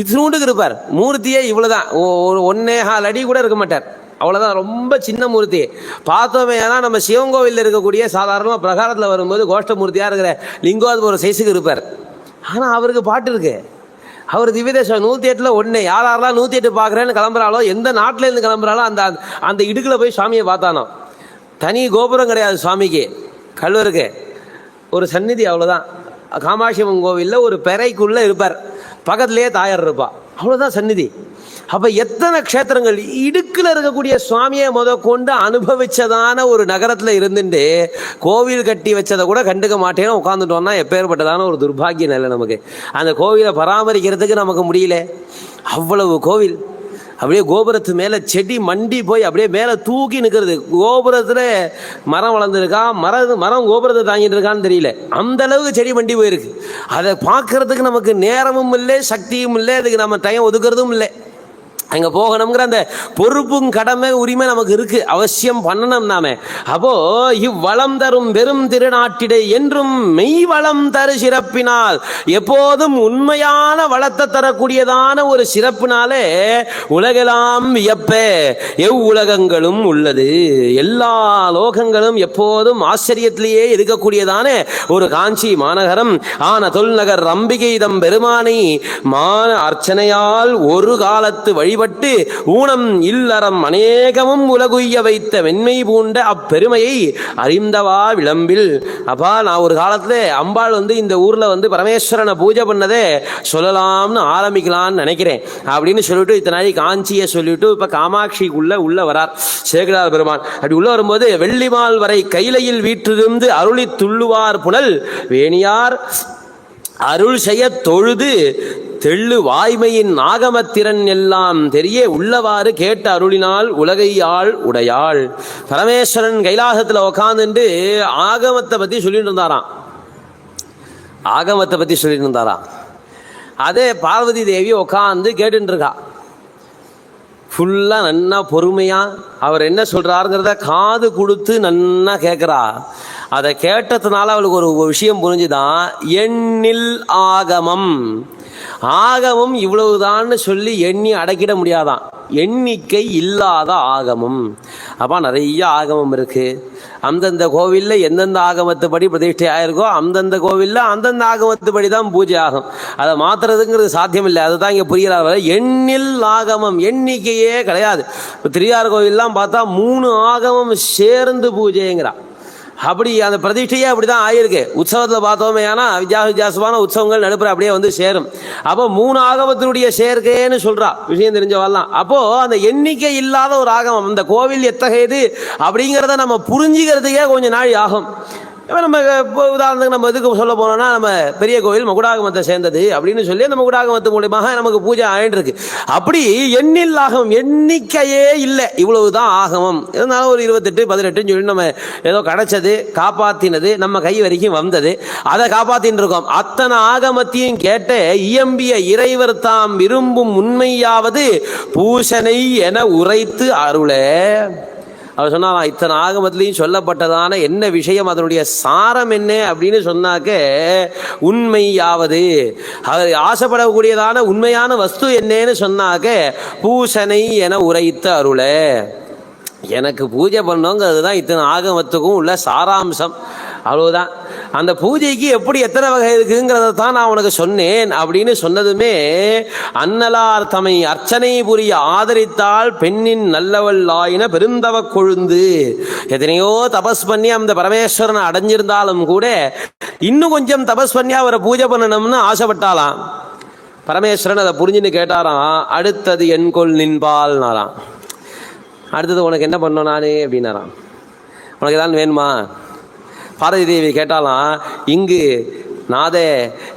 இத்தினூண்டுக்கு இருப்பார். மூர்த்தியே இவ்வளோதான், 1.25 அடி கூட இருக்க மாட்டார், அவ்வளோதான். ரொம்ப சின்ன மூர்த்தி. பார்த்தோமே ஏன்னா நம்ம சிவன் கோவிலில் இருக்கக்கூடிய சாதாரணமாக பிரகாரத்தில் வரும்போது கோஷ்டமூர்த்தியாக இருக்கிற லிங்கோத்பவர் ஒரு சைஸுக்கு இருப்பார். ஆனால் அவருக்கு பாட்டு இருக்கு. அவர் திவ்யதேசம் 108ல் 1. யாரெல்லாம் 108 பார்க்குறேன்னு கிளம்புறாளோ, எந்த நாட்டிலேருந்து கிளம்புறாளோ அந்த அந்த இடுக்கில் போய் சுவாமியை பார்த்தானோ. தனி கோபுரம் கிடையாது சுவாமிக்கு, கல்வருக்கு ஒரு சந்நிதி, அவ்வளோதான். காமாட்சி அம்மன் கோவிலில் ஒரு பெறைக்குள்ளே இருப்பார், பக்கத்துலேயே தாயார் இருப்பாள், அவ்வளோதான் சந்நிதி. அப்போ எத்தனை க்ஷேத்திரங்கள் இடுக்கில் இருக்கக்கூடிய சுவாமியை கொண்டு அனுபவிச்சதான ஒரு நகரத்தில் இருந்துட்டு கோவில் கட்டி வச்சதை கூட கண்டுக்க மாட்டேன்னு உட்காந்துட்டோம்னா எப்பேற்பட்டதான ஒரு துர்பாகிய நிலை நமக்கு. அந்த கோவிலை பராமரிக்கிறதுக்கு நமக்கு முடியல. அவ்வளவு கோவில் அப்படியே கோபுரத்து மேலே செடி மண்டி போய் அப்படியே மேலே தூக்கி நிற்கிறது. கோபுரத்தில் மரம் வளர்ந்துருக்கா, மரம் கோபுரத்தை தாங்கிட்டு இருக்கான்னு தெரியல, அந்த அளவுக்கு செடி மண்டி போயிருக்கு. அதை பார்க்கறதுக்கு நமக்கு நேரமும் இல்லை, சக்தியும் இல்லை, அதுக்கு நம்ம டைம் ஒதுக்கிறதும் இல்லை. அங்கே போகணுங்கிற அந்த பொறுப்பும் கடமை உரிமை நமக்கு இருக்கு, அவசியம் பண்ணணும் நாம. அப்போ இவ்வளம் தரும் பெரும் திருநாட்டிடை என்றும் மெய் வளம் தரு சிறப்பினால், எப்போதும் உண்மையான வளத்தை தரக்கூடியதான ஒரு சிறப்பினாலே உலகெல்லாம் வியப்ப எவ்வுலகங்களும் உள்ளது. எல்லா லோகங்களும் எப்போதும் ஆச்சரியத்திலேயே இருக்கக்கூடியதான ஒரு காஞ்சி மாநகரம் ஆன தொல்நகர் அம்பிகைதம் பெருமானை மான அர்ச்சனையால் ஒரு காலத்து வழிபட்டு ஊனம் இல்லறம் அநேகமும் உலகுய்ய வைத்த வெண்மை பூண்ட அப்பெருமையை அறிந்தவா விளம்பில். அப்பா, நான் ஒரு காலத்துல அம்பாள் இந்த ஊர்ல பரமேஸ்வரனை பூஜை பண்ணதே சொல்லலாம்னு ஆரம்பிக்கலாம்னு நினைக்கிறேன் அப்படின்னு சொல்லிட்டு இத்தனை காஞ்சியை சொல்லிட்டு இப்ப காமாட்சிக்குள்ள உள்ள வரார் சேகரார் பெருமான். அப்படி உள்ள வரும்போது வெள்ளிமால் வரை கைலையில் வீற்றிருந்து அருளி துள்ளுவார் புனல் வேணியார் அருள் செய்ய தொழுது தெள்ளு வாய்மையின் ஆகமத்திறன் எல்லாம் தெரிய உள்ளவாறு கேட்ட அருளினால் உலகை ஆள் உடையாள். பரமேஸ்வரன் கைலாசத்தில் உக்காந்துட்டு ஆகமத்தை பற்றி சொல்லிட்டு இருந்தாராம். ஆகமத்தை பற்றி சொல்லிட்டு இருந்தாராம். அதே பார்வதி தேவி உக்காந்து கேட்டுட்டு இருக்கா. ஃபுல்லாக நன்னா பொறுமையாக அவர் என்ன சொல்கிறாருங்கிறத காது கொடுத்து நன்னா கேட்குறா. அதை கேட்டதுனால அவளுக்கு ஒரு விஷயம் புரிஞ்சுதான். எண்ணில் ஆகமம், ஆகமம் இவ்வளவுதான்னு சொல்லி எண்ணி அடக்கிட முடியாதான், எண்ணிக்கை இல்லாத ஆகமம். அப்போ நிறைய ஆகமம் இருக்குது. அந்தந்த கோவிலில் எந்தெந்த ஆகமத்துப்படி பிரதிஷ்டை ஆகிருக்கோ அந்தந்த கோவிலில் அந்தந்த ஆகமத்துப்படி தான் பூஜை ஆகும். அதை மாற்றுறதுங்கிறது சாத்தியம் இல்லை. அதுதான் இங்கே புரிகிறார். எண்ணில் ஆகமம், எண்ணிக்கையே கிடையாது. இப்போ திருவாரூர் கோவிலெலாம் பார்த்தா 3 ஆகமம் சேர்ந்து பூஜைங்கிறான். அப்படி அந்த பிரதிஷ்டையே அப்படி தான் ஆகிருக்கு. உற்சவத்தில் பார்த்தோமே ஆனால் வித்தியாசமான உற்சவங்கள் நடுப்புற அப்படியே வந்து சேரும். அப்போ 3 ஆகமத்தினுடைய சேர்க்கைன்னு சொல்கிறா, விஷயம் தெரிஞ்சவெல்லாம். அப்போது அந்த எண்ணிக்கை இல்லாத ஒரு ஆகமம், அந்த கோவில் எத்தகையது அப்படிங்கிறத நம்ம புரிஞ்சுக்கிறதுக்கே கொஞ்சம் நாள் ஆகும். இப்போ நம்ம உதாரணத்துக்கு நம்ம எதுக்கு சொல்ல போனோம்னா, நம்ம பெரிய கோவில் மகுடாகமத்தை சேர்ந்தது அப்படின்னு சொல்லி அந்த மகுடாகமத்து மூலியமாக நமக்கு பூஜை ஆகிட்டு இருக்கு. அப்படி எண்ணில் ஆகமம், எண்ணிக்கையே இல்லை, இவ்வளவுதான் ஆகமம். இருந்தாலும் ஒரு 28 18 சொல்லி நம்ம ஏதோ கிடைச்சது, காப்பாற்றினது, நம்ம கை வரைக்கும் வந்தது, அதை காப்பாற்றின்னு இருக்கோம். அத்தனை ஆகமத்தையும் கேட்டு இயம்பிய இறைவர் தாம் விரும்பும் உண்மையாவது பூசனை என உரைத்து அருளே. அவர் சொன்னாலாம், இத்தனை ஆகமத்திலையும் சொல்லப்பட்டதான என்ன விஷயம், அதனுடைய சாரம் என்ன அப்படின்னு சொன்னாக்க, உண்மையாவது, அவர் ஆசைப்படக்கூடியதான உண்மையான வஸ்து என்னன்னு சொன்னாக்க பூசனை என உரைத்த அருள. எனக்கு பூஜை பண்ணோங்கிறது தான் இத்தனை ஆகமத்துக்கும் உள்ள சாராம்சம். அவ்வளவுதான். அந்த பூஜைக்கு எப்படி எத்தனை வகை இருக்குங்கிறத தான் நான் உனக்கு சொன்னேன் அப்படின்னு சொன்னதுமே, அன்னலார் தமை அர்ச்சனை புரிய ஆதரித்தால் பெண்ணின் நல்லவள் ஆயின பெருந்தவ கொழுந்து. எத்தனையோ தபஸ் பண்ணி அந்த பரமேஸ்வரனை அடைஞ்சிருந்தாலும் கூட இன்னும் கொஞ்சம் தபஸ் பண்ணி அவரை பூஜை பண்ணணும்னு ஆசைப்பட்டாலாம். பரமேஸ்வரன் அதை புரிஞ்சுன்னு கேட்டாராம், அடுத்தது என்கொள் நின்பால்னாராம். அடுத்தது உனக்கு என்ன பண்ணோம் நானே அப்படின்னாராம். உனக்கு ஏதாவது வேணுமா? பார்வதி தேவி கேட்டாலாம், இங்கு நாதே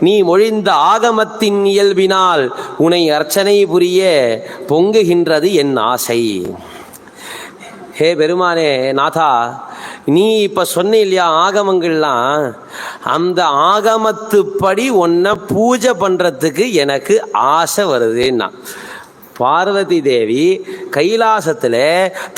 நீ மொழிந்த ஆகமத்தின் இயல்பினால் உன்னை அர்ச்சனை புரிய பொங்குகின்றது என் ஆசை. ஹே பெருமானே நாதா, நீ இப்போ சொன்ன இல்லையா ஆகமங்கள்லாம், அந்த ஆகமத்துப்படி உன்னை பூஜை பண்ணுறதுக்கு எனக்கு ஆசை வருதுன்னா. பார்வதி தேவி கைலாசத்தில்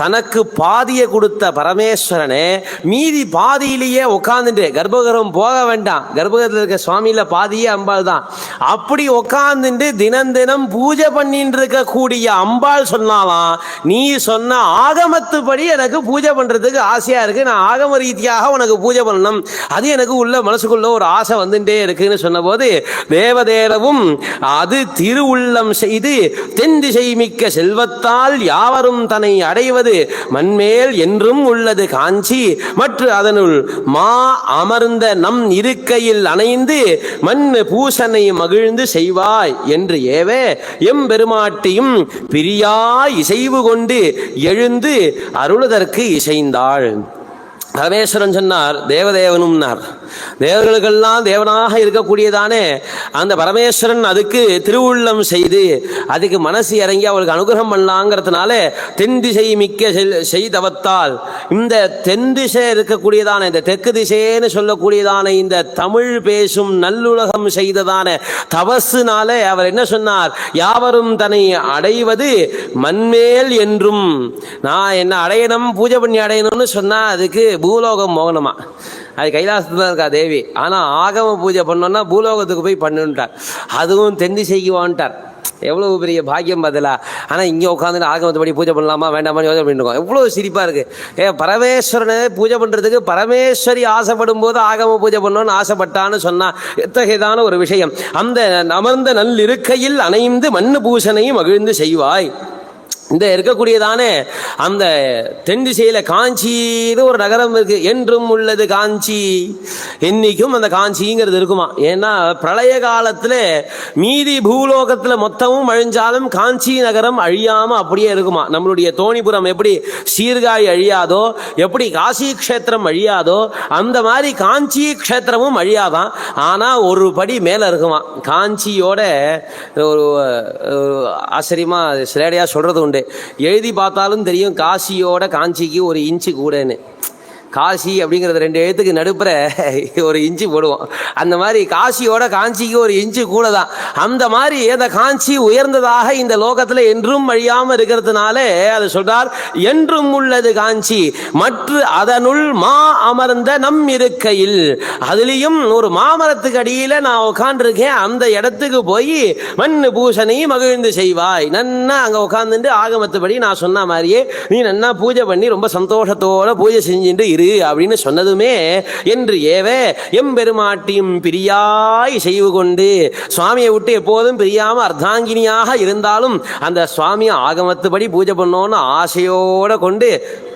தனக்கு பாதியை கொடுத்த பரமேஸ்வரனை மீதி பாதியிலேயே உட்காந்துட்டு, கர்ப்பகிரகம் போக வேண்டாம், கர்ப்பகிரகத்தில் இருக்க சுவாமியில் பாதியே அம்பாள் தான், அப்படி உட்காந்துட்டு தினம் தினம் பூஜை பண்ணிட்டு இருக்கக்கூடிய அம்பாள் சொன்னாலாம், நீ சொன்ன ஆகமத்துப்படி எனக்கு பூஜை பண்ணுறதுக்கு ஆசையாக இருக்குது, நான் ஆகம ரீதியாக உனக்கு பூஜை பண்ணணும், அது எனக்கு உள்ள மனசுக்குள்ள ஒரு ஆசை வந்துட்டே இருக்குன்னு சொன்னபோது, தேவதேவவும் அது திருவுள்ளம் செய்து தென் மிக்க செல்வத்தால் யாவரும் தன்னை அடைவது மண்மேல் என்றும் உள்ளது காஞ்சி மற்ற அதனுள் மா அமர்ந்த நம் இருக்கையில் அணைந்து மண் பூசனை மகிழ்ந்து செய்வாய் என்று ஏவே எம்பெருமாட்டியும் பிரியா இசைவு கொண்டு எழுந்து அருளுதற்கு இசைந்தாள். பரமேஸ்வரன் சொன்னார், தேவதேவனும்னார். தேவர்களுக்கெல்லாம் தேவனாக இருக்கக்கூடியதானே அந்த பரமேஸ்வரன் அதுக்கு திருவுள்ளம் செய்து அதுக்கு மனசு இறங்கி அவளுக்கு அனுகிரகம் பண்ணலாங்கிறதுனால தென் திசை மிக்க செய்தவத்தால், இந்த தென் திசை இருக்கக்கூடியதான இந்த தெற்கு திசைன்னு சொல்லக்கூடியதான இந்த தமிழ் பேசும் நல்லுலகம் செய்ததான தபஸுனால அவர் என்ன சொன்னார், யாவரும் தன்னை அடைவது மண்மேல் என்றும், நான் என்ன அடையணும் பூஜை பண்ணி அடையணும்னு சொன்னா அதுக்கு பூலோகம் மோகனமா, அது கைலாசத்துல இருக்கா தேவி. ஆனால் ஆகம பூஜை பண்ணோன்னா பூலோகத்துக்கு போய் பண்ணுட்டார், அதுவும் தென்தி செய்வான்ட்டார். எவ்வளவு பெரிய பாக்கியம் பதிலா. ஆனால் இங்கே உட்காந்துட்டு ஆகமத்துப்படி பூஜை பண்ணலாமா வேண்டாமா யோசனை பண்ணிருக்கோம். எவ்வளோ சிரிப்பாக இருக்குது. பரமேஸ்வரனை பூஜை பண்ணுறதுக்கு பரமேஸ்வரி ஆசைப்படும் போது ஆகம பூஜை பண்ணோன்னு ஆசைப்பட்டான்னு சொன்னால் எத்தகையதான ஒரு விஷயம். அந்த அமர்ந்த நல் இருக்கையில் அணைந்து மண்ணு பூசனை மகிழ்ந்து செய்வாய். இந்த இருக்கக்கூடியதானே அந்த தென் திசையில் காஞ்சின்னு ஒரு நகரம் இருக்கு, என்றும் உள்ளது காஞ்சி, என்னைக்கும் அந்த காஞ்சிங்கிறது இருக்குமா. ஏன்னா பிரளய காலத்தில் மீதி பூலோகத்தில் மொத்தமும் அழிஞ்சாலும் காஞ்சி நகரம் அழியாமல் அப்படியே இருக்குமா. நம்மளுடைய தோணிபுரம் எப்படி சீர்காழி அழியாதோ, எப்படி காசி க்ஷேத்திரம் அழியாதோ, அந்த மாதிரி காஞ்சி க்ஷேத்திரமும் அழியாதான். ஆனால் ஒரு படி மேலே இருக்குமா. காஞ்சியோட ஒரு ஆச்சரியமாக சிலேடையாக சொல்கிறது உண்டு. எழுதி பார்த்தாலும் தெரியும் காசியோட காஞ்சிக்கு 1 இன்ச்சு கூடன்னு. காசி அப்படிங்கிறது 2 எழுத்துக்கு நடுப்புற ஒரு இன்ச்சு போடுவோம். அந்த மாதிரி காசியோட காஞ்சிக்கு ஒரு இன்ச்சு கூட தான். அந்த மாதிரி அந்த காஞ்சி உயர்ந்ததாக இந்த லோகத்தில் என்றும் அழியாமல் இருக்கிறதுனால அது சொல்றார், என்றும் உள்ளது காஞ்சி மற்ற அதனுள் மா அமர்ந்த நம் இருக்கையில். அதுலேயும் ஒரு மாமரத்துக்கு அடியில் நான் உட்காந்துருக்கேன், அந்த இடத்துக்கு போய் மண்ணு பூசணி மகிழ்ந்து செய்வாய். நன்னா அங்கே உட்காந்துட்டு ஆகமத்துப்படி நான் சொன்ன மாதிரியே நீ நன்னா பூஜை பண்ணி ரொம்ப சந்தோஷத்தோட பூஜை செஞ்சுட்டு அப்படின்னு சொன்னதுமே என்று ஏவே எம்பெருமாட்டியும் பிரியாய் செய்வு கொண்டு, சுவாமியை விட்டு எப்போதும் பிரியாம அர்த்தாங்கினியாக இருந்தாலும் அந்த சுவாமியை ஆகமத்துப்படி பூஜை பண்ணோன்னு ஆசையோட கொண்டு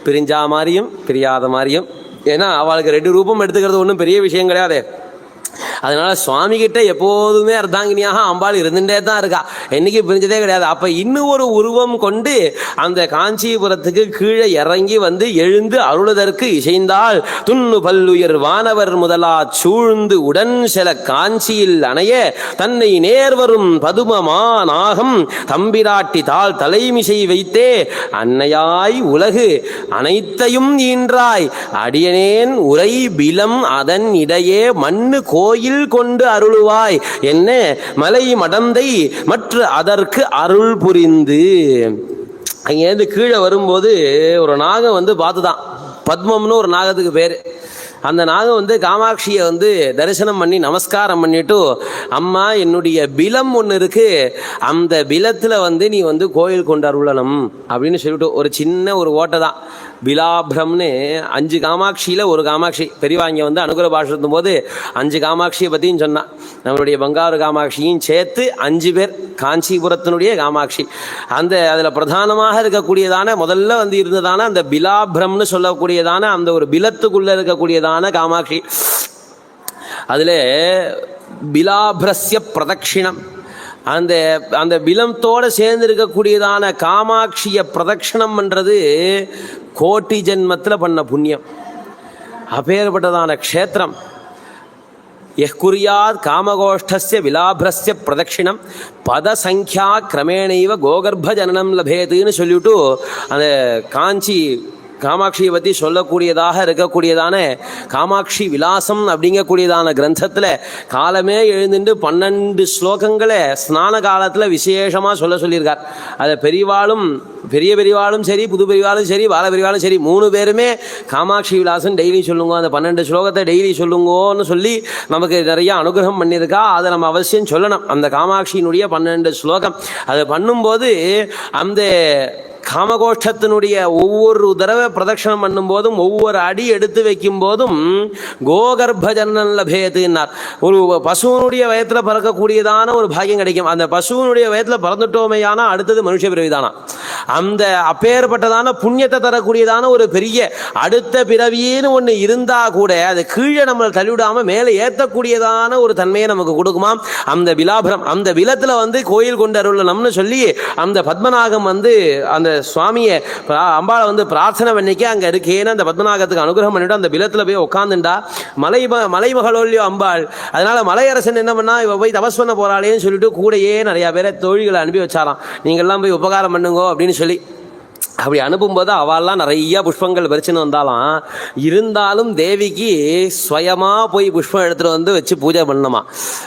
பிரிஞ்சா மாதிரியும் பிரியாத மாதிரியும். ஏன்னா அவளுக்கு 2 ரூபம் எடுத்துக்கிறது ஒன்றும் பெரிய விஷயம் கிடையாது. அதனால சுவாமி கிட்ட எப்போதுமே அர்த்தாங்கினியாக அம்பாள் இருந்துட்டே தான் இருக்கா, என்னைக்கு பிரிஞ்சதே கிடையாது. அப்ப இன்னும் ஒரு உருவம் கொண்டு அந்த காஞ்சிபுரத்துக்கு கீழே இறங்கி வந்து எழுந்து அருளுதற்கு இசைந்தால் துண்ணு பல்லுயர் வானவர் முதலா சூழ்ந்து உடன் சில காஞ்சியில் அணைய தன்னை நேர்வரும் பதுமமா நாகம் தம்பிராட்டி தாள் தலைமிசை வைத்தே அன்னையாய் உலகு அனைத்தையும் ஈன்றாய் அடியனேன் உரை பிலம் அதன் இடையே மண்ணு கோயில் கொண்டு அருளுவாய் என்ன மலை மடந்தை மற்ற அதற்கு அருள் புரிந்து. அங்கேருந்து கீழே வரும்போது ஒரு நாகம் வந்து பார்த்துதான், பத்மம்னு ஒரு நாகத்துக்கு பேர். அந்த நாகம் வந்து காமாட்சியை வந்து தரிசனம் பண்ணி நமஸ்காரம் பண்ணிட்டு, அம்மா என்னுடைய பிலம் ஒன்று இருக்கு, அந்த பிலத்தில் வந்து நீ வந்து கோயில் கொண்டு அருளணும் அப்படின்னு சொல்லிட்டு ஒரு சின்ன ஒரு ஓட்டை தான் பிலாபிரம்னு. 5 காமாட்சியில் ஒரு காமாட்சி பெரியவா இங்கே வந்து அனுகிரக பாஷத்தும் போது 5 காமாட்சியை பற்றியும் சொன்னான். நம்மளுடைய பங்காரு காமாட்சியும் சேர்த்து 5 பேர் காஞ்சிபுரத்தினுடைய காமாட்சி. அந்த அதில் பிரதானமாக இருக்கக்கூடியதான முதல்ல வந்து இருந்ததான அந்த பிலாபிரம்னு சொல்லக்கூடியதான அந்த ஒரு பிலத்துக்குள்ளே இருக்கக்கூடியதான காமாட்சி. அதில் பிலாபிரஸ்ய பிரதட்சிணம், அந்த அந்த பிலத்தோடு சேர்ந்து இருக்கக்கூடியதான காமாட்சியை பிரதட்சிணம் பண்ணுறது கோட்டி ஜென்மத்தில் பண்ண புண்ணியம். அப்பேற்பட்டதான க்ஷேத்திரம். எக்குரியாத் காமகோஷ்டஸ்ய விலாபிரஸ்ய பிரதட்சிணம் பதசங்கியா கிரமேணைவ கோகர்ப்ப ஜனனம் லபேதுன்னு சொல்லிவிட்டு அந்த காஞ்சி காமாட்சியை பற்றி சொல்லக்கூடியதாக இருக்கக்கூடியதான காமாட்சி விலாசம் அப்படிங்கக்கூடியதான கிரந்தத்தில் காலமே எழுந்துட்டு 12 ஸ்லோகங்களை ஸ்நான காலத்தில் விசேஷமாக சொல்லியிருக்கார். அதை பெரியவாளும் சரி, புது பெரியவாளும் சரி, பால பெரியவாளும் சரி, 3 பேருமே காமாட்சி விலாசம் டெய்லி சொல்லுங்க, அந்த 12 ஸ்லோகத்தை டெய்லி சொல்லுங்கன்னு சொல்லி நமக்கு நிறைய அனுகிரகம் பண்ணியிருக்கா. அதை நம்ம அவசியம் சொல்லணும். அந்த காமாட்சியினுடைய 12 ஸ்லோகம் அதை பண்ணும்போது அந்த காமகோஷ்டத்தினுடைய ஒவ்வொரு தடவை பிரதட்சணம் பண்ணும் போதும் ஒவ்வொரு அடி எடுத்து வைக்கும் போதும் கோகர்ப்ப ஜனனம் லபேதுன்னார். ஒரு பசுவனுடைய வயத்தில் பறக்கக்கூடியதான ஒரு பாக்கியம் கிடைக்கும். அந்த பசுவனுடைய வயத்தில் பறந்துட்டோமையானா அடுத்தது மனுஷ பிறவிதானா. அந்த அப்பேற்பட்டதான புண்ணியத்தை தரக்கூடியதான ஒரு பெரிய அடுத்த பிறவின்னு ஒன்று இருந்தால் கூட அது கீழே நம்மளை தள்ளிவிடாமல் மேலே ஏற்றக்கூடியதான ஒரு தன்மையை நமக்கு கொடுக்குமாம் அந்த பிலாபுரம். அந்த பிலத்தில் வந்து கோயில் கொண்டு அருளணும்னு சொல்லி அந்த பத்மநாகம் வந்து அந்த சுவாமியை அம்பாளை வந்து பிரார்த்தனை பண்ணிக்க அங்கே இருக்கேன்னு அந்த பத்மநாகத்துக்கு அனுகிரகம் பண்ணிவிட்டு அந்த பிலத்தில் போய் உட்காந்துண்டா மலைமகளோல்லையோ அம்பாள். அதனால மலையரசன் என்ன பண்ணா, இவ போய் தபஸ் பண்ண போறாளேன்னு சொல்லிட்டு கூடையே நிறையா பேரை தோழிகளை அனுப்பி வச்சாராம், நீங்கள்லாம் போய் உபகாரம் பண்ணுங்கோ அப்படின்னு சொல்லி. அப்படி அனுப்பும்போது அவள்லாம் நிறைய புஷ்பங்கள் பறிச்சுன்னு வந்தாலாம். இருந்தாலும் தேவிக்கு ஸ்வயமாக போய் புஷ்பம் எடுத்துகிட்டு வந்து வச்சு பூஜை பண்ணணுமா.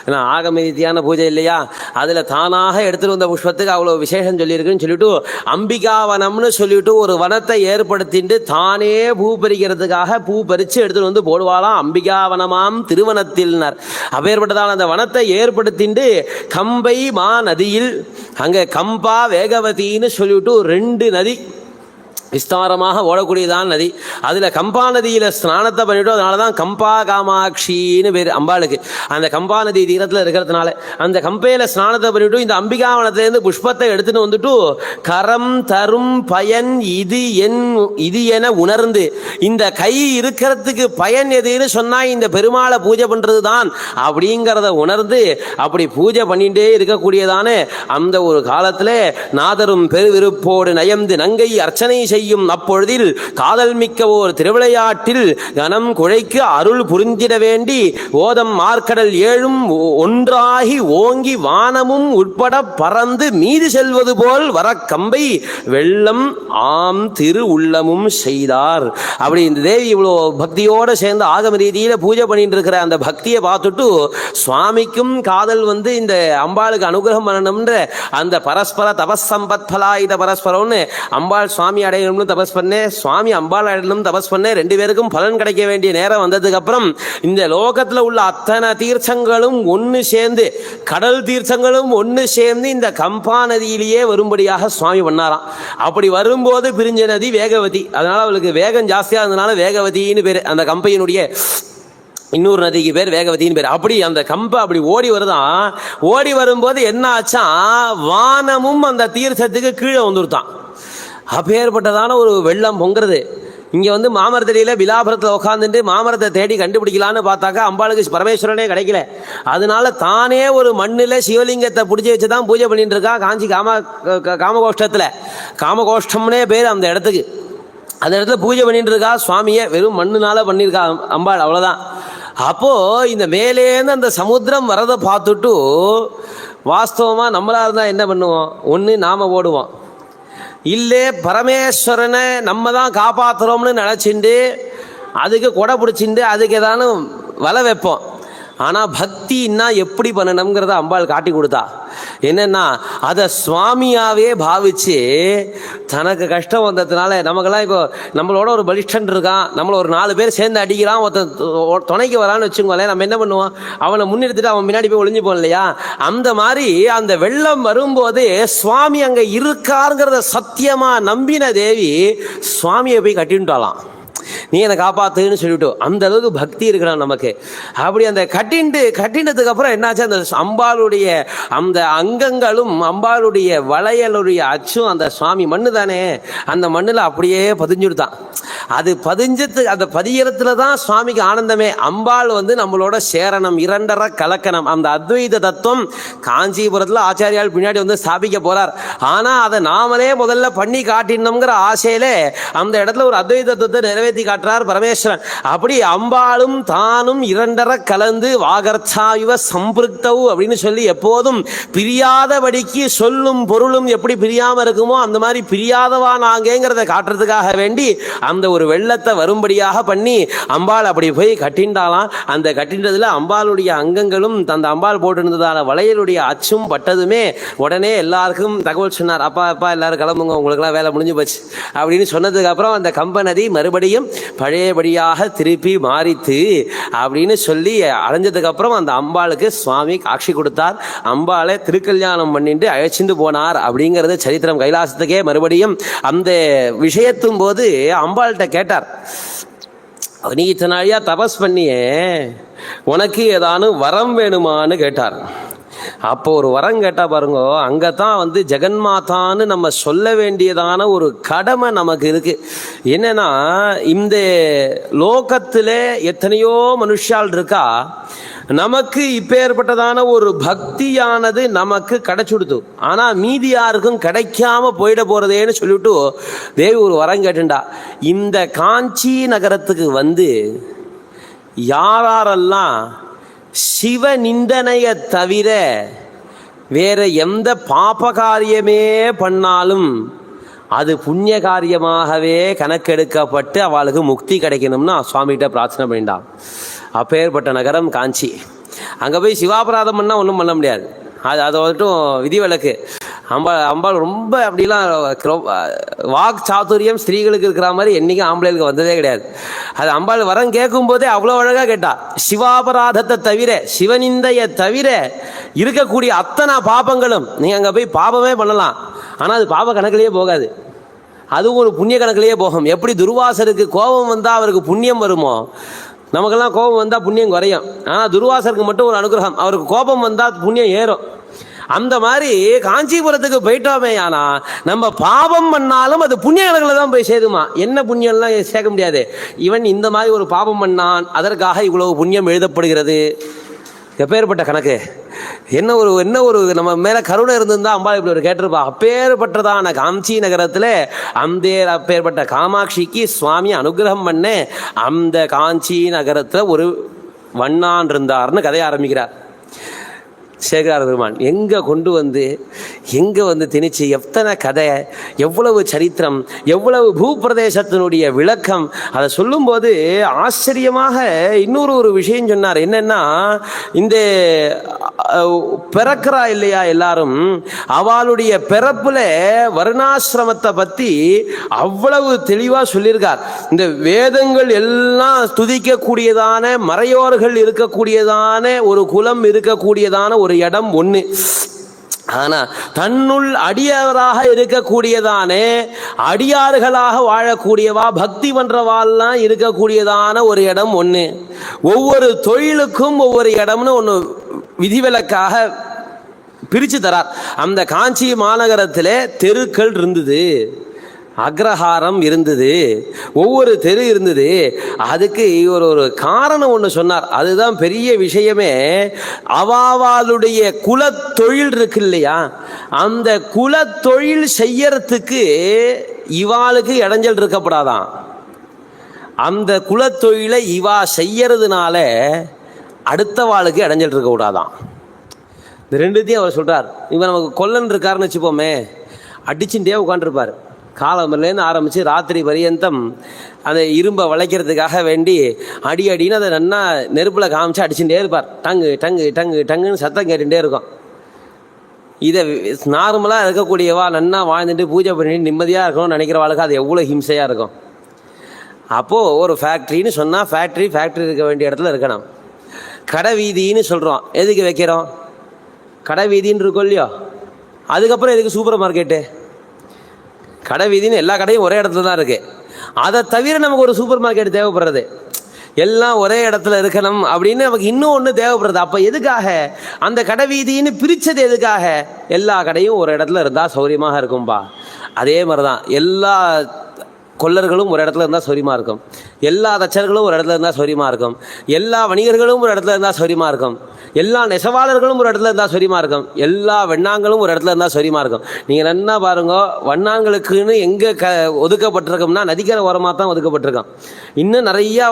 ஏன்னா ஆகம ரீதியான பூஜை இல்லையா, அதில் தானாக எடுத்துகிட்டு வந்த புஷ்பத்துக்கு அவ்வளோ விசேஷம் சொல்லியிருக்குன்னு சொல்லிட்டு அம்பிகாவனம்னு சொல்லிட்டு ஒரு வனத்தை ஏற்படுத்திட்டு தானே பூ பறிக்கிறதுக்காக பூ பறித்து எடுத்துகிட்டு வந்து போடுவாளாம். அம்பிகாவனமாம் திருவனத்தில்னர். அப்பேற்பட்டதால் அந்த வனத்தை ஏற்படுத்திட்டு கம்பை மா நதியில் அங்கே கம்பா வேகவதின்னு சொல்லிவிட்டு 2 நதி விஸ்தாரமாக ஓடக்கூடியதான் நதி. அதில் கம்பா நதியில் ஸ்நானத்தை பண்ணிவிட்டு அதனால தான் கம்பா காமாட்சின்னு பேர் அம்பாளுக்கு. அந்த கம்பா நதி தீரத்தில் இருக்கிறதுனால அந்த கம்பையில் ஸ்நானத்தை பண்ணிவிட்டு இந்த அம்பிகாவனத்திலேருந்து புஷ்பத்தை எடுத்துகிட்டு வந்துட்டு கரம் தரும் பயன் இது என உணர்ந்து இந்த கை இருக்கிறதுக்கு பயன் எதுன்னு சொன்னால் இந்த பெருமாளை பூஜை பண்ணுறது தான் அப்படிங்கிறத உணர்ந்து அப்படி பூஜை பண்ணிகிட்டே இருக்கக்கூடியதான அந்த ஒரு காலத்தில் நாதரும் பெருவிருப்போடு நயந்து நங்கை அர்ச்சனை செய்யும் அப்பொழுதில் காதல் மிக்க ஓர் திருவிளையாட்டில் கனம் குழைக்கு அருள் புரிந்திட வேண்டி ஓதம் மார்க்கடல் ஏழும் ஒன்றாகி ஓங்கி வானமும் உட்பட பறந்து மீது செல்வது போல் வர கம்பை வெள்ளம் ஆம் திரு உள்ளமும் செய்தார். அப்படி இந்த தேவி இவ்வளோ பக்தியோடு சேர்ந்து ஆகம ரீதியில் பூஜை பண்ணிட்டு இருக்கிற அந்த பக்தியை பார்த்துட்டு சுவாமிக்கும் காதல் வந்து இந்த அம்பாளுக்கு அனுகிரகம் பண்ணணும்ன்ற அந்த பரஸ்பர தபசம்பத் பலாயுத பரஸ்பரம்னு அம்பாள் சுவாமி அடையணும்னு தபஸ் பண்ணேன், சுவாமி அம்பாள் அடையணும் தபஸ் பண்ணேன். ரெண்டு பேருக்கும் பலன் கிடைக்க வேண்டிய நேரம் வந்ததுக்கு அப்புறம் இந்த லோகத்தில் உள்ள அத்தனை தீர்த்தங்களும் ஒன்று சேர்ந்து, கடல் தீர்த்தங்களும் ஒன்று சேர்ந்து இந்த கம்பா நதியிலேயே வரும்படியாக சுவாமி பண்ணாராம். அப்படி வரும்போது பிரிஞ்ச நதி வேகவதி. அதனால அவளுக்கு வேகம் ஜாஸ்தியாக இருந்ததுனால வேகவதின்னு பேர். அந்த கம்பையினுடைய இன்னொரு நதிக்கு பேர் வேகவதின்னு பேர். அப்படி அந்த கம்பை அப்படி ஓடி வருதான். ஓடி வரும்போது என்ன ஆச்சா, வானமும் அந்த தீர்த்தத்துக்கு கீழே வந்துருத்தான். அப்பேற்பட்டதான ஒரு வெள்ளம் பொங்குறது. இங்கே வந்து மாமரத்தடியில் விலாபுரத்தில் உட்காந்துட்டு மாமரத்தை தேடி கண்டுபிடிக்கலான்னு பார்த்தாக்கா அம்பாளுக்கு பரமேஸ்வரனே கிடைக்கல. அதனால தானே ஒரு மண்ணில் சிவலிங்கத்தை பிடிச்சி வச்சு தான் பூஜை பண்ணிட்டு இருக்கா காஞ்சி காமகோஷ்டத்தில். காமகோஷ்டம்னே பேர் அந்த இடத்துக்கு. அந்த இடத்துல பூஜை பண்ணிட்டு இருக்கா சுவாமியை, வெறும் மண்ணுனால பண்ணியிருக்கா அம்பாள், அவ்வளோதான். அப்போது இந்த மேலேருந்து அந்த சமுத்திரம் வரதை பார்த்துட்டு வாஸ்தவமாக நம்மளாக இருந்தால் என்ன பண்ணுவோம், ஒன்று நாம் ஓடுவோம், இல்லை பரமேஸ்வரனை நம்ம தான் காப்பாற்றுறோம்னு நினச்சிண்டு அதுக்கு கொடை பிடிச்சிண்டு அதுக்கு ஏதானு வலை வைப்போம். ஆனால் பக்தின்னா எப்படி பண்ணணுங்கிறத அம்பாள் காட்டி கொடுத்தா. என்னென்னா அதை சுவாமியாகவே பாவிச்சு தனக்கு கஷ்டம் வந்ததுனால, நமக்கெல்லாம் இப்போ நம்மளோட ஒரு பலிஷ்டன் இருக்கான், நம்மளை ஒரு 4 பேர் சேர்ந்து அடிக்கிறான், ஒருத்தன் துணைக்கு வரான்னு வச்சுக்கோங்களேன், நம்ம என்ன பண்ணுவோம், அவனை முன்னிறுத்திட்டு அவன் முன்னாடி போய் ஒளிஞ்சுப்போம் இல்லையா. அந்த மாதிரி அந்த வெள்ளம் வரும்போது சுவாமி அங்கே இருக்காருங்கிறத சத்தியமாக நம்பின தேவி சுவாமியை போய் கட்டின்ட்டாலாம். நீ என்னை காப்பாத்துன்னு சொல்லிவிட்டு அந்த அளவுக்கு பக்தி இருக்கிறான் நமக்கு. அப்படி அந்த கட்டினதுக்கு அப்புறம் என்னாச்சு, அந்த அம்பாளுடைய அந்த அங்கங்களும் அம்பாளுடைய வளையலுடைய அச்சும் அந்த சுவாமி மண்ணு தானே, அந்த மண்ணில் அப்படியே பதிஞ்சுடுதான். அது பதிஞ்சது, அந்த பதியறத்துல தான் சுவாமிக்கு ஆனந்தமே. அம்பாள் வந்து நம்மளோட சேரணம், இரண்டரை கலக்கணம். அந்த அத்வைத தத்துவம் காஞ்சிபுரத்தில் ஆச்சாரியால் பின்னாடி வந்து ஸ்தாபிக்க போறார். ஆனால் அதை நாமளே முதல்ல பண்ணி காட்டினோங்கிற ஆசையிலே அந்த இடத்துல ஒரு அத்வைத தத்துவத்தை நிறைவேற்றி காட்டுறார் பரமேஸ்வரன். அப்படி அம்பாளும் தானும் இரண்டரை கலந்து வாகர்த்தாயுவ சம்பிருக்தவு அப்படின்னு சொல்லி எப்போதும் பிரியாதபடிக்கு சொல்லும் பொருளும் எப்படி பிரியாமல் இருக்குமோ அந்த மாதிரி பிரியாதவா நாங்கேங்கிறத காட்டுறதுக்காக வேண்டி அந்த ஒரு வெள்ளத்தை வரும்படியாக பண்ணி அம்பாள் அப்படி போய் கட்டின்றாலாம். அந்த கட்டின்றதுல அம்பாளுடைய அங்கங்களும் அந்த அம்பாள் போட்டிருந்ததான வளையலுடைய அச்சும் பட்டதுமே உடனே எல்லாருக்கும் தகவல் சொன்னார். அப்பா எல்லாரும் கிளம்புங்க, உங்களுக்குலாம் வேலை முடிஞ்சு போச்சு அப்படின்னு சொன்னதுக்கு அப்புறம் அந்த கம்ப நதி மறுபடியும் பழையபடியாக திருப்பி மாறித்து அப்படின்னு சொல்லி அடைஞ்சதுக்கு அப்புறம் அந்த அம்பாளுக்கு சுவாமி காட்சி கொடுத்தார். அம்பாளை திருக்கல்யாணம் பண்ணிட்டு அழைச்சிட்டு போனார் அப்படிங்கிறது சரித்திரம். கைலாசத்துக்கே மறுபடியும் அந்த விஷயத்தும் போது அம்பாள்கிட்ட கேட்டார், நீ இத்தனை நாளியா தபஸ் பண்ணியே, உனக்கு ஏதானு வரம் வேணுமான்னு கேட்டார். அப்போ ஒரு வரம் கேட்டா பாருங்க, அங்கதான் வந்து ஜெகன்மாதான்னு நம்ம சொல்ல வேண்டியதான ஒரு கடமை நமக்கு இருக்கு. என்னன்னா, இந்த லோகத்துல எத்தனையோ மனுஷால் இருக்கா, நமக்கு இப்பேற்பட்டதான ஒரு பக்தியானது நமக்கு கிடைச்சுடுது. ஆனா மீதி யாருக்கும் கிடைக்காம போயிட போறதேன்னு சொல்லிட்டு தேவி ஒரு வரம் கேட்டுண்டா. இந்த காஞ்சி நகரத்துக்கு வந்து யாரெல்லாம் சிவ நிந்தனையை தவிர வேற எந்த பாப காரியமே பண்ணாலும் அது புண்ணிய காரியமாகவே கணக்கெடுக்கப்பட்டு அவளுக்கு முக்தி கிடைக்கணும்னு சுவாமிகிட்ட பிரார்த்தனை பண்ணிட்டான். அப்பேற்பட்ட நகரம் காஞ்சி. அங்கே போய் சிவாபராதம் பண்ணால் ஒன்றும் பண்ண முடியாது, அதை வந்துட்டும் விதிவிலக்கு. அம்பாள் ரொம்ப அப்படிலாம் வாக் சாதுரியம் ஸ்திரீகளுக்கு இருக்கிற மாதிரி என்றைக்கும் ஆம்பளைகளுக்கு வந்ததே கிடையாது. அது அம்பாள் வரம் கேட்கும் போதே அவ்வளோ அழகாக கேட்டா. சிவாபராதத்தை தவிர, சிவனிந்தையை தவிர இருக்கக்கூடிய அத்தனை பாபங்களும் நீங்கள் அங்கே போய் பாபமே பண்ணலாம், ஆனால் அது பாப கணக்கிலேயே போகாது, அதுவும் ஒரு புண்ணிய கணக்கிலேயே போகும். எப்படி துர்வாசருக்கு கோபம் வந்தால் அவருக்கு புண்ணியம் வருமோ, நமக்கெல்லாம் கோபம் வந்தால் புண்ணியம் குறையும். ஆனால் துர்வாசருக்கு மட்டும் ஒரு அனுகிரகம், அவருக்கு கோபம் வந்தால் புண்ணியம் ஏறும். அந்த மாதிரி காஞ்சிபுரத்துக்கு போயிட்டோமே ஆனால் நம்ம பாபம் பண்ணாலும் அது புண்ணிய கணக்கில் தான் போய் சேருமா. என்ன புண்ணியம்லாம் சேர்க்க முடியாது. இவன் இந்த மாதிரி ஒரு பாபம் பண்ணான், அதற்காக இவ்வளவு புண்ணியம் எழுதப்படுகிறது எப்பேற்பட்ட கணக்கு! என்ன ஒரு நம்ம மேலே கருணை இருந்திருந்தா அம்பாள் இப்படி ஒரு கேட்டிருப்பா. அப்பேற்பட்டதான காஞ்சி நகரத்தில் அப்பேற்பட்ட காமாட்சிக்கு சுவாமி அனுகிரகம் பண்ண அந்த காஞ்சி நகரத்தில் ஒரு வண்ணான் இருந்தார்னு கதையை ஆரம்பிக்கிறார் சேகரார் பெருமான். எங்கே கொண்டு வந்து எங்கே வந்து திணிச்சு எத்தனை கதை, எவ்வளவு சரித்திரம், எவ்வளவு பூப்பிரதேசத்தினுடைய விளக்கம். அதை சொல்லும்போது ஆச்சரியமாக இன்னொரு விஷயம் சொன்னார். என்னென்னா, இந்த பிறக்கிறா இல்லையா எல்லாரும், அவளுடைய பிறப்பில் வருணாசிரமத்தை பற்றி அவ்வளவு தெளிவாக சொல்லியிருக்கார். இந்த வேதங்கள் எல்லாம் துதிக்கக்கூடியதான, மறையோர்கள் இருக்கக்கூடியதான ஒரு குலம் இருக்கக்கூடியதான ஒரு இடம் ஒன்று. ஆனா தன்னுள் அடியாராக இருக்கக்கூடியதானே, அடியார்களாக வாழக்கூடியவா, பக்தி பண்றவாள்லாம் இருக்கக்கூடியதான ஒரு இடம் ஒன்று. ஒவ்வொரு தொழிலுக்கும் ஒவ்வொரு இடம்னு ஒன்று விதிவிலக்காக பிரித்து தரார். அந்த காஞ்சி மாநகரத்தில் தெருக்கள் இருந்தது, அக்ரஹாரம் இருந்தது, ஒவ்வொரு தெரு இருந்தது. அதுக்கு ஒரு காரணம் ஒன்று சொன்னார். அதுதான் பெரிய விஷயமே. அவாவாளுடைய குலத்தொழில் இருக்கு இல்லையா, அந்த குலத்தொழில் செய்யறதுக்கு இவாளுக்கு இடைஞ்சல் இருக்கப்படாதான். அந்த குலத்தொழிலை இவா செய்யறதுனால அடுத்த வாளுக்கு இடைஞ்சல் இருக்கக்கூடாதான். இந்த ரெண்டுத்தையும் அவர் சொல்கிறார். இவன் நமக்கு கொல்லன் இருக்காருன்னு வச்சுப்போமே, அடிச்சுட்டே உட்காந்துருப்பார். காலம்பரிலேருந்து ஆரம்பித்து ராத்திரி பரியந்தம் அந்த இரும்பை வளைக்கிறதுக்காக வேண்டி அடின்னு அதை நன்னா நெருப்பில் காமிச்சு அடிச்சுட்டே இருப்பார். டங்கு டங்கு டங்கு டங்குன்னு சத்தம் கேட்டுகிட்டே இருக்கும். இதை நார்மலாக இருக்கக்கூடியவா நன்னா வாழ்ந்துட்டு பூஜை பண்ணிட்டு நிம்மதியாக இருக்கணும்னு நினைக்கிறவாளுக்கு அது எவ்வளோ ஹிம்சையாக இருக்கும். அப்போது ஒரு ஃபேக்ட்ரின்னு சொன்னால் ஃபேக்ட்ரி இருக்க வேண்டிய இடத்துல இருக்கணும். கடை வீதின்னு சொல்கிறோம். எதுக்கு வைக்கிறோம்? கடை வீதின்னு இருக்கும் இல்லையோ. அதுக்கப்புறம் எதுக்கு சூப்பர் மார்க்கெட்டு? கடை வீதின்னு எல்லா கடையும் ஒரே இடத்துல தான் இருக்குது. அதை தவிர நமக்கு ஒரு சூப்பர் மார்க்கெட் தேவைப்படுறது, எல்லாம் ஒரே இடத்துல இருக்கணும் அப்படின்னு நமக்கு இன்னும் ஒன்று தேவைப்படுறது. அப்போ எதுக்காக அந்த கடை வீதின்னு பிரித்தது? எதுக்காக? எல்லா கடையும் ஒரு இடத்துல இருந்தால் சௌரியமாக இருக்கும்பா. அதே மாதிரி தான் எல்லா கொள்ளர்களும் ஒரு இடத்துல இருந்தால் சௌரியமாக இருக்கும், எல்லா தச்சர்களும் ஒரு இடத்துல இருந்தால் சௌரியமாக இருக்கும், எல்லா வணிகர்களும் ஒரு இடத்துல இருந்தால் சௌரியமாக இருக்கும், எல்லா நெசவாளர்களும் ஒரு இடத்துல இருந்தால் சௌரியமாக இருக்கும், எல்லா வெண்ணாங்களும் ஒரு இடத்துல இருந்தால் சௌரியமாக இருக்கும். நீங்கள் என்ன பாருங்க, வண்ணாங்களுக்குன்னு எங்கே ஒதுக்கப்பட்டிருக்கோம்னா நதிக்கரை ஓரமாக தான் ஒதுக்கப்பட்டிருக்கோம். இன்னும் நிறையா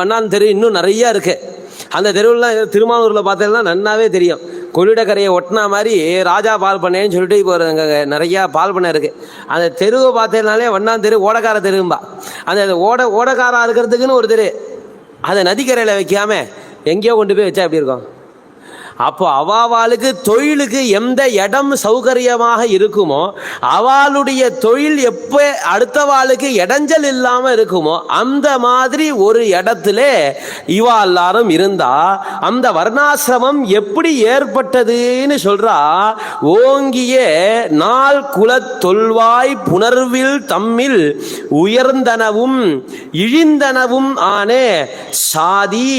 வண்ணான் தெரு இன்னும் நிறையா இருக்குது. அந்த தெருவில்லாம் திருமானூரில் பார்த்தீங்கன்னா நன்னாவே தெரியும். கொள்ளிடக்கரையை ஒட்டினா மாதிரி ராஜா பால் பண்ணேன்னு சொல்லிட்டு இப்போ அங்கே நிறையா பால் பண்ணை இருக்குது. அந்த தெருவை பார்த்ததுனாலே வண்ணான் தெரு, ஓடக்கார தெரும்பா. அந்த ஓடக்காராக இருக்கிறதுக்குன்னு ஒரு தெரு, அதை நதிக்கரையில் வைக்காம எங்கேயோ கொண்டு போய் வச்சா எப்படி இருக்கும்? அப்போ அவாளுக்கு தொழிலுக்கு எந்த இடம் சௌகரியமாக இருக்குமோ, அவளுடைய தொழில் எப்போ அடுத்தவாளுக்கு இடைஞ்சல் இல்லாமல் இருக்குமோ அந்த மாதிரி ஒரு இடத்துல இவா எல்லாரும் இருந்தா அந்த வர்ணாசிரமம் எப்படி ஏற்பட்டதுன்னு சொல்றா. ஓங்கிய நாள் குலத் தொல்வாய் புணர்வில் தம்மில் உயர்ந்தனவும் இழிந்தனவும் ஆனே சாதி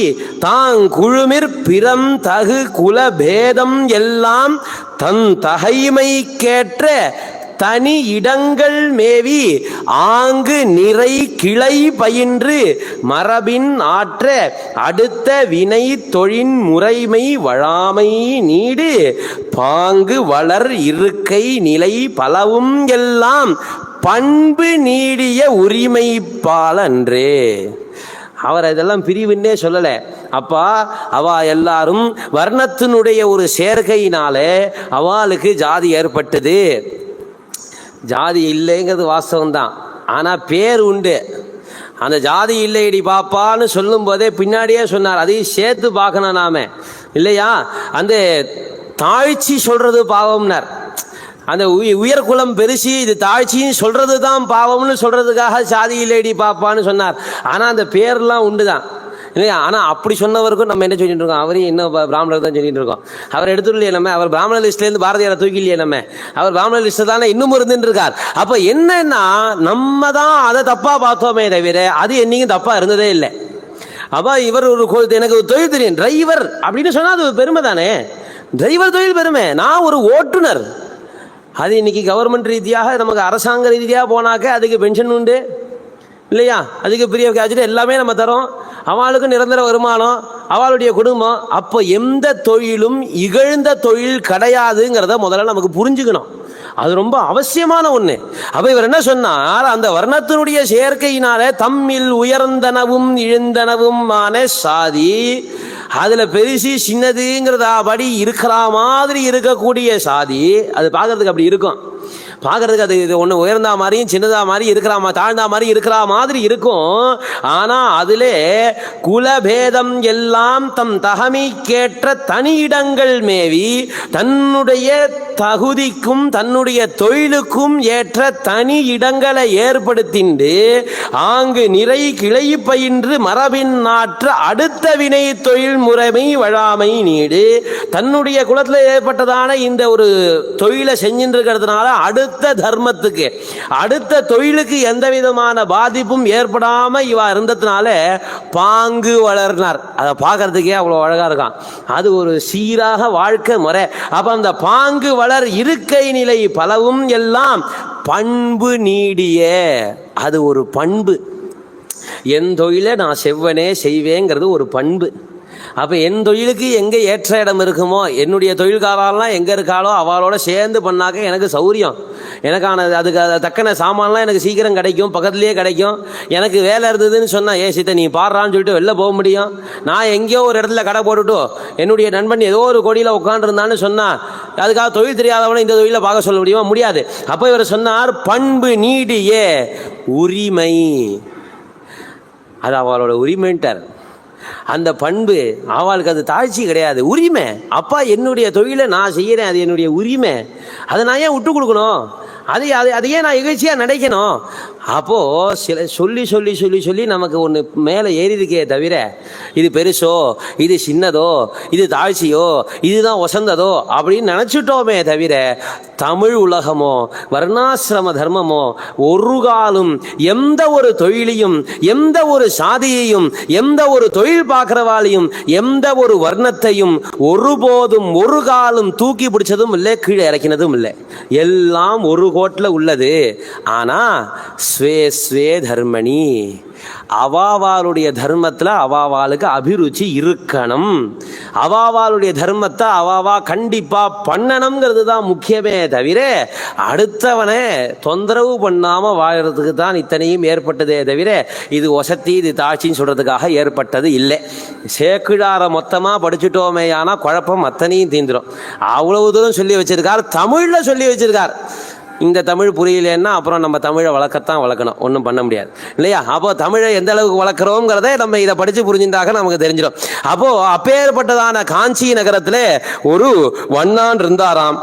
தாங்குழுமிற் பிறம் தகு குல பேதம் எல்லாம் தன் தகைமைக்கேற்ற தனி இடங்கள் மேவி ஆங்கு நிறை கிளை பயின்று மரபின் ஆற்ற அடுத்த வினை தொழின் முறைமை வழாமை நீடு பாங்கு வளர் இருக்கை நிலை பலவும் எல்லாம் பண்பு நீடிய உரிமை பாலன்றே. அவர் இதெல்லாம் பிரிவுன்னே சொல்லலை. அப்பா அவ எல்லாரும் வர்ணத்தினுடைய ஒரு சேர்க்கையினாலே அவளுக்கு ஜாதி ஏற்பட்டது. ஜாதி இல்லைங்கிறது வாஸ்தவம்தான், ஆனால் பேர் உண்டு. அந்த ஜாதி இல்லையடி பாப்பான்னு சொல்லும் போதே பின்னாடியே சொன்னார், அதையும் சேர்த்து பார்க்கணும் நாம இல்லையா. அந்த தாழ்ச்சி சொல்றது பாவம்னார். அந்த உயர்குலம் பெருசி இது தாழ்ச்சின்னு சொல்றது தான் பாவம்னு சொல்றதுக்காக சாதி இல்லைடி பாப்பான்னு சொன்னார். ஆனால் அந்த பேர்லாம் உண்டு தான் இல்லையா. ஆனால் அப்படி சொன்னவருக்கும் நம்ம என்ன சொல்லிட்டு இருக்கோம்? அவரையும் இன்னும் பிராமணர் தான் சொல்லிட்டு இருக்கோம். அவர் எடுத்துடலையே நம்ம, அவர் பிராமண லிஸ்ட்லேருந்து பாரதியாரை தூக்கிலையே நம்ம, அவர் பிராமண லிஸ்ட்டு தானே இன்னும் இருந்துட்டு இருக்கார். அப்போ என்னன்னா நம்ம தான் அதை தப்பாக பார்த்தோமே தவிர அது என்னைக்கும் தப்பாக இருந்ததே இல்லை. அப்போ இவர் எனக்கு ஒரு தொழில் தெரியும், டிரைவர் அப்படின்னு சொன்னால் அது பெருமை தானே. டிரைவர் தொழில் பெருமை. நான் ஒரு ஓட்டுநர், அது இன்னைக்கு கவர்மெண்ட் ரீதியாக நமக்கு அரசாங்க ரீதியாக போனாக்க அதுக்கு பென்ஷன் உண்டு இல்லையா, அதுக்கு பிரிய கேஜெட் எல்லாமே நம்ம தரோம். அவளுக்கு நிரந்தர வருமானம், அவளுடைய குடும்பம். அப்போ எந்த தொழிலும் இகழ்ந்த தொழில் கிடையாதுங்கிறத முதல்ல நமக்கு புரிஞ்சுக்கணும். அது ரொம்ப அவசியமான ஒண்ணு. அப்ப இவர் என்ன சொன்னார், அந்த வர்ணத்தினுடைய சேர்க்கையினால தம்மில் உயர்ந்தனவும் இழந்தனவுமான சாதி, அதுல பெருசு சின்னதுங்கிறதா படி இருக்கிற மாதிரி இருக்கக்கூடிய சாதி, அது பார்க்கறதுக்கு அப்படி இருக்கும். பார்க்கறதுக்கு அது இது ஒன்று உயர்ந்தா மாதிரியும் சின்னதா மாதிரி இருக்கிற தாழ்ந்தா மாதிரி இருக்கிற மாதிரி இருக்கும். ஆனா அதிலே குலபேதம் எல்லாம் தம் தகமைக்கேற்ற தனி இடங்கள் மேவி தன்னுடைய தகுதிக்கும் தன்னுடைய தொழிலுக்கும் ஏற்ற தனி இடங்களை ஏற்படுத்திண்டு ஆங்கு நிறை கிளை பயின்று மரபின் நாற்ற அடுத்த வினை தொழில் முறைமை வழாமை நீடு. தன்னுடைய குலத்தில் ஏற்பட்டதான இந்த ஒரு தொழிலை செஞ்சுட்டு இருக்கிறதுனால அடுத்த தர்மத்துக்கு அடுத்த தொழிலுக்கு எந்த விதமான பாதிப்பும் ஏற்படாம இவா இருந்ததுனால பாங்கு வளர்னார். அதை பார்க்கறதுக்கே அவ்வளவு அழகா இருக்கான். அது ஒரு சீராக வாழ்க்கை முறை. அப்ப அந்த பாங்கு வளர் இருக்கை நிலை பலவும் எல்லாம் பண்பு நீடிய, அது ஒரு பண்பு. என் தொழிலை நான் செவ்வனே செய்வேங்கிறது ஒரு பண்பு. அப்போ என் தொழிலுக்கு எங்கே ஏற்ற இடம் இருக்குமோ, என்னுடைய தொழில்காரெல்லாம் எங்கே இருக்காளோ அவளோட சேர்ந்து பண்ணாக்க எனக்கு சௌரியம். எனக்கான அதுக்கு தக்கன சாமான்லாம் எனக்கு சீக்கிரம் கிடைக்கும், பக்கத்துலேயே கிடைக்கும். எனக்கு வேலை இருந்ததுன்னு சொன்னால் ஏ சித்த நீ பாடுறான்னு சொல்லிட்டு வெளில போக முடியும். நான் எங்கேயோ ஒரு இடத்துல கடை போட்டுட்டோ என்னுடைய நண்பன் ஏதோ ஒரு கொடியில் உட்காந்துருந்தான்னு சொன்னால் அதுக்காக தொழில் தெரியாதவனை இந்த தொழிலை பார்க்க சொல்ல முடியுமா? முடியாது. அப்போ இவர் சொன்னார் பண்பு நீடிய உரிமை, அது அவளோட உரிமைன்ட்டார். அந்த பண்பு அவளுக்கு அது தாழ்ச்சி கிடையாது, உரிமை. அப்பா என்னுடைய தொழிலை நான் செய்கிறேன், அது என்னுடைய உரிமை, அதை நான் ஏன் விட்டு கொடுக்கணும்? அதையே நான் எகிழ்ச்சியாக நினைக்கணும். அப்போது சில சொல்லி சொல்லி சொல்லி சொல்லி நமக்கு ஒன்று மேலே ஏறிதுக்கே தவிர இது பெருசோ இது சின்னதோ இது தாழ்ச்சியோ இதுதான் ஒசந்ததோ அப்படின்னு நினச்சிட்டோமே தவிர தமிழ் உலகமோ வர்ணாசிரம தர்மமோ ஒரு காலம் எந்த ஒரு தொழிலையும் எந்த ஒரு சாதியையும் எந்த ஒரு தொழில் பார்க்குறவாளையும் எந்த ஒரு வர்ணத்தையும் ஒருபோதும் ஒரு காலம் தூக்கி பிடிச்சதும் இல்லை, கீழே இறக்கினதும் இல்லை. எல்லாம் ஒரு கோட்டில் உள்ளது. ஆனால் ஸ்வே ஸ்வே தர்மணி, அவாவாளுடைய தர்மத்தில் அவாவாளுக்கு அபிருச்சி இருக்கணும். அவாவாளுடைய தர்மத்தை அவாவா கண்டிப்பாக பண்ணணுங்கிறது தான் முக்கியமே தவிர அடுத்தவனை தொந்தரவு பண்ணாமல் வாழறதுக்கு தான் இத்தனையும் ஏற்பட்டதே தவிர இது ஒசத்தி இது தாட்சின்னு சொல்கிறதுக்காக ஏற்பட்டது இல்லை. சேக்கிழாரை மொத்தமாக படிச்சுட்டோமே ஆனால் குழப்பம் அத்தனையும் தீந்துடும். அவ்வளவு தூரம் சொல்லி வச்சிருக்கார், தமிழில் சொல்லி வச்சிருக்கார். இந்த தமிழ் புரியலன்னா அப்புறம் நம்ம தமிழை வளர்க்கத்தான் வளர்க்கணும், ஒன்றும் பண்ண முடியாது இல்லையா? அப்போ தமிழை எந்த அளவுக்கு வளர்க்குறோங்கிறத நம்ம இதை படித்து புரிஞ்சிருந்தாக நமக்கு தெரிஞ்சிடும். அப்போது அப்பேற்பட்டதான காஞ்சி நகரத்தில் ஒரு வண்ணான் இருந்தாராம்.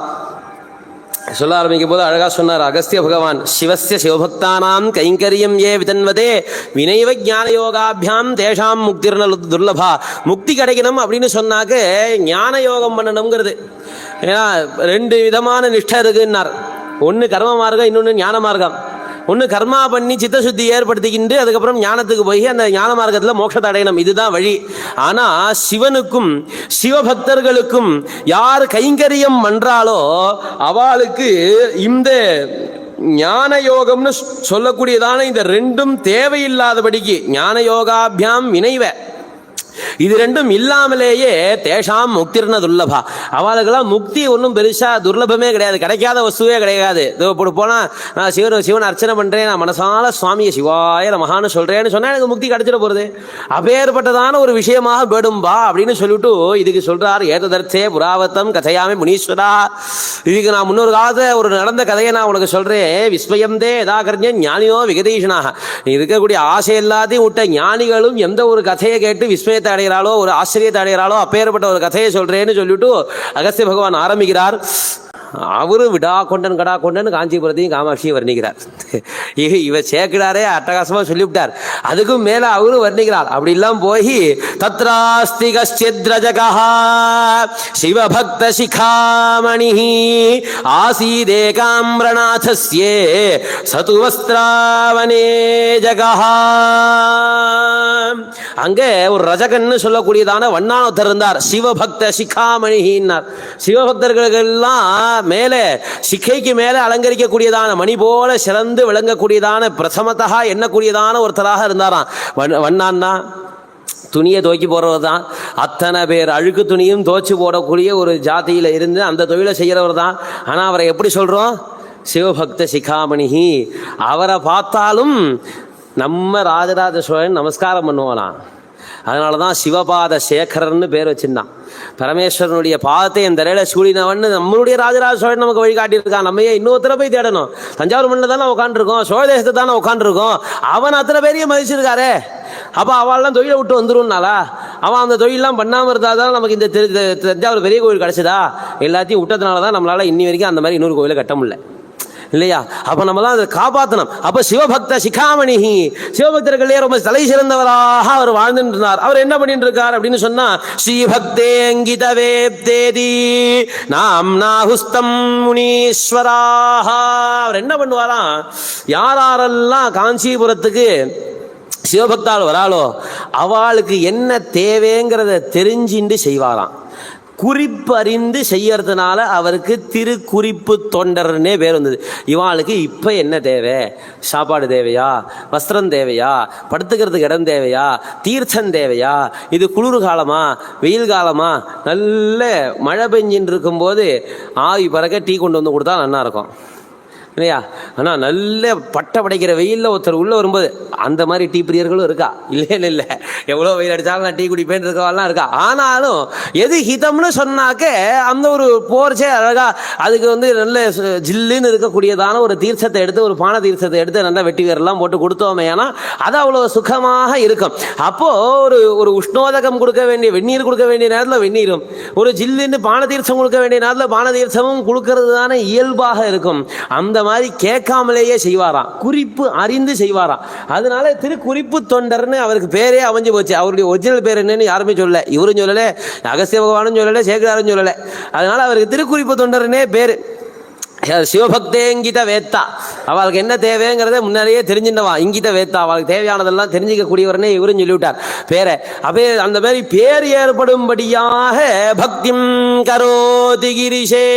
சொல்ல ஆரம்பிக்கும் போது அழகா சொன்னார் அகஸ்திய பகவான், சிவஸ்ய சிவபக்தானாம் கைங்கரியம் ஏ விதன்வதே வினைவ ஞான யோகாபியாம் தேஷாம் முக்திர்ன துர்லபா. முக்தி கிடைக்கணும் அப்படின்னு சொன்னாக்க ஞான யோகம் பண்ணணுங்கிறது. ஏன்னா 2 விதமான நிஷ்டை இருக்குன்னார். ஒன்று கர்ம மார்க்கம், இன்னொன்று ஞான மார்க்கம். ஒன்று கர்மா பண்ணி சித்தசுத்தி ஏற்படுத்திக்கிட்டு அதுக்கப்புறம் ஞானத்துக்கு போய் அந்த ஞான மார்க்கத்தில் மோட்சத்தை அடையணும், இதுதான் வழி. ஆனால் சிவனுக்கும் சிவபக்தர்களுக்கும் யார் கைங்கரியம் பண்றாளோ அவளுக்கு இந்த ஞான யோகம்னு சொல்லக்கூடியதான இந்த 2ம் தேவையில்லாதபடிக்கு ஞான யோகாபியாம் வினைவ இது 2ம் இல்லாமலேயே தேஷாம் முக்திர்ன துர்லபா. அவளுக்கெல்லாம் முக்தி ஒன்றும் பெருசாக துர்லபமே கிடையாது, கிடைக்காத வஸ்துவே கிடையாது. போனால் நான் சிவன் அர்ச்சனை பண்ணுறேன், நான் மனசால சுவாமியை சிவாய மகான்னு சொல்கிறேன்னு சொன்னால் எனக்கு முக்தி கிடைச்சிட போகிறது. அப்பேற்பட்டதான ஒரு விஷயமாக போயிடும்பா அப்படின்னு சொல்லிவிட்டு இதுக்கு சொல்கிறார் ஏததர்த்தே புராவத்தம் கதையாமே முனீஸ்வரா. இதுக்கு நான் முன்னொரு காலத்தில் ஒரு நடந்த கதையை நான் உனக்கு சொல்கிறேன். விஸ்வயந்தே யதாகர்ணிய ஞானியோ விகதீஷனாக. இருக்கக்கூடிய ஆசை எல்லாத்தையும் விட்ட ஞானிகளும் எந்த ஒரு கதையை கேட்டு விஸ்வயத்தை அடைகிறாளோ ஒரு ஆச்சரியத்தை அடைகிறாளோ அப்பேற்பட்ட ஒரு கதையை சொல்றேன்னு சொல்லிட்டு அகஸ்திய பகவான் ஆரம்பிக்கிறார். அவரு விடா கொண்டன் கடா கொண்டன் காஞ்சிபுரத்தையும் காமாட்சியும் வர்ணிக்கிறார். இவர் சேக்கிடாரே அட்டகாசமா சொல்லிவிட்டார். அதுக்கும் மேல அவரு வர்ணிக்கிறார். அப்படி எல்லாம் போய் தத்ராஸ்தி கஷ்டித்ரஜகா சிவபக்த சிகாமணி ஆசீதேகாம்ரநாதஸ்யே சது வஸ்திராவனே ஜகா. அங்கே ஒரு ரஜகன்னு சொல்லக்கூடியதான வண்ணானத்தர் இருந்தார். சிவபக்த சிகாமணினார். சிவபக்தர்களுக்கெல்லாம் மேலே சிக்கைக்கு மேலே அலங்கரிக்கக்கூடியதான மணி போல சிறந்து விளங்கக்கூடியதான பிரசமத்தா எண்ணக்கூடியதான ஒருத்தராக இருந்தாராம் வண்ணான்னா. துணியை துவைக்கி போடுறவர் தான். அத்தனை பேர் அழுக்கு துணியும் துவைச்சி போடக்கூடிய ஒரு ஜாதியில் இருந்து அந்த தொழிலை செய்கிறவர் தான். ஆனால் அவரை எப்படி சொல்கிறோம்? சிவபக்த சிகாமணிஹி. அவரை பார்த்தாலும் நம்ம ராஜராஜ சோழன் நமஸ்காரம் பண்ணுவானாம். அதனால தான் சிவபாத சேகரன்னு பேர் வச்சிருந்தான். பரமேஸ்வரனுடைய பாதத்தை இந்த தரையில சூடினவன் நம்மளுடைய ராஜராஜ சோழன் நமக்கு வழிகாட்டியிருக்கான். நம்ம ஏன் இன்னொருத்தர போய் தேடணும்? தஞ்சாவூர் மண்ணில் தானே உட்காந்துருக்கோம், சோழ தேசத்தை தானே உட்காந்துருக்கோம். அவன் அத்தனை பேரையும் மதிச்சிருக்காரு. அப்போ அவள்லாம் தொழிலை விட்டு வந்துருன்னாலா? அவன் அந்த தொழிலெலாம் பண்ணாமல் இருந்தால் தான் நமக்கு இந்த தஞ்சாவூர் பெரிய கோவில் கிடச்சிதா? எல்லாத்தையும் விட்டதுனால தான் நம்மளால் இன்னி வரைக்கும் அந்த மாதிரி இன்னொரு கோவிலை கட்ட முடியல இல்லையா? அப்போ நம்ம தான் அதை காப்பாற்றணும். அப்போ சிவபக்த சிகாமணிஹி, சிவபக்தர்களே ரொம்ப தலை சிறந்தவராக அவர் வாழ்ந்துட்டு இருந்தார். அவர் என்ன பண்ணிட்டு இருக்கார் அப்படின்னு சொன்னா, ஸ்ரீபக்தேங்கித வேப்தேதி நாம் நாஹுஸ்தம் முனீஸ்வராக. அவர் என்ன பண்ணுவாராம், யாரெல்லாம் காஞ்சிபுரத்துக்கு சிவபக்தால் வராளோ அவளுக்கு என்ன தேவைங்கிறத தெரிஞ்சுட்டு செய்வாராம். குறிப்பறிந்து செய்யறதுனால அவருக்கு திருக்குறிப்பு தொண்டர்னே பேர் வந்தது. இவாளுக்கு இப்போ என்ன தேவை? சாப்பாடு தேவையா? வஸ்திரம் தேவையா? படுத்துக்கிறதுக்கு இடம் தேவையா? தீர்த்தம் தேவையா? இது குளிர் காலமா வெயில் காலமா? நல்ல மழை பெஞ்சின்னு இருக்கும்போது ஆவி பறக்க டீ கொண்டு வந்து கொடுத்தா நல்லா இருக்கும் இல்லையா? ஆனால் நல்ல பட்டை படைக்கிற வெயிலில் ஒருத்தர் உள்ளே வரும்போது அந்த மாதிரி டீ பிரியர்களும் இருக்கா? இல்லை, எவ்வளோ வெயில் அடித்தாலும் நான் டீ குடிப்பேன் இருக்கவாலாம் இருக்கா. ஆனாலும் எது ஹிதம்னு சொன்னாக்க அந்த ஒரு போர்ச்சே அழகா அதுக்கு வந்து நல்ல ஜில்லுன்னு இருக்கக்கூடியதான ஒரு தீர்த்தத்தை எடுத்து, ஒரு பானை தீர்த்தத்தை எடுத்து நல்லா வெட்டி வேரெல்லாம் போட்டு கொடுத்தோமே, ஏன்னா அது அவ்வளோ சுகமாக இருக்கும். அப்போது ஒரு ஒரு உஷ்ணோதகம் கொடுக்க வேண்டிய வெந்நீர் கொடுக்க வேண்டிய நேரத்தில் வெந்நீரும், ஒரு ஜில்லுன்னு பானை தீர்த்தம் கொடுக்க வேண்டிய நேரத்தில் பானை தீர்த்தமும் கொடுக்கறது தானே இயல்பாக இருக்கும். அந்த மாதிரி கேட்காமலேயே செய்வாராம், குறிப்பு அறிந்து செய்வாராம். அதனால திருக்குறிப்பு தொண்டர்னு அவருக்கு பேரே அமைஞ்சு போச்சு. அவருடைய ஒரிஜினல் பேர் என்னன்னு யாருமே சொல்லலை. இவரும் சொல்லலை, அகஸ்திய பகவானும் சொல்லலை, சேகராரும் சொல்லலை. அதனால அவருக்கு திருக்குறிப்பு தொண்டர்னே பேர். சிவபக்தே இங்கித வேத்தா, அவளுக்கு என்ன தேவைங்கிறத முன்னாடியே தெரிஞ்சுட்டவா. இங்கித வேத்தா, அவளுக்கு தேவையானதெல்லாம் தெரிஞ்சிக்கக்கூடியவரனே இவரும் சொல்லிவிட்டார் பேரை. அப்பே அந்த மாதிரி பேர் ஏற்படும்படியாக பக்திம் கரோதி கிரிஷே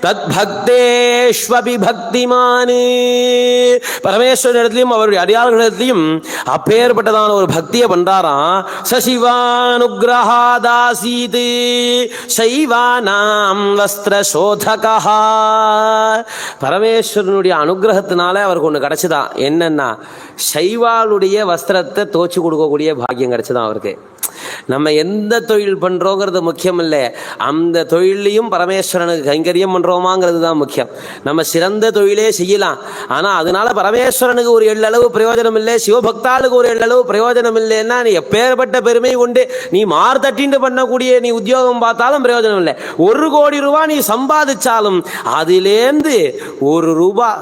தத் பக்தேஷ்வபி பக்திமானு. பரமேஸ்வரன் இடத்துலையும் அவருடைய அடியார்களிடத்திலையும் அப்பேற்பட்டதான ஒரு பக்தியை பண்றாராம். சசிவானுகிரஹாதாசீத் சைவானாம் வஸ்திர சோதகா. பரமேஸ்வரனுடைய அனுகிரகத்தினால அவருக்கு ஒன்று கிடைச்சுதான். என்னன்னா, சைவாளுடைய வஸ்திரத்தை தோச்சு கொடுக்கக்கூடிய பாக்கியம் கிடைச்சுதான் அவருக்கு. நம்ம எந்த தொழில் பண்றோங்கிறது முக்கியம் இல்லை, அந்த தொழிலையும் பரமேஸ்வரனுக்கு கைங்கரியம் பண்றோமாங்கிறது தான் முக்கியம். நம்ம சிறந்த தொழிலே செய்யலாம், ஆனா அதனால பரமேஸ்வரனுக்கு ஒரு எள்ளளவு பிரயோஜனம் இல்லை, சிவபக்தாளுக்கு ஒரு எள்ளளவு பிரயோஜனம் இல்லைன்னா நீ எப்பேற்பட்ட பெருமை கொண்டு நீ மார்த்தட்டின்னு பண்ணக்கூடிய நீ உத்தியோகம் பார்த்தாலும் பிரயோஜனம் இல்லை. 1 கோடி ரூபாய் நீ சம்பாதிச்சாலும் அதிலேருந்து 1 ரூபாய்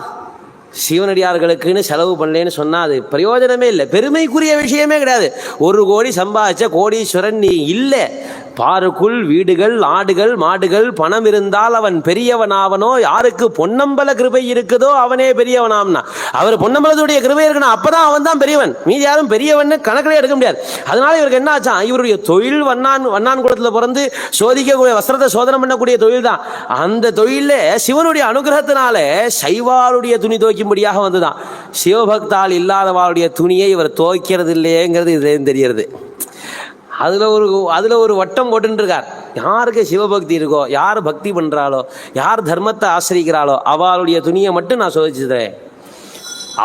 சிவனடியார்களுக்குன்னு செலவு பண்ணலேன்னு சொன்னால் அது பிரயோஜனமே இல்லை, பெருமைக்குரிய விஷயமே கிடையாது. 1 கோடி சம்பாதிச்ச கோடீஸ்வரன் நீ இல்லை. பாருக்குள் வீடுகள் ஆடுகள் மாடுகள் பணம் இருந்தால் அவன் பெரியவனாவனோ, யாருக்கு பொன்னம்பல கிருபை இருக்குதோ அவனே பெரியவனாம்னா. அவர் பொன்னம்பலத்துடைய கிருபை இருக்கணும், அப்பதான் அவன் தான் பெரியவன். மீதி யாரும் பெரியவன் கணக்கிலே எடுக்க முடியாது. அதனால இவருக்கு என்ன ஆச்சா, இவருடைய தொழில் வண்ணான் குலத்தில் பிறந்து சோதிக்கக்கூடிய வஸ்திரத்தை சோதனை பண்ணக்கூடிய தொழில் தான். அந்த தொழிலே சிவனுடைய அனுகிரகத்தினால சைவாளுடைய துணி துவைக்கும்படியாக வந்துதான். சிவபக்தால் இல்லாதவாளுடைய துணியை இவர் துவைக்கிறது இல்லையேங்கிறது இதுலேருந்து தெரிகிறது. அதில் ஒரு வட்டம் போட்டுருக்கார். யாருக்கு சிவபக்தி இருக்கோ, யார் பக்தி பண்ணுறாளோ, யார் தர்மத்தை ஆசிரிக்கிறாளோ அவளுடைய துணியை மட்டும் நான் சோதிச்சுக்கிறேன்.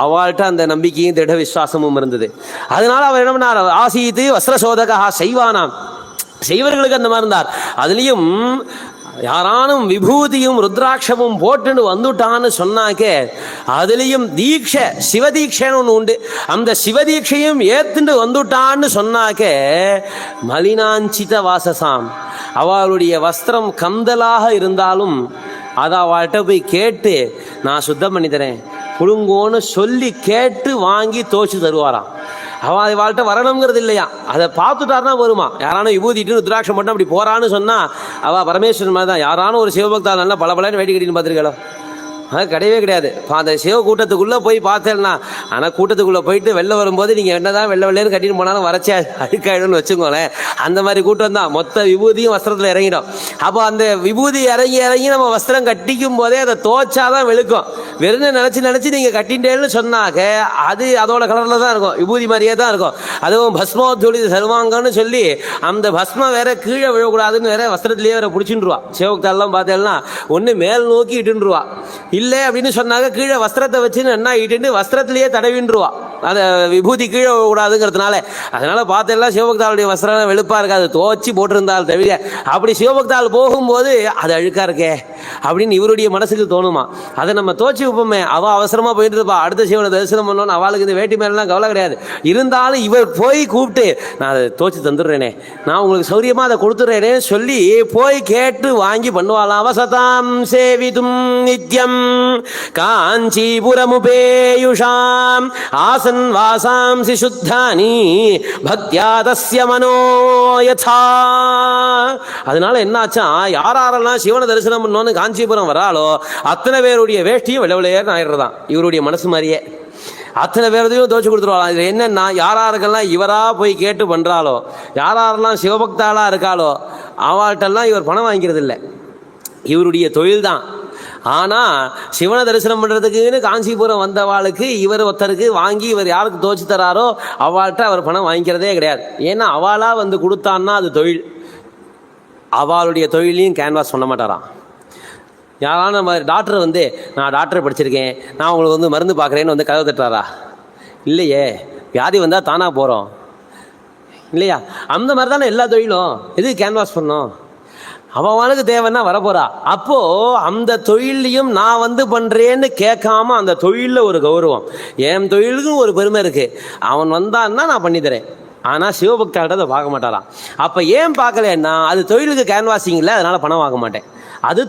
அவள்கிட்ட அந்த நம்பிக்கையும் திட விசுவாசமும் இருந்தது. அதனால அவர் என்ன பண்ணார், ஆசீத்து வஸ்திர சோதகா சைவானாம், செய்வர்களுக்கு அந்த மாதிரி இருந்தார். அதுலேயும் யாரானும் விபூதியும் ருத்ராட்சமும் போட்டுன்னு வந்துட்டான்னு சொன்னாக்க அதுலேயும் தீட்சை சிவதீட்சைன்னு ஒன்று உண்டு. அந்த சிவதீட்சையும் ஏத்துண்டு வந்துட்டான்னு சொன்னாக்க மலினாஞ்சித வாசசாம், அவளுடைய வஸ்திரம் கந்தலாக இருந்தாலும் அதை அவள்கிட்ட போய் கேட்டு நான் சுத்தம் பண்ணி தரேன் புழுங்கோன்னு சொல்லி கேட்டு வாங்கி தோச்சு தருவாராம். அவன் வாழ்கிட்ட வரணுங்கிறது இல்லையா, அதை பார்த்துட்டாருன்னா வருமா. யாரானும் விபூதிட்டு ருத்ராட்சம் மட்டும் அப்படி போறான்னு சொன்னா அவள் பரமேஸ்வரன் மாதிரி தான். யாரானும் ஒரு சிவபக்தா நல்லா பலன்னு வேட்டி கட்டின்னு பார்த்துருக்கோ, அது கிடையவே கிடையாது. அந்த சிவ கூட்டத்துக்குள்ளே போய் பார்த்தேன்னா, ஆனால் கூட்டத்துக்குள்ளே போயிட்டு வெளில வரும்போது நீங்கள் என்னதான் வெள்ளைன்னு கட்டின்னு போனாலும் வரைச்சே அழுக்காயிடும்னு வச்சுக்கோங்களேன். அந்த மாதிரி கூட்டம் தான். மொத்த விபூதியும் வஸ்திரத்தில் இறங்கிடும். அப்போ அந்த விபூதி இறங்கி நம்ம வஸ்திரம் கட்டிக்கும் போதே அதை தோச்சாதான் வெளுக்கும். வெறும் நினச்சி நீங்கள் கட்டிட்டேன்னு சொன்னாக்க அது அதோட கலரில் தான் இருக்கும், விபூதி மாதிரியே தான் இருக்கும். அதுவும் பஸ்மோத்தொழி சர்வாங்கன்னு சொல்லி அந்த பஸ்மம் வேற கீழே விழக்கூடாதுன்னு வேற வஸ்திரத்திலேயே வேற பிடிச்சின்றுவா. சிவபக்தாலாம் பார்த்தேன்னா ஒன்று மேல் நோக்கி இட்டுருவா, இல்லை அப்படின்னு சொன்னாக்க கீழே வஸ்திரத்தை வச்சு என்ன இட்டு வஸ்திரத்திலேயே தடவின்றுவா. அந்த விபூதி கீழே விழக்கூடாதுங்கிறதுனால. அதனால பார்த்தெல்லாம் சிவபக்தாளுடைய வஸ்திரம் வெளுப்பாக இருக்காது, துவச்சி போட்டிருந்தால் தவிர. அப்படி சிவபக்தாள் போகும்போது அது அழுக்கா இருக்கே அப்படின்னு இவருடைய மனசுக்கு தோணுமா. அதை நம்ம தோச்சி வைப்போமே, அவள் அவசரமாக போயிட்டு இருப்பா, அடுத்த சிவனை தரிசனம் பண்ணோன்னு அவளுக்கு இந்த வேட்டி மேலாம் கவலை கிடையாது. இருந்தாலும் இவர் போய் கூப்பிட்டு நான் அதை தோச்சி தந்துடுறேனே, நான் உங்களுக்கு சௌரியமாக அதை கொடுத்துட்றேனே சொல்லி போய் கேட்டு வாங்கி பண்ணுவாளாம். வசதாம் சேவிதும் நித்யம் காஞ்சிபுரமுபேயுஷாம் ஆசன் வாசாம்சி சுத்தானி பக்தியா தஸ்ய மனோ யதா. அதனால என்னாச்சா, யாரெல்லாம் சிவனை தரிசனம் பண்ணோன்னு காஞ்சிபுரம் வராளோ அத்தனை பேருடைய வேஷ்டியும் வெள்ளவெளியேன்னு ஆயிடுறதான் இவருடைய மனசு மாதிரியே. அத்தனை பேரதையும் தோச்சு கொடுத்துருவாங்க. இது என்னன்னா, யாரெல்லாம் இவரா போய் கேட்டு பண்றாளோ, யாரெல்லாம் சிவபக்தாளா இருக்காளோ அவள்கிட்டெல்லாம் இவர் பணம் வாங்கிக்கிறது இல்லை, இவருடைய தொழில் தான். ஆனால் சிவனை தரிசனம் பண்ணுறதுக்குன்னு காஞ்சிபுரம் வந்தவாளுக்கு இவர் ஒருத்தருக்கு வாங்கி இவர் யாருக்கு தோச்சு தராரோ அவள்கிட்ட அவர் பணம் வாங்கிக்கிறதே கிடையாது. ஏன்னா அவளாக வந்து கொடுத்தான்னா அது தொழில், அவளுடைய தொழிலையும் கேன்வாஸ் பண்ண மாட்டாராம். யாரான நம்ம டாக்டர் வந்து நான் டாக்டரை படிச்சிருக்கேன், நான் உங்களுக்கு வந்து மருந்து பார்க்குறேன்னு வந்து கதவை தட்டுறாரா? இல்லையே. வியாதி வந்தால் தானாக போகிறோம் இல்லையா? அந்த மாதிரி தானே எல்லா தொழிலும். எதுக்கு கேன்வாஸ் பண்ணோம்? அவனுக்கு தேவைன்னா வரப்போறா. அப்போது அந்த தொழிலையும் நான் வந்து பண்ணுறேன்னு கேட்காம அந்த தொழிலில் ஒரு கௌரவம், என் தொழிலுக்கும் ஒரு பெருமை இருக்குது. அவன் வந்தான்னா நான் பண்ணித்தரேன். ஆனால் சிவபக்தாட்ட அதை பார்க்க மாட்டாராம். அப்போ ஏன் பார்க்கலன்னா, அது தொழிலுக்கு கேன்வாசிங் இல்லை, அதனால் பணம் வாங்க மாட்டேன். அது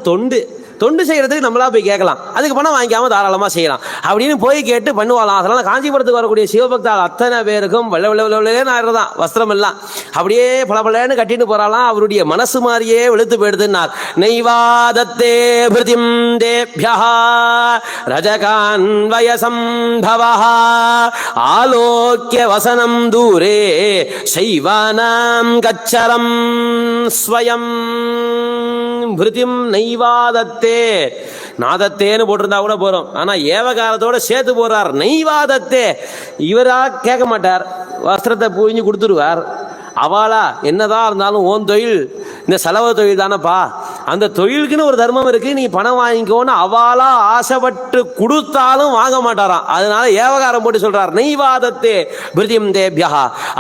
தொண்டு செய்கிறதுக்கு நம்மளா போய் கேட்கலாம், அதுக்கு பணம் வாங்கிக்காமல் தாராளமாக செய்யலாம் அப்படின்னு போய் கேட்டு பண்ணுவாளாம். அதனால் காஞ்சிபுரத்துக்கு வரக்கூடிய சிவபக்தால் அத்தனை பேருக்கும் வெள்ளேன்னு ஆயிடுறதான் வஸ்திரம் எல்லாம் அப்படியே பலன்னு கட்டிட்டு போகிறாலாம். அவருடைய மனசு மாதிரியே வெளுத்து போயிடுதுன்னார். நைவாதத்தே பிருதிம் தேப்யா ரஜகான்வயசம்பவா ஆலோக்கிய வசனம் தூரே சைவானாம் கச்சரம் ஸ்வயம் பிருதிம் நைவாதத்தே. நாதத்தேன்னு போட்டிருந்தா கூட போறோம், ஆனா ஏவகாரத்தோட சேர்த்து போறார். நைவாதத்தே இவரா கேட்க மாட்டார், வஸ்திரத்தை புழிஞ்சு கொடுத்துருவார். அவளா என்னதான் இருந்தாலும் ஓன் தொழில் இந்த செலவு தொழில் தானப்பா, அந்த தொழிலுக்குன்னு ஒரு தர்மம் இருக்கு, நீ பணம் வாங்கிக்கோன்னு அவளா ஆசைப்பட்டு கொடுத்தாலும் வாங்க மாட்டாராம். அதனால ஏவகாரம் போட்டு சொல்றார், நெய்வாதத்தே பிருதிம் தேப்யா.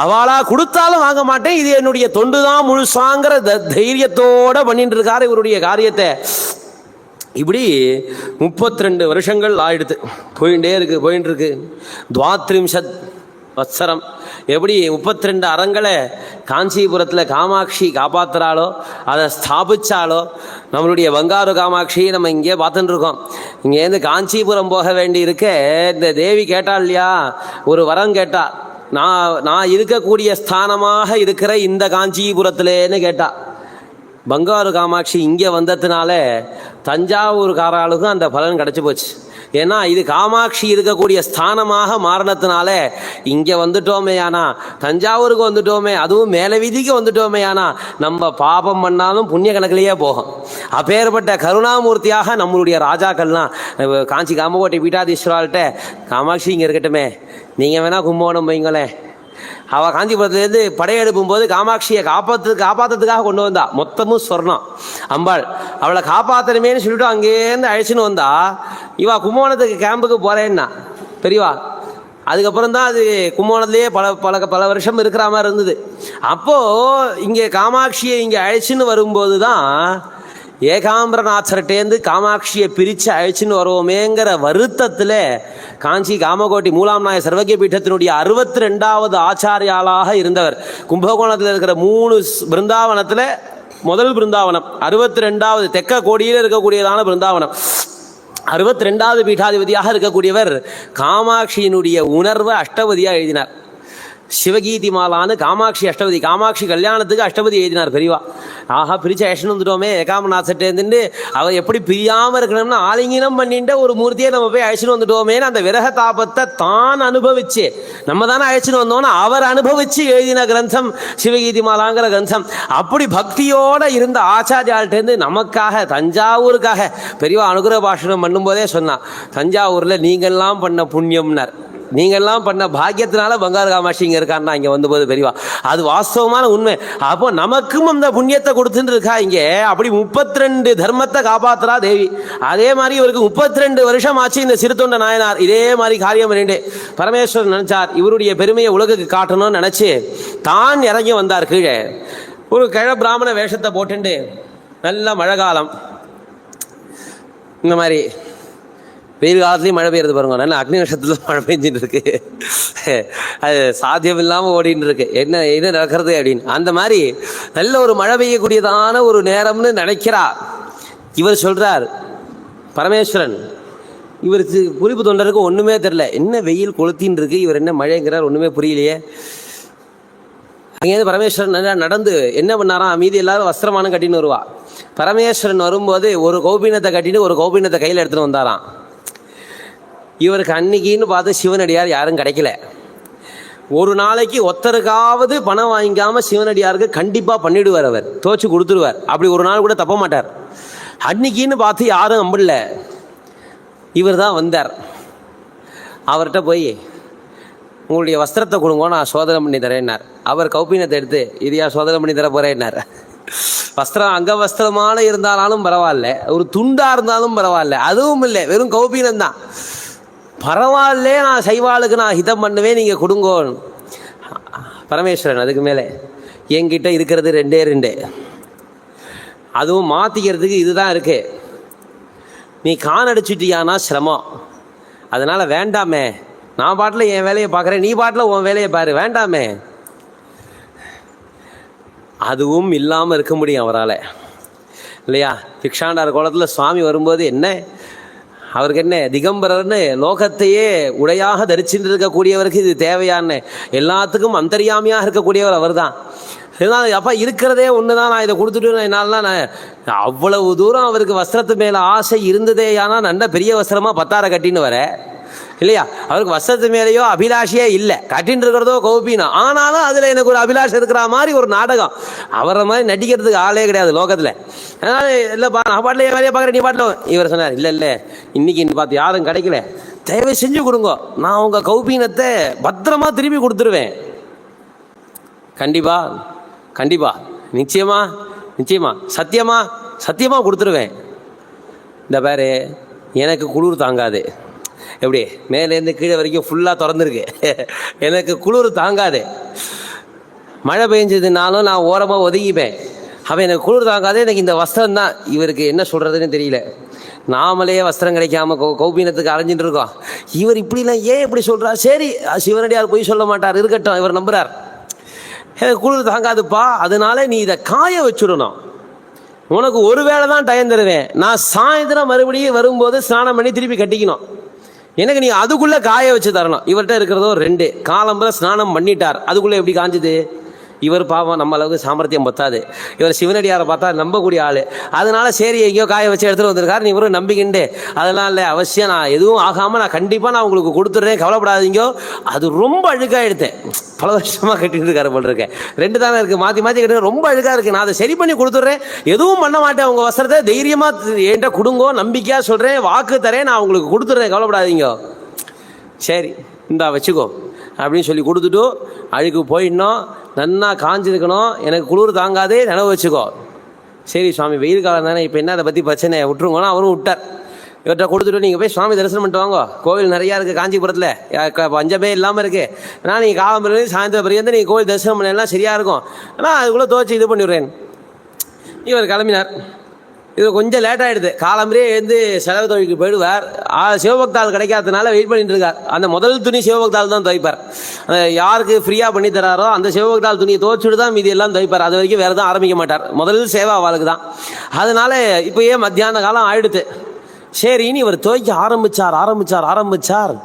அவளா கொடுத்தாலும் வாங்க மாட்டேன், இது என்னுடைய தொண்டு தான் முழுசாங்கிற தைரியத்தோட பண்ணிட்டு இருக்காரு இவருடைய காரியத்தை. இப்படி 32 வருஷங்கள் ஆயிடுத்து, போயிட்டே இருக்கு. துவாத்ரிம்சத் வத்சரம். எப்படி 32 அறங்களை காஞ்சிபுரத்தில் காமாட்சி காப்பாற்றுறாளோ, அதை ஸ்தாபிச்சாலோ. நம்மளுடைய பங்காரு காமாட்சி நம்ம இங்கே பார்த்துட்டு இருக்கோம். இங்கேருந்து காஞ்சிபுரம் போக வேண்டி இருக்க இந்த தேவி கேட்டாள் இல்லையா, ஒரு வரம் கேட்டா, நான் இருக்கக்கூடிய ஸ்தானமாக இருக்கிற இந்த காஞ்சிபுரத்திலேன்னு கேட்டா. பங்காரு காமாட்சி இங்கே வந்ததுனால தஞ்சாவூர்காராளுக்கும் அந்த பலன் கிடச்சி போச்சு. ஏன்னா இது காமாட்சி இருக்கக்கூடிய ஸ்தானமாக மாறினதுனால இங்கே வந்துட்டோமே, ஆனா தஞ்சாவூருக்கு வந்துட்டோமே, அதுவும் மேல வீதிக்கு வந்துட்டோமே, ஆனா நம்ம பாபம் பண்ணாலும் புண்ணிய கணக்கிலேயே போகும். அப்பேற்பட்ட கருணாமூர்த்தியாக நம்மளுடைய ராஜாக்கள்லாம் காஞ்சி காமகோட்டை பீட்டாதீஸ்வரால்கிட்ட, காமாட்சி இங்கே இருக்கட்டுமே, நீங்கள் வேணா கும்பகோணம் வைங்களேன். அவள் காஞ்சிபுரத்துலேருந்து படையெடுப்பும் போது காமாட்சியை காப்பாற்றுறதுக்காக கொண்டு வந்தா. மொத்தமும் சொர்ணம் அம்பாள். அவளை காப்பாற்றணுமேனு சொல்லிட்டு அங்கேருந்து அழைச்சின்னு வந்தா. இவா கும்பகோணத்துக்கு கேம்புக்கு போகிறேன்னா பெரியவா. அதுக்கப்புறம் தான் அது கும்பகோணத்துலேயே பல வருஷம் இருக்கிற மாதிரி இருந்தது. அப்போது இங்கே காமாட்சியை இங்கே அழைச்சின்னு வரும்போது தான் ஏகாம்பரநாதர்கிட்டேருந்து காமாட்சியை பிரித்து அழைச்சின்னு வருவோமேங்கிற வருத்தத்தில் காஞ்சி காமகோட்டி மூலாம் நாய சர்வகிய பீட்டத்தினுடைய 62வது ஆச்சாரியாளாக இருந்தவர். கும்பகோணத்தில் இருக்கிற 3 பிருந்தாவனத்தில் முதல் பிருந்தாவனம், 62வது தெக்க கோடியில் இருக்கக்கூடியதான பிருந்தாவனம், 62வது பீட்டாதிபதியாக இருக்கக்கூடியவர் காமாட்சியினுடைய உணர்வை அஷ்டபதியாக எழுதினார். சிவகீதி மாலான்னு காமாட்சி அஷ்டபதி, காமாட்சி கல்யாணத்துக்கு அஷ்டபதி எழுதினார் பெரியவா. ஆஹா, பிரிச்சு அழைச்சின்னு வந்துட்டோமே ஏகாமநாசட்டேருந்து, அவ எப்படி பிரியாமல் இருக்கணும்னு ஆலிங்கனம் பண்ணிட்டு ஒரு மூர்த்தியை நம்ம போய் அழைச்சின்னு வந்துட்டோமேன்னு அந்த விரக தாபத்தை தான் அனுபவிச்சு, நம்ம தானே அழைச்சின்னு வந்தோம்னா அவர் அனுபவிச்சு எழுதின கிரந்தம் சிவகீதி மாலாங்கிற கிரந்தம். அப்படி பக்தியோட இருந்த ஆச்சாரியாள்கிட்டேருந்து நமக்காக தஞ்சாவூருக்காக பெரியவா அனுகிரக பாஷணம் பண்ணும்போதே சொன்னான், தஞ்சாவூரில் நீங்கள்லாம் பண்ண புண்ணியம்னார், நீங்கள்லாம் பண்ண பாக்கியத்தினால பங்காரு காமாட்சி இங்கே இருக்காருன்னா இங்கே வந்தபோது பெரியவா. அது வாஸ்தவமான உண்மை. அப்போ நமக்கும் அந்த புண்ணியத்தை கொடுத்துட்டு இருக்கா இங்கே. அப்படி 32 தர்மத்தை காப்பாத்துறா தேவி. அதே மாதிரி இவருக்கு 32 வருஷம் ஆச்சு இந்த சிறுத்தொண்ட நாயனார் இதே மாதிரி காரியம் பண்ணிட்டு. பரமேஸ்வரன் நினைச்சார் இவருடைய பெருமையை உலகுக்கு காட்டணும்னு நினைச்சு தான் இறங்கி வந்தார் கீழே. ஒரு கிழ பிராமண வேஷத்தை போட்டுண்டு, நல்ல மழை காலம், இந்த மாதிரி வெயில் காலத்துலேயும் மழை பெய்யுறது பாருங்க, நல்ல அக்னி நட்சத்திரத்தில் மழை பெஞ்சின்னு இருக்கு, அது சாத்தியம் இல்லாமல் ஓடின்னு இருக்கு, என்ன என்ன நடக்கிறது அப்படின்னு. அந்த மாதிரி நல்ல ஒரு மழை பெய்யக்கூடியதான ஒரு நேரம்னு நினைக்கிறா. இவர் சொல்கிறார் பரமேஸ்வரன், இவருக்கு குறிப்பு தொண்டருக்கு ஒன்றுமே தெரில, என்ன வெயில் கொளுத்தின்னு இருக்கு, இவர் என்ன மழைங்கிறார், ஒன்றுமே புரியலையே. அங்கேருந்து பரமேஸ்வரன் நடந்து என்ன பண்ணாராம், மீதி எல்லாரும் வஸ்திரமானு கட்டின்னு வருவா. பரமேஸ்வரன் வரும்போது ஒரு கௌபீனத்தை கட்டிட்டு ஒரு கௌபீனத்தை கையில் எடுத்துகிட்டு வந்தாராம். இவருக்கு அன்னைக்குன்னு பார்த்து சிவனடியார் யாரும் கிடைக்கல. ஒரு நாளைக்கு ஒத்தருக்காவது பணம் வாங்கிக்காமல் சிவனடியாருக்கு கண்டிப்பாக பண்ணிவிடுவார், அவர் தோச்சு கொடுத்துருவார். அப்படி ஒரு நாள் கூட தப்ப மாட்டார். அன்னைக்குன்னு பார்த்து யாரும் நம்பல. இவர் தான் வந்தார். அவர்கிட்ட போய் உங்களுடைய வஸ்திரத்தை கொடுங்க, நான் சோதனை பண்ணி தரேன்னார். அவர் கௌபீனத்தை எடுத்து இதையா சோதனை பண்ணி தர போகிறேன்னார். வஸ்திரம் அங்க வஸ்திரமான இருந்தாலும் பரவாயில்ல, ஒரு துண்டா இருந்தாலும் பரவாயில்ல, அதுவும் இல்லை, வெறும் கௌபீனம் தான். பரவாயில்ல, நான் சைவாளுக்கு நான் ஹிதம் பண்ணுவேன், நீங்கள் கொடுங்கோ. பரமேஸ்வரன் அதுக்கு மேலே என்கிட்ட இருக்கிறது 2, அதுவும் மாற்றிக்கிறதுக்கு இதுதான் இருக்கு, நீ கான் அடிச்சுட்டியானா சிரமம், அதனால் வேண்டாமே, நான் பாட்டில் என் வேலையை பார்க்குறேன், நீ பாட்டில் உன் வேலையை பாரு, வேண்டாமே. அதுவும் இல்லாமல் இருக்க முடியும் அவரால், இல்லையா? பிக்ஷாண்டார் கோலத்தில் சுவாமி வரும்போது என்ன, அவருக்கு என்ன திகம்பரர்னு லோகத்தையே உடையாக தரிச்சுட்டு இருக்கக்கூடியவருக்கு இது தேவையான்னு எல்லாத்துக்கும் அந்தரியாமையாக இருக்கக்கூடியவர் அவர் தான். இதனால் அப்பா இருக்கிறதே ஒன்று தான், நான் இதை கொடுத்துட்டு என்னால்தான் நான் அவ்வளவு தூரம் அவருக்கு வஸ்திரத்து மேலே ஆசை இருந்ததே. ஆனால் நல்ல பெரிய வஸ்திரமாக 10 கட்டின்னு வர, இல்லையா? அவருக்கு வஸ்திரத்து மேலேயோ அபிலாஷையே இல்லை, கட்டின்னு இருக்கிறதோ கௌபீனம். ஆனாலும் அதில் எனக்கு ஒரு அபிலாஷை இருக்கிற மாதிரி ஒரு நாடகம். அவரை மாதிரி நடிக்கிறதுக்கு ஆளே கிடையாது லோகத்தில். அதனால இல்லைப்பா, நான் பாட்டில் என் வேலையை பார்க்குறேன், நீ பாட்டில். இவர் சொன்னார், இல்லை இன்னைக்கு பார்த்து யாரும் கிடைக்கல, தயவு செஞ்சு கொடுங்க, நான் உங்கள் கௌபீனத்தை பத்திரமா திருப்பி கொடுத்துருவேன். கண்டிப்பா நிச்சயமா சத்தியமாக கொடுத்துருவேன். இந்த பாரு, எனக்கு குளிர் தாங்காது. எப்படி மேலேருந்து கீழே வரைக்கும் ஃபுல்லாக திறந்துருக்கு, எனக்கு குளிர் தாங்காது. மழை பெஞ்சதுனாலும் நான் ஓரமாக ஒதுங்கிப்பேன். அவன் எனக்கு குளிர் தாங்காது, எனக்கு இந்த வஸ்திரம் தான். இவருக்கு என்ன சொல்கிறதுன்னு தெரியல. நாமளே வஸ்திரம் கிடைக்காம கௌபீனத்துக்கு அலைஞ்சிட்டு இருக்கோம். இவர் இப்படிலாம் ஏன் இப்படி சொல்கிறார்? சரி, சிவனடியார் போய் சொல்ல மாட்டார், இருக்கட்டும், இவர் நம்புகிறார். எனக்கு குளிர் தாங்காதுப்பா, அதனால நீ இதை காய வச்சுடணும். உனக்கு ஒரு வேளை தான் டைம் தருவேன், நான் சாயந்தரம் மறுபடியும் வரும்போது ஸ்நானம் பண்ணி திருப்பி கட்டிக்கணும். எனக்கு நீ அதுக்குள்ளே காய வச்சு தரணும். இவர்கிட்ட இருக்கிறதோ 2 காலம்புற ஸ்நானம் பண்ணிட்டார், அதுக்குள்ளே எப்படி காஞ்சுது? இவர் பாவம் நம்ம அளவுக்கு சாமர்த்தியம் பத்தாது. இவர் சிவனடியாரை பார்த்தா நம்பக்கூடிய ஆள். அதனால சரி எங்கேயோ காய வச்சு எடுத்துகிட்டு வந்திருக்காரு, நீ இவரும் நம்பிக்கிண்டு. அதெல்லாம் இல்லை, அவசியம் நான் எதுவும் ஆகாமல் நான் கண்டிப்பாக நான் உங்களுக்கு கொடுத்துட்றேன், கவலைப்படாதீங்கோ. அது ரொம்ப அழுக்காக எடுத்தேன், பல வருஷமாக கட்டிட்டு இருக்காரு போல் இருக்கேன். 2 தானே இருக்குது, மாற்றி கட்டுங்க, ரொம்ப அழுக்காக இருக்குது, நான் அதை சரி பண்ணி கொடுத்துட்றேன், எதுவும் பண்ண மாட்டேன். உங்கள் வஸ்திரத்தை தைரியமாக என்கிட்ட கொடுங்கோ, நம்பிக்கையாக சொல்கிறேன், வாக்கு தரேன், நான் உங்களுக்கு கொடுத்துட்றேன், கவலைப்படாதீங்க. சரி இந்தா வச்சுக்கோ அப்படின்னு சொல்லி கொடுத்துட்டு, அழுக்கு போயிடணும், நன்னா காஞ்சிருக்கணும், எனக்கு குளிர் தாங்காதே, நினைவு வச்சுக்கோ. சரி சுவாமி, வெயில் காலம் தானே, இப்போ என்ன அதை பற்றி பிரச்சனை, விட்டுருங்கன்னு அவரும் விட்டார். இவர்கிட்ட கொடுத்துட்டு நீங்கள் போய் சுவாமி தரிசனம் பண்ணிட்டு வாங்க, கோவில் நிறையா இருக்குது காஞ்சிபுரத்தில், பஞ்சமே இல்லாமல் இருக்குது. ஆனால் நீங்கள் காலம்பரம் சாயந்தரம் பிறகு நீங்கள் கோவில் தரிசனம் பண்ணலாம், சரியாக இருக்கும். ஆனால் அதுக்குள்ளே துவச்சி இது பண்ணிவிடுறேன். இவர் கிளம்பினார். இது கொஞ்சம் லேட் ஆகிடுது. காலம்பரே எழுந்து செலவு தொழிலுக்கு போயிடுவார். சிவபக்தால் கிடைக்காததுனால வெயிட் பண்ணிட்டு இருக்கார். அந்த முதல் துணி சிவபக்தால் தான் துவைப்பார். யாருக்கு ஃப்ரீயாக பண்ணி தராரோ அந்த சிவபக்தால் துணியை துவைச்சுட்டு தான் மீதி எல்லாம் துவைப்பார். அது வரைக்கும் வேறு எதுவும் ஆரம்பிக்க மாட்டார். முதல் சேவை அவளுக்கு தான். அதனால இப்போ மத்தியான காலம் ஆயிடுது. சரின்னு இவர் துவைக்க ஆரம்பிச்சார்.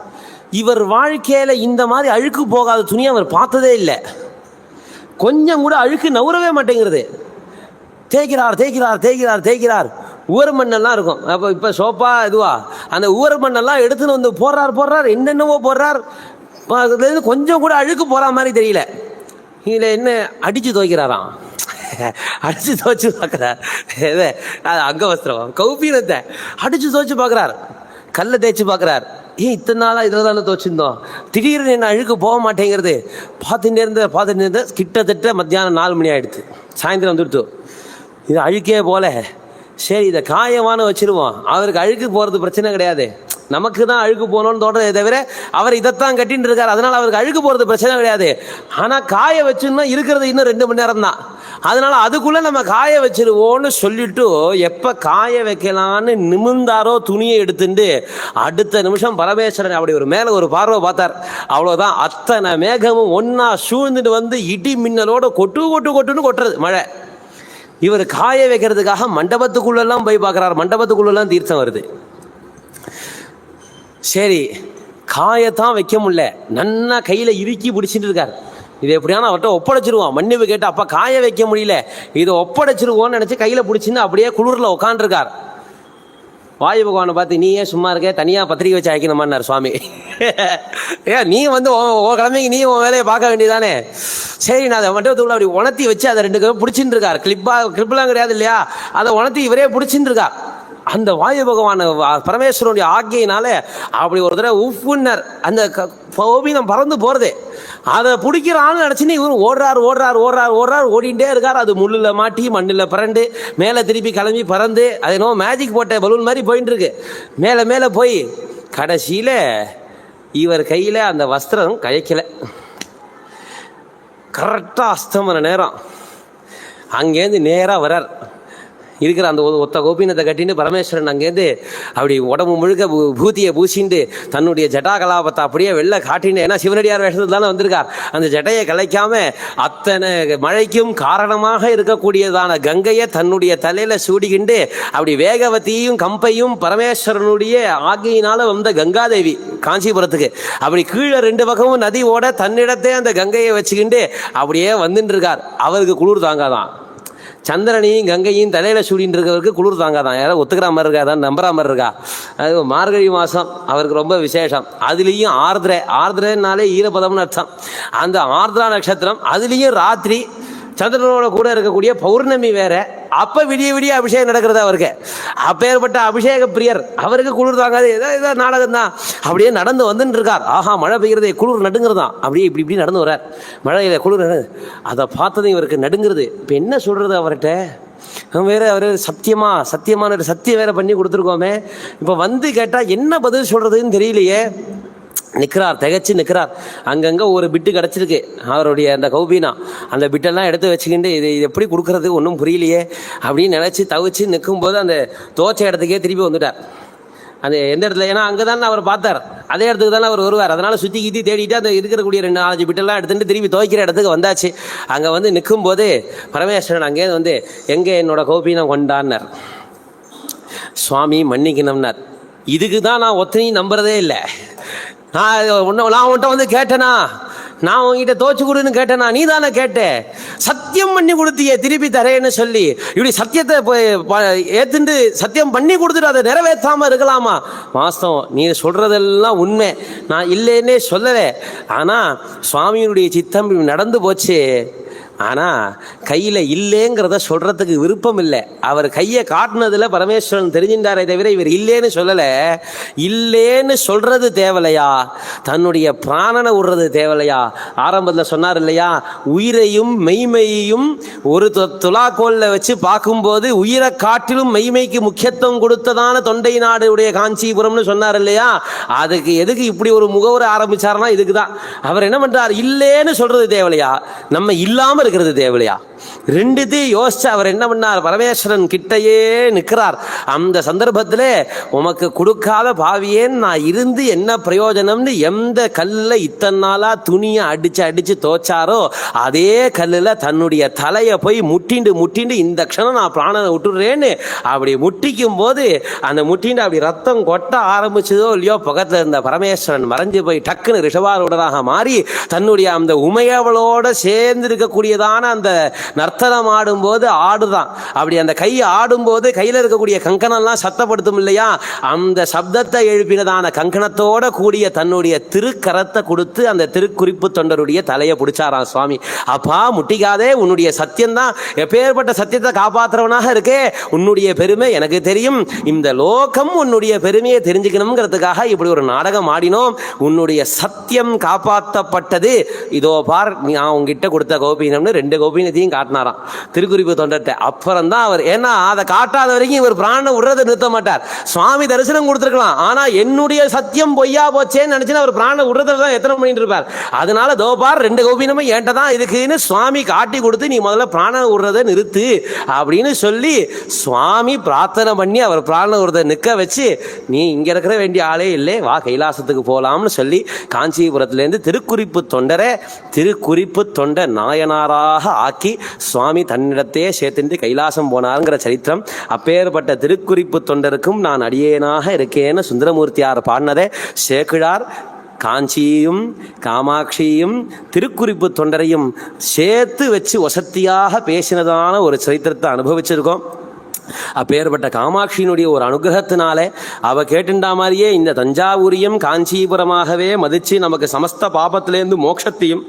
இவர் வாழ்க்கையில் இந்த மாதிரி அழுக்கு போகாத துணியை அவர் பார்த்ததே இல்லை. கொஞ்சம் கூட அழுக்கு நவுறவே மாட்டேங்கிறது. தேய்க்கிறார் தேய்க்கிறார் தேய்க்கிறார் தேய்க்கிறார். ஊர மண்ணெல்லாம் இருக்கும். அப்போ இப்போ சோப்பா இதுவா அந்த ஊர மண்ணெல்லாம் எடுத்துன்னு வந்து போடுறார் என்னென்னவோ போடுறார். அதுலேருந்து கொஞ்சம் கூட அழுக்கு போகிற மாதிரி தெரியல. இதில் என்ன அடித்து துவைக்கிறாராம். அடித்து துவைச்சு பார்க்குறார். எதை அது அங்கவஸ்திரம் கௌபீனத்தை அடித்து துவைச்சு பார்க்குறார். கல்லை தேய்ச்சி பார்க்குறார். இத்தனை நாளாக இதில் தானே துவைச்சிருந்தோம், திடீர்னு என்ன அழுக்கு போக மாட்டேங்கிறது. பார்த்துட்டே இருந்த கிட்டத்தட்ட மத்தியானம் 4 மணி ஆகிடுது. சாயந்தரம் வந்துடுத்து. இது அழுக்கே போல. சரி இதை காயமான வச்சுருவோம். அவருக்கு அழுக்கு போகிறது பிரச்சனை கிடையாது, நமக்கு தான் அழுக்கு போகணும்னு தோன்றதே தவிர அவர் இதைத்தான் கட்டின்னு இருக்கார். அதனால் அவருக்கு அழுக்கு போகிறது பிரச்சனை கிடையாது. ஆனால் காய வச்சுன்னா இருக்கிறது இன்னும் 2 மணி நேரம் தான். அதனால் அதுக்குள்ளே நம்ம காய வச்சிருவோன்னு சொல்லிட்டு எப்போ காய வைக்கலான்னு நிமிர்ந்தாரோ துணியை எடுத்துட்டு அடுத்த நிமிஷம் பரமேஸ்வரன் அப்படி ஒரு மேலே ஒரு பார்வை பார்த்தார். அவ்வளோதான், அத்தனை மேகமும் ஒன்றா சூழ்ந்துட்டு வந்து இடி மின்னலோட கொட்டுன்னு கொட்டுறது மழை. இவர் காய வைக்கிறதுக்காக மண்டபத்துக்குள்ளெல்லாம் போய் பார்க்குறார். மண்டபத்துக்குள்ளெல்லாம் தீர்த்தம் வருது. சரி காயத்தான் வைக்க முடியல, நன்னா கையில் இறுக்கி பிடிச்சிட்டு இருக்கார். இதை எப்படியான அவர்கிட்ட ஒப்படைச்சிருவோம். மன்னிப்பு கேட்டு அப்பா காய வைக்க முடியல, இதை ஒப்படைச்சிருவோன்னு நினச்சி கையில் பிடிச்சின்னு அப்படியே குளிரில் உட்காந்துருக்கார். வாயு பகவானை பார்த்து நீ ஏன் சும்மா இருக்க, தனியாக பத்திரிக்கை வச்சு அழைக்கணுமான்னார் சுவாமி. நீ வந்து உன் கிழமைக்கு நீ உன் வேலையை பார்க்க வேண்டியதானே. சரி நான் அதை மண்டபத்துக்குள்ள அப்படி உணர்த்தி வச்சு அதை 2 பேரும் பிடிச்சின்னு இருக்கார். கிளிப்லாம் கிடையாது இல்லையா, அதை உணர்த்தி இவரே பிடிச்சின்னு இருக்கார். அந்த வாயு பகவான் பரமேஸ்வரனுடைய ஆக்கையினால அப்படி ஒரு தடவை உப்புன்னர் அந்த கோபீனம் பறந்து போகிறது. அதை பிடிக்கிறான்னு நினச்சின்னு இவர் ஓடுறார் ஓடிகிட்டே இருக்கார். அது முள்ளில் மாட்டி மண்ணில் பறண்டு மேலே திருப்பி கிளம்பி பறந்து அது என்னவோ மேஜிக் போட்ட பலூன் மாதிரி போயின்னு இருக்கு. மேலே போய் கடைசியில் இவர் கையில் அந்த வஸ்திரம் கயக்கலை. கரெக்டாக அஸ்தமன நேரம் அங்கேருந்து நேராக வரார். இருக்கிற அந்த ஒத்த கோபீனத்தை கட்டின்னு பரமேஸ்வரன் அங்கேருந்து அப்படி உடம்பு முழுக்க பூத்தியை பூசிண்டு தன்னுடைய ஜட்டா கலாபத்தை அப்படியே வெளில காட்டின்னு, ஏன்னா சிவனடியார் வேஷத்தில் தானே வந்திருக்கார். அந்த ஜட்டையை கலைக்காம அத்தனை மழைக்கும் காரணமாக இருக்கக்கூடியதான கங்கையை தன்னுடைய தலையில் சூடிக்கிண்டு அப்படி வேகவதியும் கம்பையும் பரமேஸ்வரனுடைய ஆகையினால வந்த கங்காதேவி காஞ்சிபுரத்துக்கு அப்படி கீழே 2 பக்கமும் நதி ஓட தன்னிடத்தே அந்த கங்கையை வச்சுக்கிண்டு அப்படியே வந்துட்டு இருக்கார். அவருக்கு குளிர் தாங்காதான். சந்திரனையும் கங்கையும் தலையில் சூடின்னு இருக்கிறவருக்கு குளிர் தாங்காதான். யாராவது ஒத்துக்கிற மாதிரி இருக்கா, தான் நம்புற மாதிரி இருக்கா. அது மார்கழி மாதம் அவருக்கு ரொம்ப விசேஷம். அதுலேயும் ஆர்திரனாலே ஈரப்பதம்னு அர்த்தம். அந்த ஆர்திரா நட்சத்திரம், அதுலேயும் ராத்திரி சந்திரனோட கூட இருக்கக்கூடிய பௌர்ணமி வேற. அப்போ விடிய அபிஷேகம் நடக்கிறது அவருக்கு. அப்பேற்பட்ட அபிஷேக பிரியர் அவருக்கு குளிர் தாங்காது. ஏதோ நாடகம் தான். அப்படியே நடந்து வந்துட்டு இருக்கார். ஆஹா மழை பெய்கிறது, குளிர் நடுங்கிறதான். அப்படியே இப்படி நடந்து வர்றார். மழையில் குளிர் அதை பார்த்ததும் இவருக்கு நடுங்கிறது. இப்போ என்ன சொல்கிறது அவர்கிட்ட? வேறு அவர் சத்தியமான சத்தியம் வேற பண்ணி கொடுத்துருக்கோமே. இப்போ வந்து கேட்டால் என்ன பதில் சொல்கிறதுன்னு தெரியலையே. திகைச்சு நிற்கிறார். அங்கங்கே ஒரு பிட்டு கிடச்சிருக்கு அவருடைய அந்த கௌபீனா. அந்த பிட்டெல்லாம் எடுத்து வச்சுக்கிட்டு இது எப்படி கொடுக்குறது ஒன்றும் புரியலையே அப்படின்னு நினச்சி தவிச்சு நிற்கும்போது அந்த தோச்ச இடத்துக்கே திருப்பி வந்துட்டார். அந்த எந்த இடத்துல, ஏன்னா அங்கே தானே அவர் பார்த்தார், அதே இடத்துக்கு தானே அவர் வருவார். அதனால் சுற்றி தேடிட்டு அந்த இருக்கக்கூடிய 2-4 பிட்டெல்லாம் எடுத்துகிட்டு திருப்பி துவைக்கிற இடத்துக்கு வந்தாச்சு. அங்கே வந்து நிற்கும்போது பரமேஸ்வரன் அங்கே வந்து எங்கே என்னோட கௌபீனம் கொண்டான்னார். சுவாமி மன்னிக்கணும்னார். இதுக்கு தான் நான் ஒத்தனையும் நம்புறதே இல்லை. நான் உன்ட்ட வந்து கேட்டேனா, நான் உங்ககிட்ட தோச்சு கொடுன்னு கேட்டேனா, நீ தானே கேட்டேன். சத்தியம் பண்ணி கொடுத்தியே திருப்பி தரேன்னு சொல்லி இப்படி சத்தியத்தை ஏத்துண்டு சத்தியம் பண்ணி கொடுத்துட்டு அதை நிறைவேற்றாம இருக்கலாமா? வாஸ்தவம், நீ சொல்றதெல்லாம் உண்மை, நான் இல்லைன்னே சொல்லலை. ஆனா சுவாமியினுடைய சித்தம் நடந்து போச்சு. ஆனால் கையில் இல்லைங்கிறத சொல்கிறதுக்கு விருப்பம் இல்லை. அவர் கையை காட்டினதில் பரமேஸ்வரன் தெரிஞ்சின்றாரே தவிர இவர் இல்லைன்னு சொல்லலை. இல்லைன்னு சொல்கிறது தேவலையா, தன்னுடைய பிராணனை விடுறது தேவலையா? ஆரம்பத்தில் சொன்னார் இல்லையா, உயிரையும் மெய்மையையும் ஒரு துலாக்கோலில் வச்சு பார்க்கும்போது உயிரை காட்டிலும் மெய்மைக்கு முக்கியத்துவம் கொடுத்ததான தொண்டை நாடு உடைய காஞ்சிபுரம்னு சொன்னார் இல்லையா. அதுக்கு எதுக்கு இப்படி ஒரு முகவரை ஆரம்பிச்சாருன்னா இதுக்கு தான். அவர் என்ன பண்ணுறார், இல்லைன்னு சொல்கிறது தேவலையா, நம்ம இல்லாமல் இருக்கிறது தேவையா? ரெண்டுத்தையும் யோசிச்சு அவர் என்ன பண்ணார், பரமேஸ்வரன் கிட்டையே நிற்கிறார். அந்த சந்தர்ப்பத்திலே உமக்கு கொடுக்காத பாவியேன் நான் இருந்து என்ன பிரயோஜனம்னு எந்த கல்லில் இத்தனை நாளா துணியை அடிச்சு அடிச்சு தோச்சாரோ அதே கல்லில் தன்னுடைய தலையை போய் முட்டிண்டு இந்த க்ஷணம் நான் பிராணனை விட்டுடுறேன்னு அப்படி முட்டிக்கும் போது அந்த முட்டிண்டு அப்படி ரத்தம் கொட்ட ஆரம்பிச்சதோ இல்லையோ, பக்கத்தில் இருந்த பரமேஸ்வரன் மறைஞ்சு போய் டக்குன்னு ரிஷபாரூடராக மாறி தன்னுடைய அந்த உமையவளோட சேர்ந்து இருக்கக்கூடியதான அந்த நர்த்தனம் ஆடும்போது ஆடுதான். அப்படி அந்த கை ஆடும்போது கையில் இருக்கக்கூடிய கங்கணம்லாம் சத்தப்படுத்தும் இல்லையா, அந்த சப்தத்தை எழுப்பினதான கங்கணத்தோட கூடிய தன்னுடைய திருக்கரத்தை கொடுத்து அந்த திருக்குறிப்பு தொண்டருடைய தலையை பிடிச்சாராம் சுவாமி. அப்பா முட்டிக்காதே, உன்னுடைய சத்தியம்தான், எப்பேற்பட்ட சத்தியத்தை காப்பாற்றுறவனாக இருக்கே, உன்னுடைய பெருமை எனக்கு தெரியும், இந்த லோகம் உன்னுடைய பெருமையை தெரிஞ்சுக்கணுங்கிறதுக்காக இப்படி ஒரு நாடகம் ஆடினோம், உன்னுடைய சத்தியம் காப்பாற்றப்பட்டது, இதோ பார் நான் உங்ககிட்ட கொடுத்த கோபீனம்னு 2 கோபீனத்தையும் காட்டினாராம் திருக்குறிப்பு தொண்டர்கிட்ட. அப்புறம் தான் அவர், ஏன்னா அதை காட்டாத வரைக்கும் இவர் பிராண விடுறதை நிறுத்த மாட்டார். சுவாமி தரிசனம் கொடுத்துருக்கலாம், ஆனா என்னுடைய சத்தியம் பொய்யா போச்சேன்னு நினைச்சுன்னா அவர் பிராண விடுறதை தான் எத்தனை பண்ணிட்டு இருப்பார். அதனால தோபார் 2 கோபீனமும் ஏன்ட்ட தான் இதுக்குன்னு சுவாமி காட்டி கொடுத்து நீ முதல்ல பிராண விடுறதை நிறுத்து அப்படின்னு சொல்லி சுவாமி பிரார்த்தனை பண்ணி அவர் பிராண விடுறதை நிற்க வச்சு, நீ இங்க இருக்கிற வேண்டிய ஆளே இல்லை, வா கைலாசத்துக்கு போலாம்னு சொல்லி காஞ்சிபுரத்திலேருந்து திருக்குறிப்பு தொண்டரை திருக்குறிப்பு தொண்ட நாயனாராக ஆக்கி சுவாமி தன்னிடத்தையே சேர்த்துட்டு கைலாசம் போனாருங்கிற சரித்திரம். அப்பேற்பட்ட திருக்குறிப்பு தொண்டருக்கும் நான் அடியேனாக இருக்கேன்னு சுந்தரமூர்த்தியார் பாடினதை சேக்கிழார் காஞ்சியும் காமாட்சியும் திருக்குறிப்பு தொண்டரையும் சேர்த்து வச்சு வசத்தியாக பேசினதான ஒரு சரித்திரத்தை அனுபவிச்சிருக்கோம். அப்பேற்பட்ட காமாட்சியினுடைய ஒரு அனுகிரகத்தினாலே அவ கேட்டுண்டா மாதிரியே இந்த தஞ்சாவூரியம் காஞ்சிபுரமாகவே மதிச்சு நமக்கு சமஸ்த பாபத்திலேருந்து மோட்சத்தையும்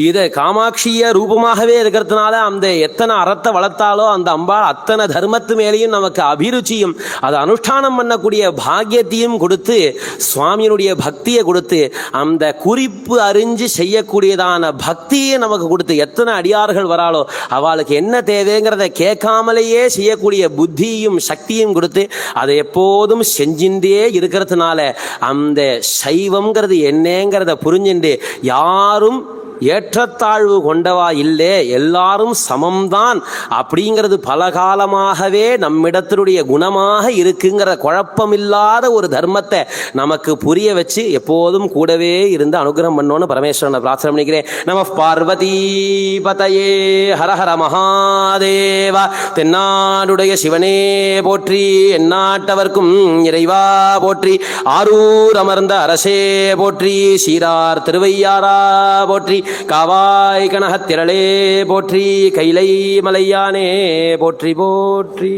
இதை காமாட்சிய ரூபமாகவே இருக்கிறதுனால அந்த எத்தனை அறத்தை வளர்த்தாலோ அந்த அம்பாள் அத்தனை தர்மத்து மேலேயும் நமக்கு அபிருச்சியும் அதை அனுஷ்டானம் பண்ணக்கூடிய பாக்கியத்தையும் கொடுத்து சுவாமியினுடைய பக்தியை கொடுத்து அந்த குறிப்பு அறிஞ்சு செய்யக்கூடியதான பக்தியை நமக்கு கொடுத்து எத்தனை அடியார்கள் வராளோ அவளுக்கு என்ன தேவைங்கிறத கேட்காமலேயே செய்யக்கூடிய புத்தியும் சக்தியும் கொடுத்து அதை எப்போதும் செஞ்சுட்டே இருக்கிறதுனால அந்த சைவம்ங்கிறது என்னங்கிறத புரிஞ்சுண்டு யாரும் ஏற்றத்தாழ்வு கொண்டவா இல்லை, எல்லாரும் சமம்தான் அப்படிங்கிறது பலகாலமாகவே நம்மிடத்தினுடைய குணமாக இருக்குங்கிற குழப்பமில்லாத ஒரு தர்மத்தை நமக்கு புரிய வச்சு எப்போதும் கூடவே இருந்து அனுகிரகம் பண்ணோன்னு பரமேஸ்வரனை பிரார்த்தனை பண்ணிக்கிறேன். நம பார்வதி பதயே ஹர ஹர மகாதேவ. தென்னாடுடைய சிவனே போற்றி, எந்நாட்டவர்க்கும் இறைவா போற்றி, ஆரூர் அமர்ந்த அரசே போற்றி, சீரார் திருவையாரா போற்றி, காவாய் கனகத்திரளே போற்றி, கைலை மலையானே போற்றி போற்றி.